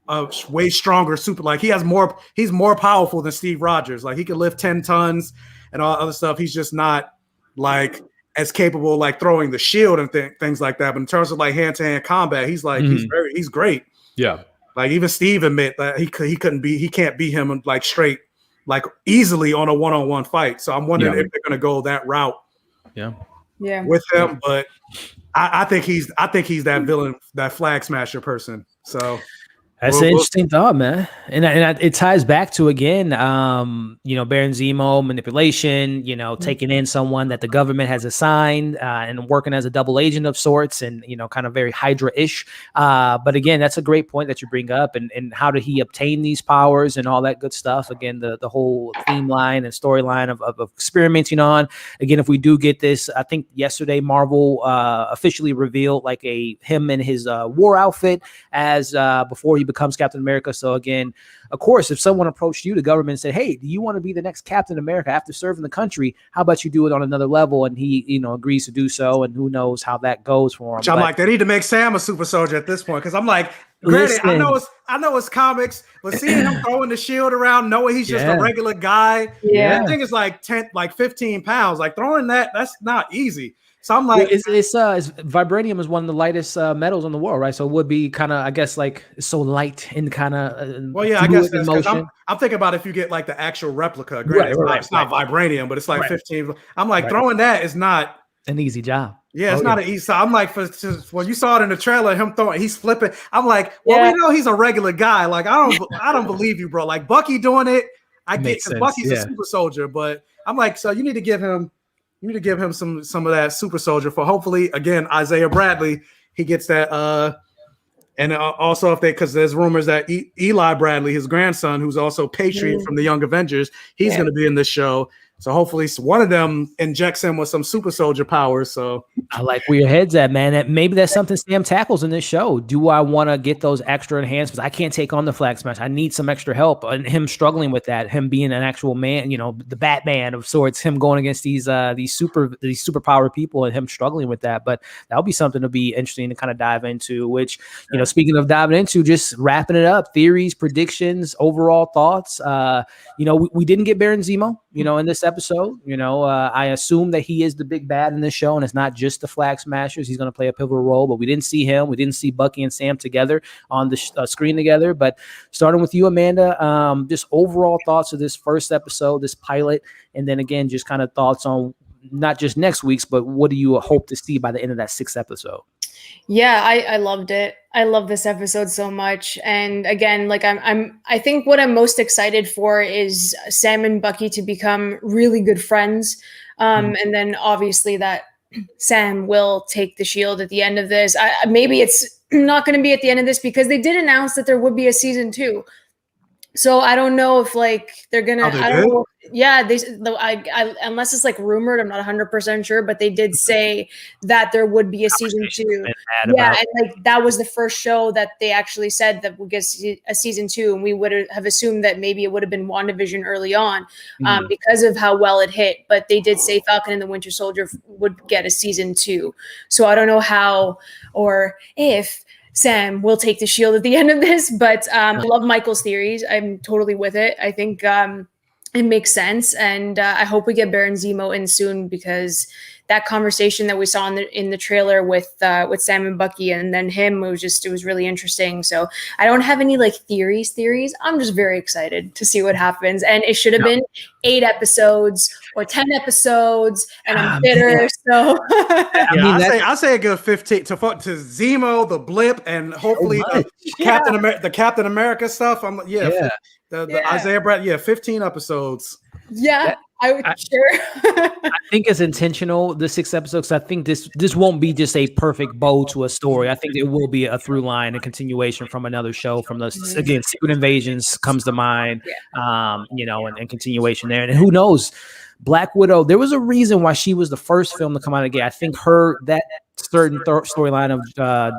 a way stronger super. Like he has more. He's more powerful than Steve Rogers. Like he can lift 10 tons and all other stuff. He's just not like as capable like throwing the shield and things like that. But in terms of like hand-to-hand combat, he's like he's great. Yeah, like even Steve admit that he can't beat him like straight, like easily on a one-on-one fight. So I'm wondering if they're gonna go that route. Yeah, with him. But I think he's that villain, that flag smasher person. So
that's an interesting thought, man. And it ties back to, again, Baron Zemo manipulation, taking in someone that the government has assigned and working as a double agent of sorts and, kind of very Hydra-ish. But again, that's a great point that you bring up. And how did he obtain these powers and all that good stuff? Again, the whole theme line and storyline of experimenting on. Again, if we do get this, I think yesterday Marvel officially revealed like him in his war outfit as before he becomes Captain America. So again, of course, if someone approached you, the government, and said, "Hey, do you want to be the next Captain America after serving the country? How about you do it on another level?" And he, agrees to do so, and who knows how that goes for him.
Which I'm like, they need to make Sam a super soldier at this point, because I'm like, granted, I know it's comics, but seeing him throwing the shield around, knowing he's just a regular guy, that thing is like 15 pounds. Like throwing that's not easy. So I'm like,
it's vibranium is one of the lightest metals in the world, right? So it would be kind of, I guess, like so light and kind of.
I guess that's because I'm thinking about if you get like the actual replica. Granted, it's not vibranium, but it's like 15. I'm like, throwing that is not
an easy job.
Yeah, it's not an easy. So I'm like, when you saw it in the trailer, him throwing, he's flipping. I'm like, we know he's a regular guy. Like I don't believe you, bro. Like Bucky doing it, I get because Bucky's a super soldier, but I'm like, so you need to give him. some of that super soldier for hopefully again Isaiah Bradley. He gets that and also because there's rumors that Eli Bradley, his grandson, who's also Patriot from the Young Avengers, he's going to be in this show. So hopefully one of them injects him with some super soldier powers. So
I like where your head's at, man. Maybe that's something Sam tackles in this show. Do I want to get those extra enhancements? I can't take on the flag smash. I need some extra help. And him struggling with that, him being an actual man, the Batman of sorts, him going against these superpower people and him struggling with that. But that'll be something to be interesting to kind of dive into, which, speaking of diving into, just wrapping it up, theories, predictions, overall thoughts. We didn't get Baron Zemo. in this episode. I assume that he is the big bad in this show, and it's not just the Flag Smashers. He's going to play a pivotal role, but we didn't see him. We didn't see Bucky and Sam together on the screen together. But starting with you, Amanda, just overall thoughts of this first episode, this pilot, and then again, just kind of thoughts on not just next week's, but what do you hope to see by the end of that 6th episode?
Yeah, I loved it. I love this episode so much. And again, like I think what I'm most excited for is Sam and Bucky to become really good friends. And then obviously that Sam will take the shield at the end of this. Maybe it's not going to be at the end of this because they did announce that there would be a season 2. So I don't know if like they're gonna. I don't know. Yeah, unless it's like rumored, I'm not 100% sure, but they did say that there would be a season 2. Yeah, and like that was the first show that they actually said that would get a season 2, and we would have assumed that maybe it would have been WandaVision early on, because of how well it hit. But they did say Falcon and the Winter Soldier would get a season 2. So I don't know how or if Sam will take the shield at the end of this, but I love Michael's theories. I'm totally with it. I think it makes sense, and I hope we get Baron Zemo in soon because that conversation that we saw in the trailer with Sam and Bucky, and then him, it was really interesting. So I don't have any like theories. I'm just very excited to see what happens, and it should have been 8 episodes or 10 episodes, and I'm bitter. So
I say a good 15 to Zemo, the blip, and hopefully the Captain America stuff. The Isaiah Brad, 15 episodes.
Yeah. I would sure.
I think it's intentional, the 6 episodes. I think this won't be just a perfect bow to a story. I think it will be a through line, a continuation from another show. From again, Secret Invasions comes to mind, and continuation there. And who knows, Black Widow. There was a reason why she was the first film to come out of the gate. I think that certain storyline of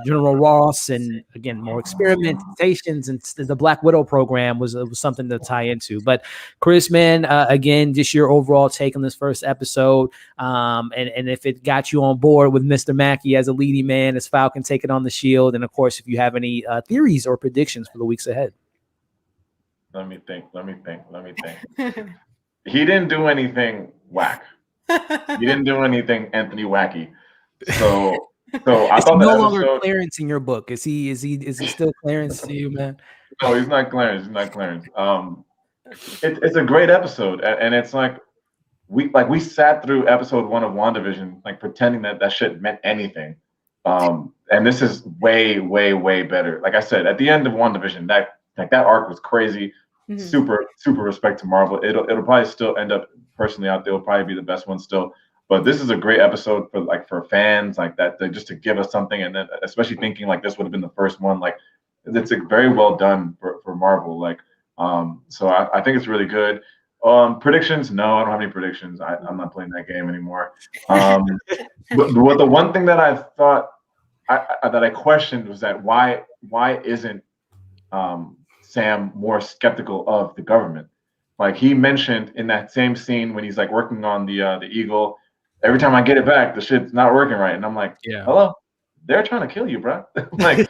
General Ross and again more experimentations and the Black Widow program was something to tie into. But Chris, man, again, just your overall take on this first episode, and if it got you on board with Mr. Mackie as a leading man, as Falcon taking on the shield, and of course, if you have any theories or predictions for the weeks ahead.
Let me think. He didn't do anything whack. He didn't do anything Anthony Wacky. So I thought
no longer Clarence in your book. Is he still Clarence to you, man?
No, he's not Clarence. It's a great episode, and it's like we sat through episode 1 of WandaVision, like pretending that shit meant anything. And this is way, way, way better. Like I said, at the end of WandaVision, that arc was crazy. Super, super respect to Marvel. It'll probably still end up personally out there. It'll probably be the best one still. But this is a great episode for fans like that, just to give us something, and then especially thinking like this would have been the first one. Like it's very well done for Marvel. Like so I think it's really good. Predictions? No, I don't have any predictions. I'm not playing that game anymore. But the one thing that I thought that I questioned was that why isn't Sam more skeptical of the government? Like he mentioned in that same scene when he's like working on the Eagle, every time I get it back, the shit's not working right, and I'm like, hello, they're trying to kill you, bro. Like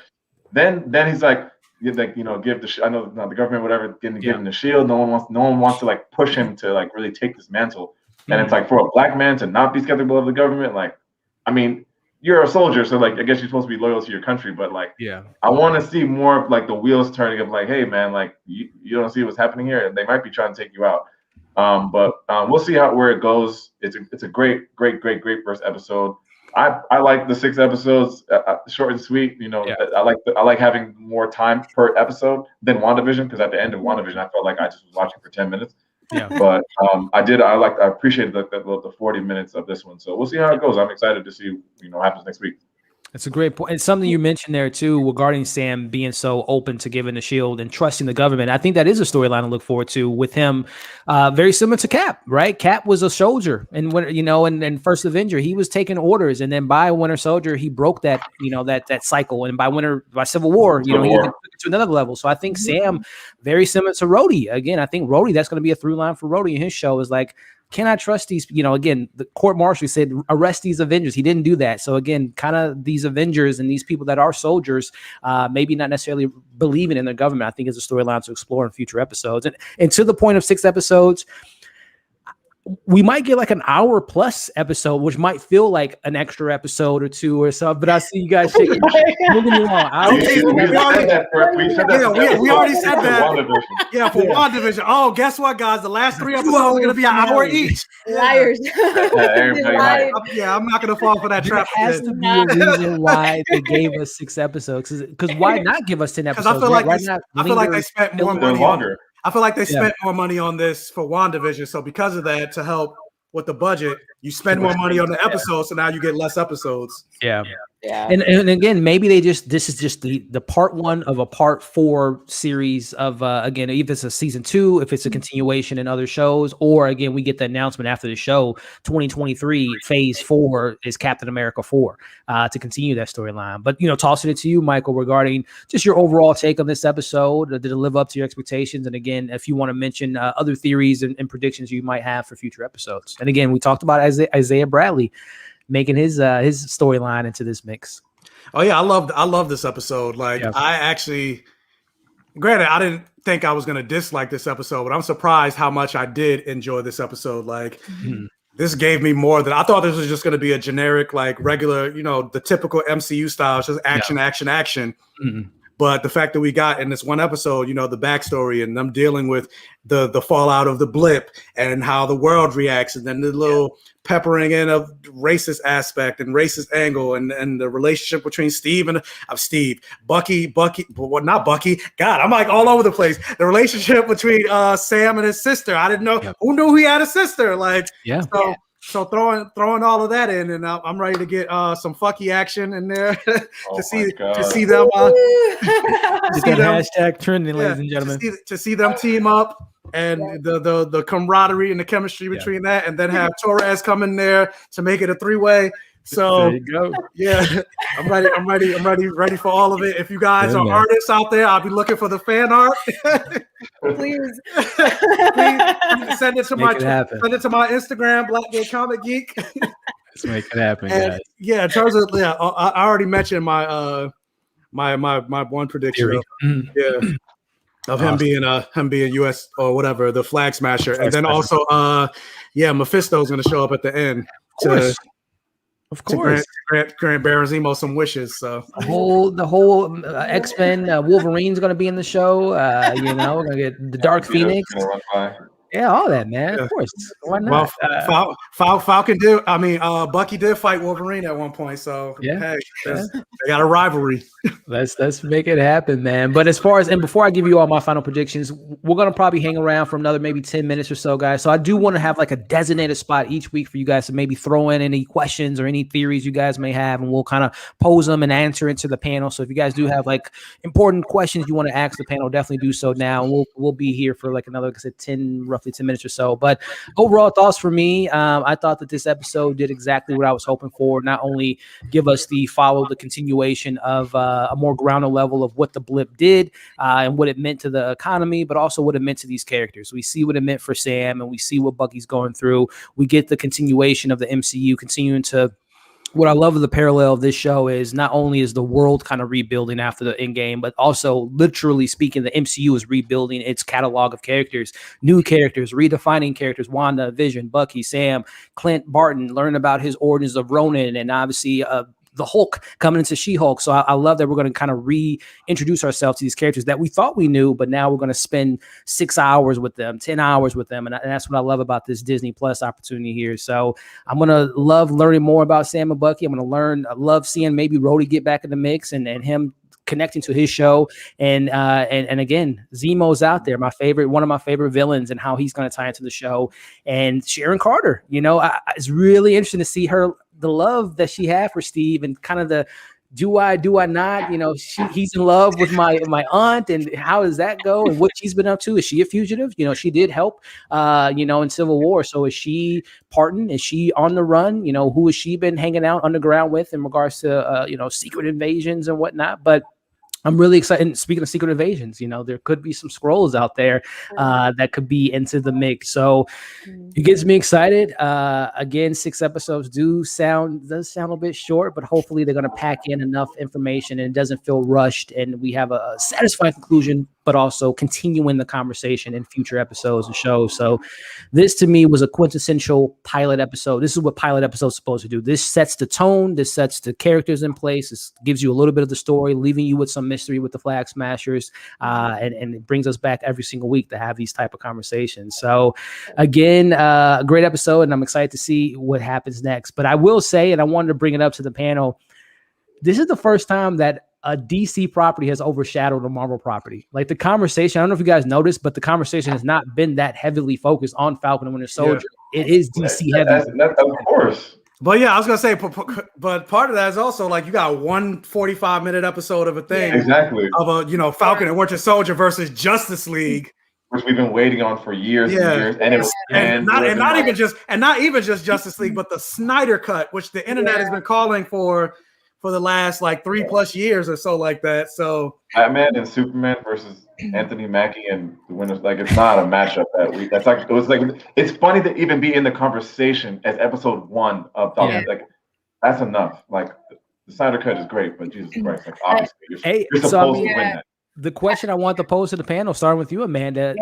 then he's like give the I know the government whatever give him the shield. No one wants to like push him to like really take this mantle, and it's like for a black man to not be skeptical of the government. Like, I mean, you're a soldier, so like I guess you're supposed to be loyal to your country, but like I want to see more of like the wheels turning of like, hey man, like you don't see what's happening here, they might be trying to take you out. But we'll see where it goes. It's a great first episode. I like the 6 episodes, short and sweet. I like having more time per episode than WandaVision, because at the end of WandaVision I felt like I just was watching for 10 minutes. But I appreciated the 40 minutes of this one. So we'll see how it goes. I'm excited to see what happens next week.
It's a great point. It's something you mentioned there too regarding Sam being so open to giving the shield and trusting the government. I think that is a storyline to look forward to with him. Very similar to Cap, right? Cap was a soldier, and and First Avenger, he was taking orders, and then by Winter Soldier, he broke that that cycle, and by Civil War, he took it to another level. So I think Sam, very similar to Rhodey. Again, I think Rhodey, that's going to be a through line for Rhodey in his show, is like, can I trust these? Again, the court martial said arrest these Avengers. He didn't do that. So again, kind of these Avengers and these people that are soldiers, maybe not necessarily believing in the government, I think is a storyline to explore in future episodes. And to the point of 6 episodes, we might get like an hour plus episode, which might feel like an extra episode or two or something. But I see you guys shaking. Moving along.
We already said that. Yeah, for WandaVision. Oh, guess what, guys? The last 3 episodes are going to be an hour each.
Liars.
Yeah, I'm not going to fall for that trap.
There has to be a reason why they gave us 6 episodes. Because why not give us 10 episodes?
I feel like they spent more money on. I feel like they spent more money on this for WandaVision. So because of that, to help with the budget, you spend more money on the episodes, so now you get less episodes.
Yeah. And again, maybe this is just the part 1 of a part 4 series of again, if it's a season 2, if it's a continuation in other shows, or again, we get the announcement after the show, 2023 phase 4 is Captain America 4 to continue that storyline. But tossing it to you, Michael, regarding just your overall take on this episode. Did it live up to your expectations? And again, if you want to mention other theories and predictions you might have for future episodes. And again, we talked about Isaiah Bradley making his storyline into this mix.
Oh yeah, I love this episode. Like I actually, granted, I didn't think I was going to dislike this episode, but I'm surprised how much I did enjoy this episode. Like this gave me more than I thought. This was just going to be a generic, like regular, the typical MCU style, it's just action. Mm-hmm. But the fact that we got in this one episode, the backstory and them dealing with the fallout of the blip and how the world reacts, and then the little peppering in of racist aspect and racist angle, and the relationship between Bucky, well, not Bucky. God, I'm like all over the place. The relationship between Sam and his sister. I didn't know who knew he had a sister. So throwing all of that in, and I'm ready to get some fucky action in there to see them.
Hashtag trending, ladies and gentlemen.
To see them team up and the camaraderie and the chemistry between that, and then have Torres come in there to make it a 3-way. So
there you go.
Yeah, I'm ready for all of it. If you guys are artists out there, I'll be looking for the fan art.
Please
send it to my Instagram, BlackGayComicGeek.
Let's make it happen, guys.
Yeah, in terms of I already mentioned my my one prediction. Of him being US or whatever, the flag smasher, and then also Mephisto's going to show up at the end
Of course,
grant Baron Zemo some wishes. So
the whole X-Men Wolverine's going to be in the show. We're going to get the Dark Phoenix. Yeah, all that, man. Yeah. Of course. Why not?
Well, Falcon did. I mean, Bucky did fight Wolverine at one point. So hey, they got a rivalry.
Let's make it happen, man. But before I give you all my final predictions, we're gonna probably hang around for another maybe 10 minutes or so, guys. So I do want to have like a designated spot each week for you guys to maybe throw in any questions or any theories you guys may have, and we'll kind of pose them and answer into the panel. So if you guys do have like important questions you want to ask the panel, definitely do so now. We'll be here for like another, like I said, roughly 10 minutes or so. But overall thoughts for me, I thought that this episode did exactly what I was hoping for. Not only give us the continuation of a more grounded level of what the blip did and what it meant to the economy, but also what it meant to these characters. We see what it meant for Sam, and we see what Bucky's going through. We get the continuation of the MCU continuing to. What I love of the parallel of this show is not only is the world kind of rebuilding after the Endgame, but also literally speaking, the MCU is rebuilding its catalog of characters, new characters, redefining characters, Wanda, Vision, Bucky, Sam, Clint Barton, learn about his origins of Ronin, and obviously the Hulk coming into She-Hulk. So I love that we're going to kind of reintroduce ourselves to these characters that we thought we knew, but now we're going to spend 6 hours with them, 10 hours with them. And that's what I love about this Disney Plus opportunity here. So I'm going to love learning more about Sam and Bucky. I'm going to love seeing maybe Rhodey get back in the mix and him connecting to his show. And again, Zemo's out there, one of my favorite villains, and how he's going to tie into the show. And Sharon Carter, it's really interesting to see the love that she had for Steve, and kind of the do I not, he's in love with my aunt, and how does that go, and what she's been up to. Is she a fugitive? She did help in Civil War. So is she pardoned? Is she on the run? Who has she been hanging out underground with in regards to secret invasions and whatnot? But I'm really excited. And speaking of secret invasions, there could be some scrolls out there that could be into the mix. So it gets me excited. Again, 6 episodes does sound a bit short, but hopefully they're going to pack in enough information and it doesn't feel rushed, and we have a satisfying conclusion. but also continuing the conversation in future episodes and shows. So this to me was a quintessential pilot episode. This is what pilot episodes are supposed to do. This sets the tone. This sets the characters in place. This gives you a little bit of the story, leaving you with some mystery with the Flag Smashers. And it brings us back every single week to have these type of conversations. So again, a great episode, and I'm excited to see what happens next. But I will say, and I wanted to bring it up to the panel, this is the first time that a DC property has overshadowed a Marvel property. Like the conversation, I don't know if you guys noticed, but the conversation has not been that heavily focused on Falcon and Winter Soldier. Yeah. It is DC heavy.
Of course.
But yeah, I was gonna say, but part of that is also like you got one 45-minute episode of a thing,
exactly,
of a Falcon and Winter Soldier versus Justice League,
which we've been waiting on for years and years, and
not even just Justice League, but the Snyder Cut, which the internet has been calling for the last like 3+ years or so, like that. So
Batman and Superman versus Anthony Mackie and the winners, like it's not a matchup that week. That's like it's funny to even be in the conversation as episode 1 of Falcon. Like that's enough. Like the Snyder Cut is great, but Jesus Christ, like obviously you're supposed to win that.
The question I want to pose to the panel, starting with you, Amanda.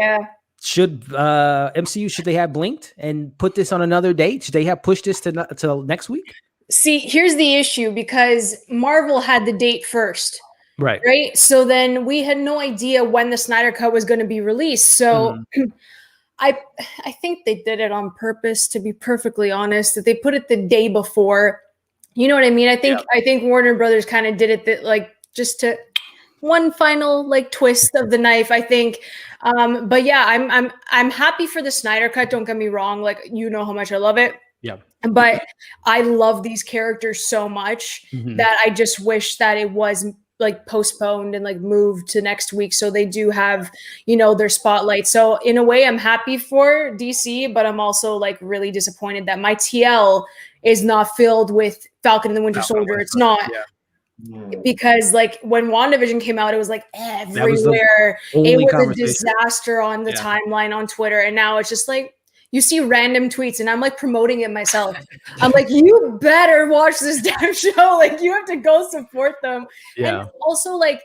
Should MCU, should they have blinked and put this on another date? Should they have pushed this to next week?
See, here's the issue, because Marvel had the date first. Right. So then we had no idea when the Snyder Cut was going to be released. So I think they did it on purpose, to be perfectly honest, that they put it the day before. You know what I mean? I think Warner Brothers kind of did it that like just to one final like twist of the knife, I think. But yeah, I'm happy for the Snyder Cut. Don't get me wrong. Like, you know how much I love it.
Yeah.
But I love these characters so much that I just wish that it was like postponed and like moved to next week, so they do have, their spotlight. So in a way, I'm happy for DC, but I'm also like really disappointed that my TL is not filled with Falcon and the Winter Soldier. It's not. Because like when WandaVision came out, it was like everywhere. It was a disaster on the timeline on Twitter, and now it's just like you see random tweets, and I'm like promoting it myself. I'm like, you better watch this damn show. Like, you have to go support them. Yeah. And also, like,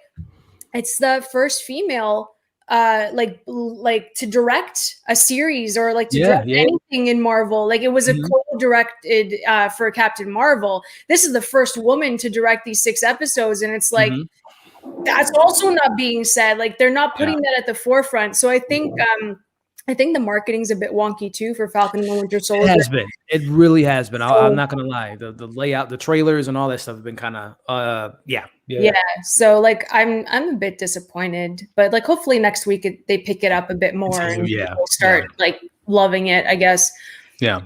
it's the first female, like to direct a series or like to direct anything in Marvel. Like, it was a co-directed for Captain Marvel. This is the first woman to direct these 6 episodes, and it's like that's also not being said. Like, they're not putting that at the forefront. So I think the marketing's a bit wonky too for Falcon and the Winter Soldier.
It has been. It really has been. I'm not gonna lie. The layout, the trailers, and all that stuff have been kind of yeah.
So like I'm a bit disappointed, but like hopefully next week they pick it up a bit more and people start like loving it, I guess.
Yeah.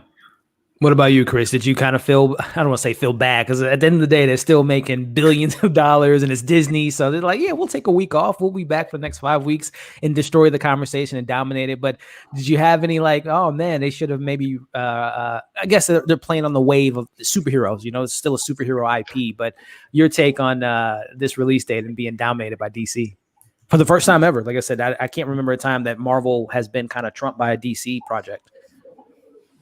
What about you, Chris? Did you kind of feel, I don't want to say feel bad, because at the end of the day, they're still making billions of dollars and it's Disney. So they're like, yeah, we'll take a week off. We'll be back for the next 5 weeks and destroy the conversation and dominate it. But did you have any like, oh man, they should have maybe, I guess they're playing on the wave of superheroes. It's still a superhero IP. But your take on this release date and being dominated by DC for the first time ever. Like I said, I can't remember a time that Marvel has been kind of trumped by a DC project.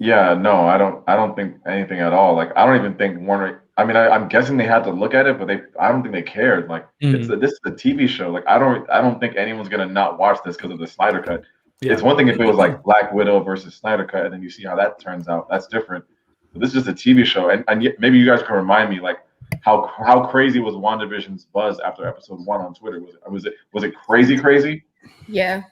Yeah, no, I don't think anything at all. Like, I don't even think Warner. I mean, I'm guessing they had to look at it, but I don't think they cared. Like, this is a TV show. Like, I don't think anyone's gonna not watch this because of the Snyder Cut. Yeah. It's one thing if it was like Black Widow versus Snyder Cut, and then you see how that turns out. That's different. But this is just a TV show, and yet maybe you guys can remind me like how crazy was WandaVision's buzz after episode 1 on Twitter? Was it crazy? Yeah.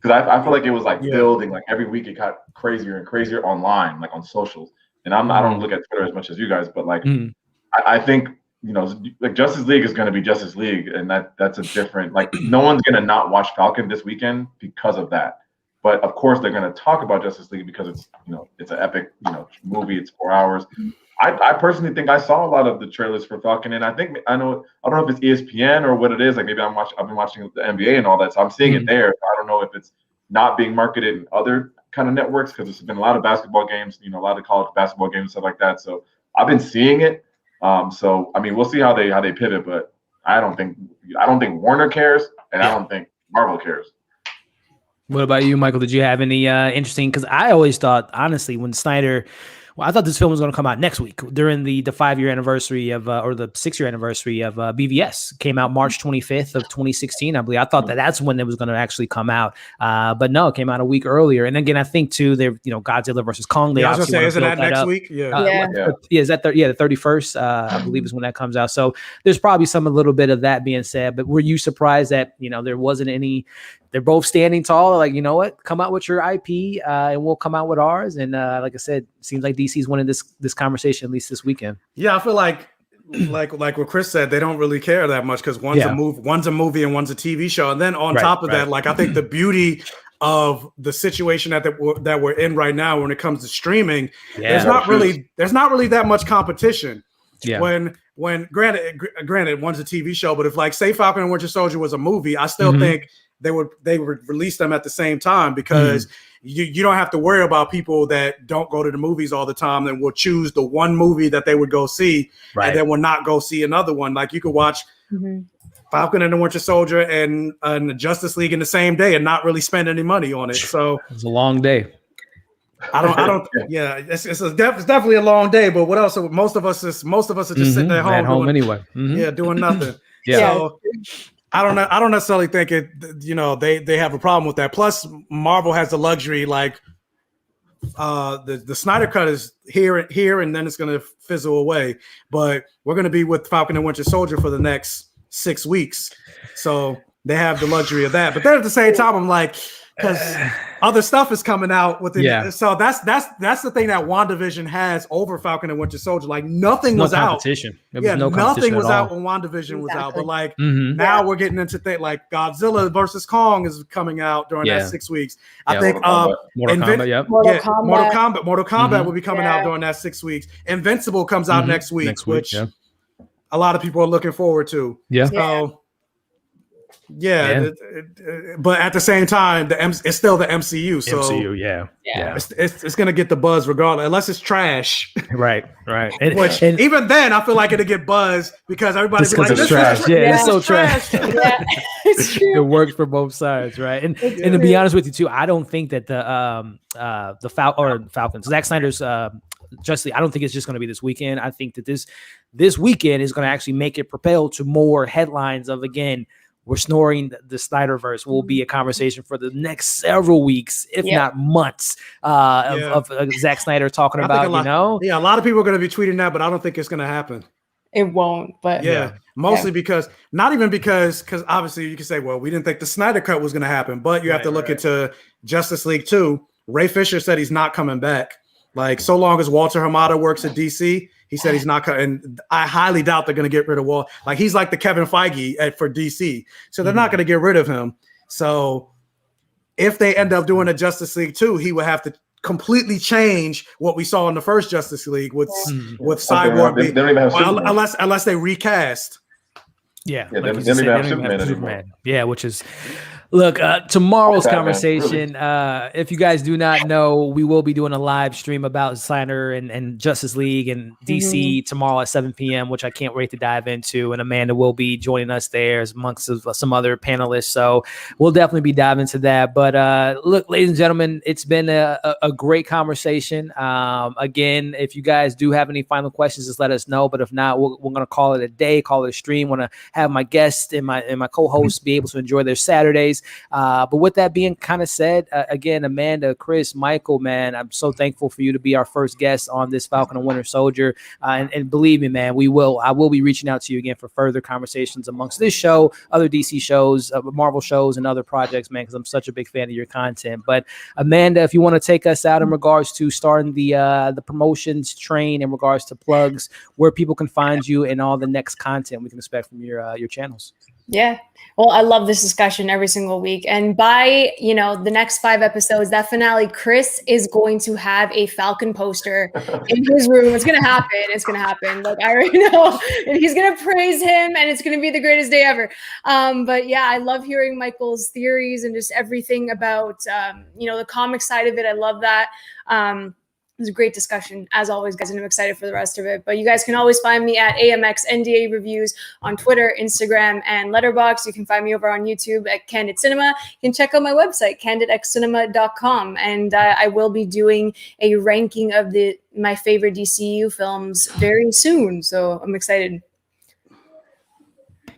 Because I feel like it was like building, like every week it got crazier and crazier online, like on socials. And I don't look at Twitter as much as you guys, but like I think like Justice League is going to be Justice League, and that's a different, like, no one's going to not watch Falcon this weekend because of that. But of course they're going to talk about Justice League because it's it's an epic movie. It's 4 hours. I personally think I saw a lot of the trailers for Falcon, and I don't know if it's ESPN or what it is. Like, maybe I've been watching the NBA and all that, so I'm seeing it there. I don't know if it's not being marketed in other kind of networks, because there's been a lot of basketball games, a lot of college basketball games and stuff like that. So I've been seeing it. So I mean, we'll see how they pivot, but I don't think Warner cares, and I don't think Marvel cares.
What about you, Michael? Did you have any interesting? Because I always thought, honestly, when Snyder Well, I thought this film was going to come out next week during the 5-year anniversary of, or the 6-year anniversary of BVS. Came out March 25th of 2016, I believe. I thought that's when it was going to actually come out, but no, it came out a week earlier. And again, I think too, they're Godzilla versus Kong. They
I was going to say, isn't that next
up.
week?
Yeah, is that the 31st? I believe is when that comes out. So there's probably a little bit of that being said. But were you surprised that there wasn't any? They're both standing tall. Like, you know what? Come out with your IP, and we'll come out with ours. And like I said, seems like DC's winning this conversation at least this weekend.
Yeah, I feel like what Chris said, they don't really care that much because one's a movie and one's a TV show. And then on top of that, like I think the beauty of the situation that we're in right now when it comes to streaming, there's not really that much competition. Yeah. When granted one's a TV show, but if like say Falcon and Winter Soldier was a movie, I still think they would release them at the same time because you don't have to worry about people that don't go to the movies all the time and will choose the one movie that they would go see and then will not go see another one. Like you could watch Falcon and the Winter Soldier and the Justice League in the same day and not really spend any money on it. So
it's a long day.
I don't. Yeah, it's definitely a long day. But what else? Most of us are just sitting at home
anyway.
Yeah, doing nothing. So I don't necessarily think it. They have a problem with that. Plus, Marvel has the luxury, like the Snyder Cut is here, and then it's going to fizzle away. But we're going to be with Falcon and Winter Soldier for the next 6 weeks, so they have the luxury of that. But then at the same time, I'm like, because other stuff is coming out with it. So that's the thing that WandaVision has over Falcon and Winter Soldier. Like nothing was out. Nothing was out when WandaVision was out. But like now we're getting into things like Godzilla versus Kong is coming out during that 6 weeks. I think Mortal Kombat will be coming out during that 6 weeks. Invincible comes out next week, which a lot of people are looking forward to. So, but at the same time, it's still the MCU. So it's gonna get the buzz regardless, unless it's trash.
Right.
Which even then, I feel like it'll get buzz because everybody's like,
"This is trash." It's so trash.
It's true.
It works for both sides, right? And to be honest with you too, I don't think that the Falcon, Zack Snyder's Justice League, I don't think it's just going to be this weekend. I think that this weekend is going to actually make it propel to more headlines of, again, we're snoring the Snyderverse will be a conversation for the next several weeks, if not months, of Zack Snyder talking about,
a lot of people are going to be tweeting that, but I don't think it's going to happen.
It won't, but
mostly because obviously you can say, well, we didn't think the Snyder Cut was going to happen, but you have to look into Justice League 2. Ray Fisher said he's not coming back. Like, so long as Walter Hamada works at DC, he said he's not coming. And I highly doubt they're going to get rid of Walter. Like, he's like the Kevin Feige for DC. So they're not going to get rid of him. So if they end up doing a Justice League 2, he would have to completely change what we saw in the first Justice League with Cyborg. They don't even have unless they recast.
Yeah.
They don't even have Superman anymore.
Yeah, which is... Look, tomorrow's conversation, if you guys do not know, we will be doing a live stream about Snyder and Justice League and DC tomorrow at 7 p.m., which I can't wait to dive into. And Amanda will be joining us there as amongst some other panelists. So we'll definitely be diving into that. But look, ladies and gentlemen, it's been a great conversation. Again, if you guys do have any final questions, just let us know. But if not, we're going to call it a day, call it a stream. Want to have my guests and my co-hosts be able to enjoy their Saturdays. But with that being kind of said, again, Amanda, Chris, Michael, man, I'm so thankful for you to be our first guest on this Falcon and Winter Soldier. And believe me, man, I will be reaching out to you again for further conversations amongst this show, other DC shows, Marvel shows, and other projects, man, because I'm such a big fan of your content. But Amanda, if you want to take us out in regards to starting the promotions train in regards to plugs, where people can find you and all the next content we can expect from your channels.
Yeah. Well, I love this discussion every single week. And by, the next 5 episodes, that finale, Chris is going to have a Falcon poster in his room. It's going to happen. It's going to happen. Like, I already know. And he's going to praise him, and it's going to be the greatest day ever. But yeah, I love hearing Michael's theories and just everything about, the comic side of it. I love that. It was a great discussion, as always, guys, and I'm excited for the rest of it. But you guys can always find me at AMX NDA Reviews on Twitter, Instagram, and Letterboxd. You can find me over on YouTube at Candid Cinema. You can check out my website, candidxcinema.com. And I will be doing a ranking of my favorite DCU films very soon. So I'm excited.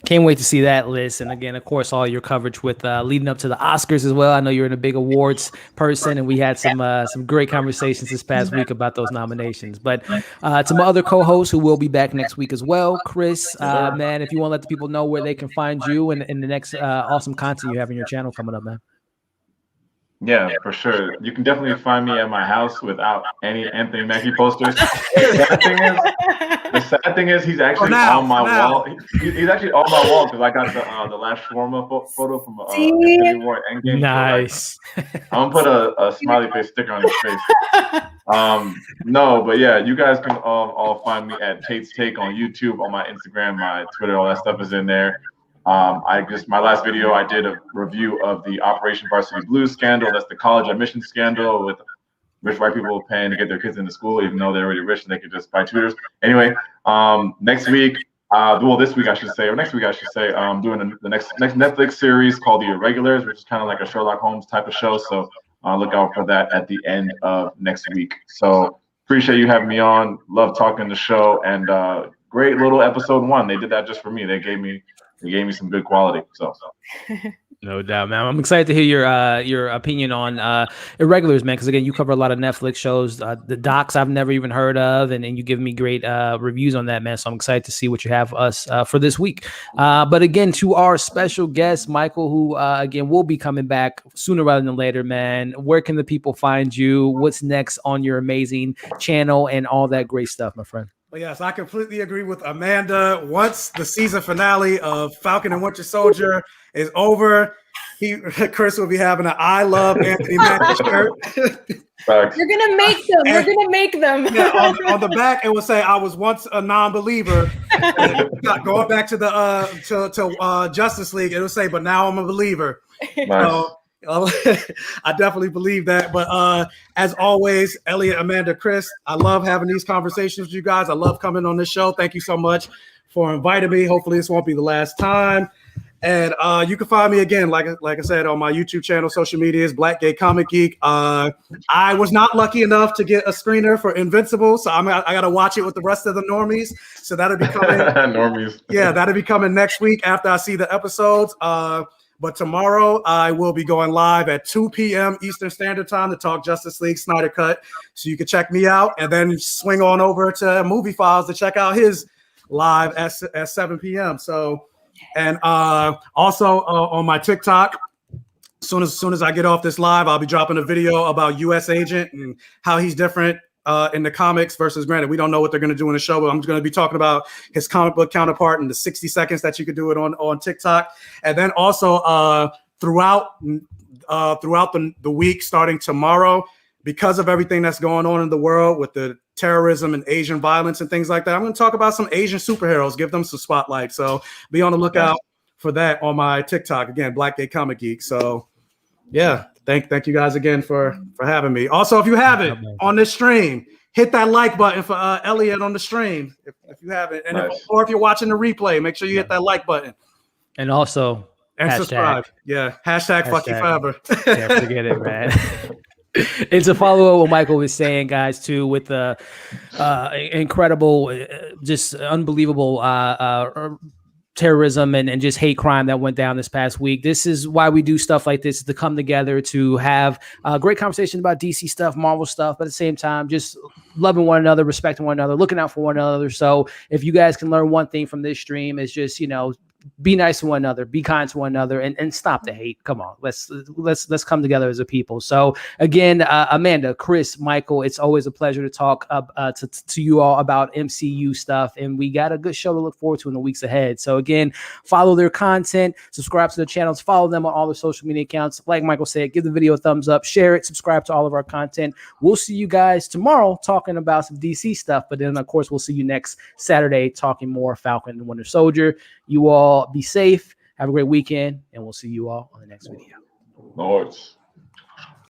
Can't wait to see that list. And again, of course, all your coverage with leading up to the Oscars as well. I know you're in a big awards person, and we had some great conversations this past week about those nominations. But to my other co-hosts who will be back next week as well, Chris, man, if you want to let the people know where they can find you and the next awesome content you have on your channel coming up, man.
Yeah, for sure. You can definitely find me at my house without any Anthony Mackie posters. The sad thing is he's actually on my wall. He's actually on my wall because I got the last shawarma photo from Infinity War Endgame.
Nice.
So, I'm gonna put a smiley face sticker on his face. No, but yeah, you guys can all find me at Tait's Take on YouTube, on my Instagram, my Twitter, all that stuff is in there. My last video, I did a review of the Operation Varsity Blues scandal. That's the college admission scandal with rich white people paying to get their kids into school, even though they're already rich and they could just buy tutors. Anyway, next week, this week I should say, I'm doing the next Netflix series called The Irregulars, which is kind of like a Sherlock Holmes type of show. So look out for that at the end of next week. So appreciate you having me on. Love talking the show, and great little episode 1. They did that just for me. They gave me some good quality. So
no doubt, man. I'm excited to hear your opinion on Irregulars, man, because again, you cover a lot of Netflix shows, the docs I've never even heard of, and you give me great reviews on that, man. So I'm excited to see what you have us for this week. But again, to our special guest, Michael, who again will be coming back sooner rather than later, man. Where can the people find you? What's next on your amazing channel and all that great stuff, my friend?
Well, yes, I completely agree with Amanda. Once the season finale of Falcon and Winter Soldier is over, Chris will be having an I Love Anthony Mackie shirt.
You're gonna make them. You're gonna make them.
Yeah, on the back, it will say, "I was once a non-believer." Going back to the Justice League, it will say, "But now I'm a believer."
Nice.
So, I definitely believe that. But as always, Elliot, Amanda, Chris, I love having these conversations with you guys. I love coming on this show. Thank you so much for inviting me. Hopefully this won't be the last time. And you can find me again, like I said, on my YouTube channel, social medias, BlackGayComicGeek. I was not lucky enough to get a screener for Invincible, so I got to watch it with the rest of the normies. So that'll be coming.
Normies.
Yeah, that'll be coming next week after I see the episodes. But tomorrow I will be going live at 2 p.m. Eastern Standard Time to talk Justice League Snyder Cut. So you can check me out and then swing on over to Movie Files to check out his live at 7 p.m. So, and also on my TikTok, soon as I get off this live, I'll be dropping a video about U.S. Agent and how he's different in the comics versus, granted, we don't know what they're going to do in the show, but I'm going to be talking about his comic book counterpart in the 60 seconds that you could do it on TikTok. And then also throughout the week, starting tomorrow, because of everything that's going on in the world with the terrorism and Asian violence and things like that, I'm going to talk about some Asian superheroes, give them some spotlight. So be on the lookout for that on my TikTok. Again, BlackGayComicGeek. So yeah. Thank you guys again for having me. Also, if you haven't on this stream, hit that like button for Elliot on the stream if you haven't, and or if you're watching the replay, make sure you hit that like button.
And also
subscribe. Yeah, hashtag fuck you forever.
Can't forget it, man. It's a follow-up what Michael was saying, guys, too, with the incredible, just unbelievable terrorism and just hate crime that went down this past week. This is why we do stuff like this, to come together to have great conversations about DC stuff, Marvel stuff, but at the same time, just loving one another, respecting one another, looking out for one another. So if you guys can learn one thing from this stream, is just, be nice to one another, be kind to one another, and stop the hate. Come on, let's come together as a people. So again, Amanda, Chris, Michael, it's always a pleasure to talk to you all about MCU stuff, and we got a good show to look forward to in the weeks ahead. So again, follow their content, subscribe to their channels, follow them on all their social media accounts. Like Michael said, give the video a thumbs up, share it, subscribe to all of our content. We'll see you guys tomorrow talking about some DC stuff, but then of course we'll see you next Saturday talking more Falcon and Winter Soldier. You all be safe, have a great weekend, and we'll see you all on the next video.
Lords.